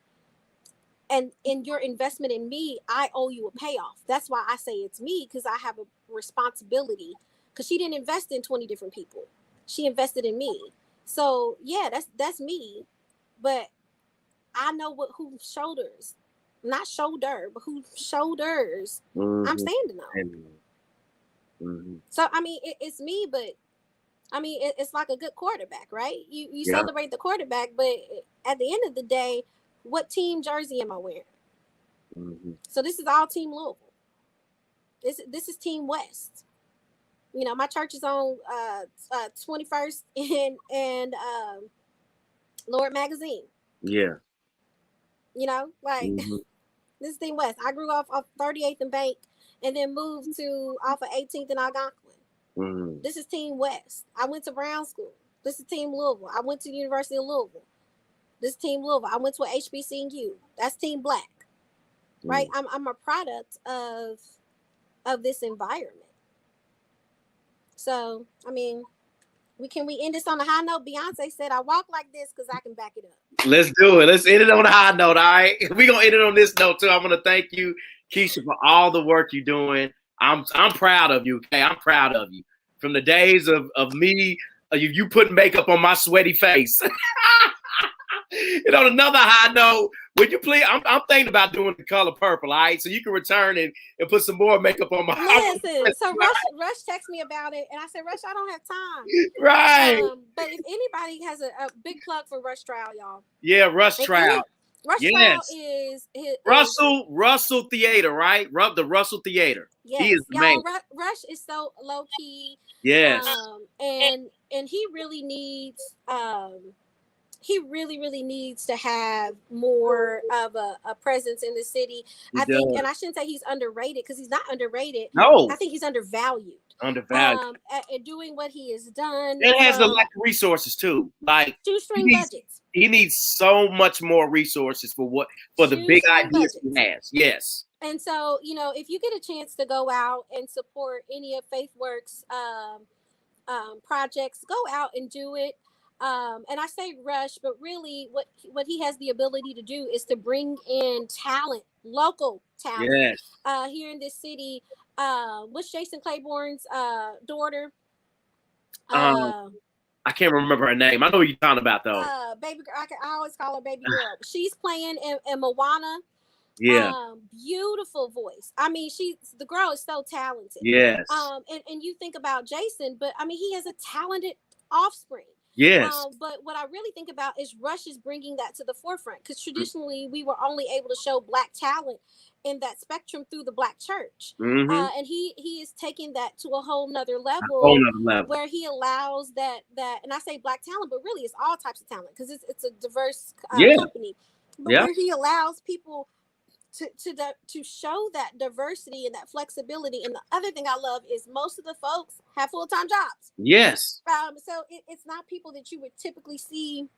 and in your investment in me, I owe you a payoff. That's why I say it's me, because I have a responsibility. Because she didn't invest in 20 different people. She invested in me. So yeah, that's me. But I know whose shoulders, not shoulder, but whose shoulders I'm standing on. So I mean, it's me, but I mean, it's like a good quarterback, right? You celebrate the quarterback, but at the end of the day, what team jersey am I wearing? So this is all Team Louisville. This is Team West. You know, my church is on 21st and Lord Magazine. Yeah. You know, like this is Team West. I grew off 38th and Bank and then moved to off of 18th and Algonquin. This is Team West. I went to Brown School. This is Team Louisville. I went to the University of Louisville. This is Team Louisville. I went to a HBCU. That's Team Black. Right? I'm a product of this environment. So, I mean, we end this on a high note? Beyonce said, I walk like this because I can back it up. Let's do it. Let's end it on a high note, all right? We're going to end it on this note, too. I want to thank you, Keisha, for all the work you're doing. I'm proud of you, okay? I'm proud of you. From the days of me, you putting makeup on my sweaty face. And on another high note, would you please? I'm thinking about doing the color purple, all right? So you can return and put some more makeup on my. Listen, so Rush texted me about it, and I said, Rush, I don't have time. Right. But if anybody has a big plug for Rush Trial, y'all. Yeah, Rush Trial. Rush Trial is Russell Theater, right? The Russell Theater. Yes. He is the main. Rush is so low key. Yes. And he really needs he really needs to have more of a presence in the city. I think, and I shouldn't say he's underrated because he's not underrated. No, I think he's undervalued. At doing what he has done. It has a lack of resources too. Like shoestring budgets. He needs so much more resources for the big ideas he has. Yes. And so, you know, if you get a chance to go out and support any of FaithWorks projects, go out and do it. And I say Rush, but really what he has the ability to do is to bring in talent, local talent, here in this city. What's Jason Claiborne's daughter? I can't remember her name. I know what you're talking about though. Baby girl, I always call her baby girl. She's playing in Moana. Yeah. Beautiful voice. I mean, the girl is so talented. Yes. And you think about Jason, but I mean, he has a talented offspring. Yes. But what I really think about is Rush is bringing that to the forefront because traditionally we were only able to show Black talent in that spectrum through the Black church. And he is taking that to a whole nother level, where he allows that, and I say Black talent, but really it's all types of talent because it's a diverse company. But where he allows people to show that diversity and that flexibility. And the other thing I love is most of the folks have full-time jobs. Yes. So it's not people that you would typically see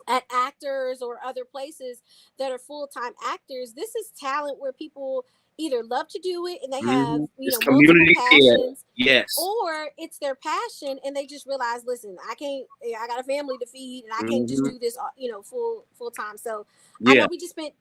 at actors or other places that are full-time actors. This is talent where people either love to do it and they have it's multiple community passions, yes, or it's their passion and they just realize, listen, I got a family to feed and I can't just do this full time. So I know we just spent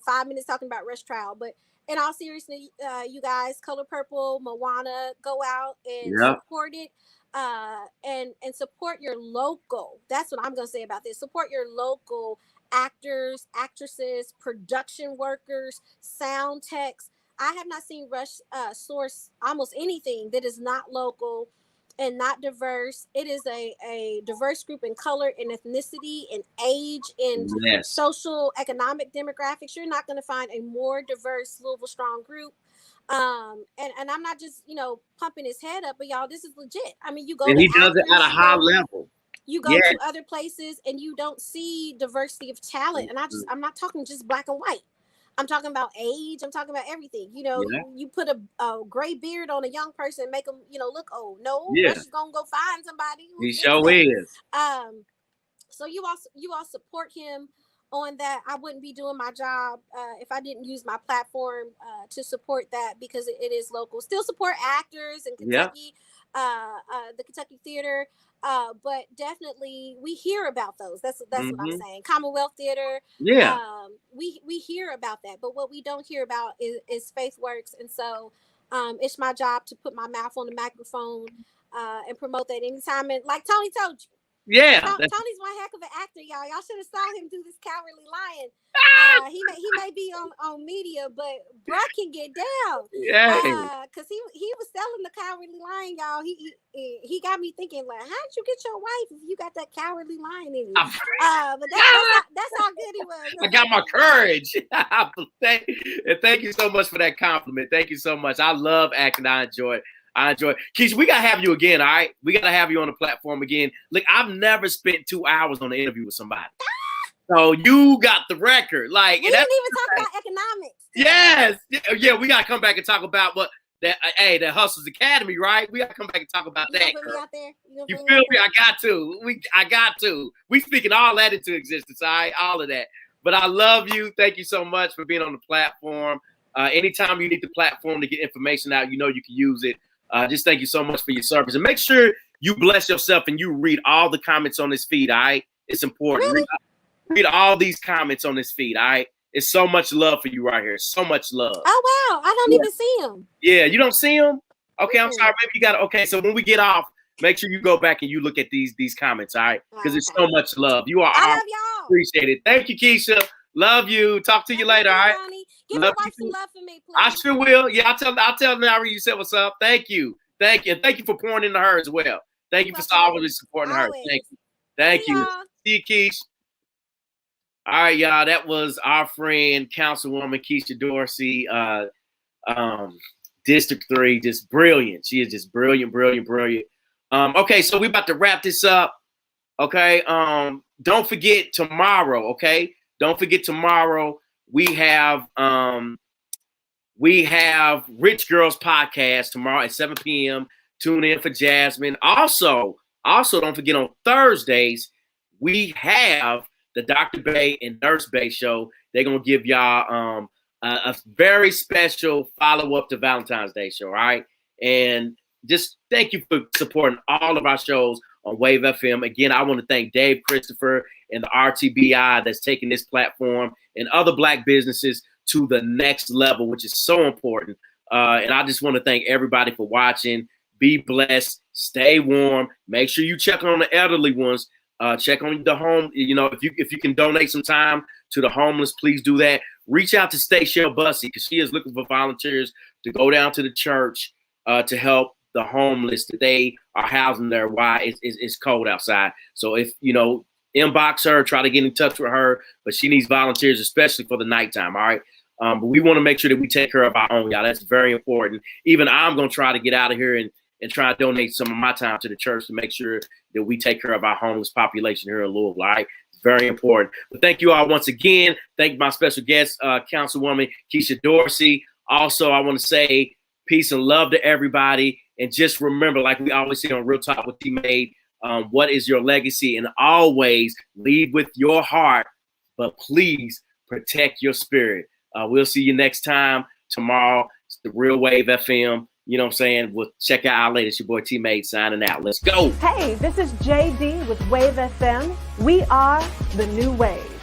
5 minutes talking about Rush Trial, but in all seriousness, you guys, Color Purple, Moana, go out and support it. And support your local. That's what I'm gonna say about this. Support your local actors, actresses, production workers, sound techs. I have not seen Rush source almost anything that is not local and not diverse. It is a diverse group in color and ethnicity and age and social economic demographics. You're not going to find a more diverse Louisville Strong group. And I'm not just pumping his head up, but y'all, this is legit. I mean, you go, and he does it at a high level. You go to other places and you don't see diversity of talent. And I'm not talking just black and white. I'm talking about age. I'm talking about everything. You put a gray beard on a young person, make them look old. No, Rush is gonna go find somebody. He sure is. So you all support him on that. I wouldn't be doing my job if I didn't use my platform to support that, because it is local. Still support actors in Kentucky, the Kentucky Theater, but definitely we hear about those. That's what I'm saying. Commonwealth Theater. We hear about that, but what we don't hear about is Faith Works, and so it's my job to put my mouth on the microphone and promote that anytime. And like Tony told you. Tony's one heck of an actor, y'all. Y'all should have saw him do this Cowardly Lion. He may be on media, but bro can get down. Cause he was selling the Cowardly Lion, y'all. He got me thinking, like, how'd you get your wife if you got that Cowardly Lion in you? But that's how good he was. I got my courage. Thank you so much for that compliment. Thank you so much. I love acting. I enjoy it. Keisha, we got to have you again, all right? We got to have you on the platform again. Look, I've never spent 2 hours on an interview with somebody. So you got the record. Like, we didn't even talk about economics. Yes. Yeah, we got to come back and talk about that Hustlers Academy, right? We got to come back and talk about that. Put me out there? You feel me? I got to. We speaking all that into existence, all right? All of that. But I love you. Thank you so much for being on the platform. Anytime you need the platform to get information out, you can use it. Just thank you so much for your service. And make sure you bless yourself and you read all the comments on this feed, all right? It's important. Really? Read all these comments on this feed, all right? It's so much love for you right here. So much love. Oh, wow. I don't even see them. Yeah, you don't see them? Okay, I'm sorry. Maybe you got to. Okay, so when we get off, make sure you go back and you look at these comments, all right? Because it's so much love. You are I love y'all. Appreciate it. Thank you, Keisha. Love you. Talk to you later, all right? Give my wife some love for me, please. I sure will. Yeah, I'll tell Nari you said what's up. Thank you. Thank you. Thank you for pouring into her as well. Thank you for always supporting her. Thank you. Thank you. See you, Keish. All right, y'all. That was our friend, Councilwoman Keisha Dorsey, District 3. Just brilliant. She is just brilliant. Okay, so we about to wrap this up. Okay. Don't forget tomorrow, okay? Don't forget tomorrow we have Rich Girls Podcast tomorrow at 7 p.m. Tune in for Jasmine. Also don't forget on Thursdays we have the Dr. Bay and Nurse Bay show. They're gonna give y'all a very special follow-up to Valentine's Day show, all right? And just thank you for supporting all of our shows on Wave FM. Again, I want to thank Dave Christopher and the RTBI that's taking this platform and other Black businesses to the next level, which is so important. And I just want to thank everybody for watching. Be blessed. Stay warm. Make sure you check on the elderly ones. Check on the home. If you can donate some time to the homeless, please do that. Reach out to Stacia Bussey because she is looking for volunteers to go down to the church to help the homeless that they are housing there while it's cold outside. So if inbox her, try to get in touch with her, but she needs volunteers, especially for the nighttime. All right. But we want to make sure that we take care of our own, y'all. That's very important. Even I'm going to try to get out of here and try to donate some of my time to the church to make sure that we take care of our homeless population here in Louisville. All right. It's Very important. But thank you all once again. Thank my special guest, Councilwoman Keisha Dorsey. Also, I want to say peace and love to everybody. And just remember, like we always say on Real Talk with T-Made, what is your legacy? And always lead with your heart, but please protect your spirit. We'll see you next time tomorrow. It's the Real Wave FM. You know what I'm saying? We'll check out our latest. Your boy T-Made signing out. Let's go. Hey, this is JD with Wave FM. We are the new wave.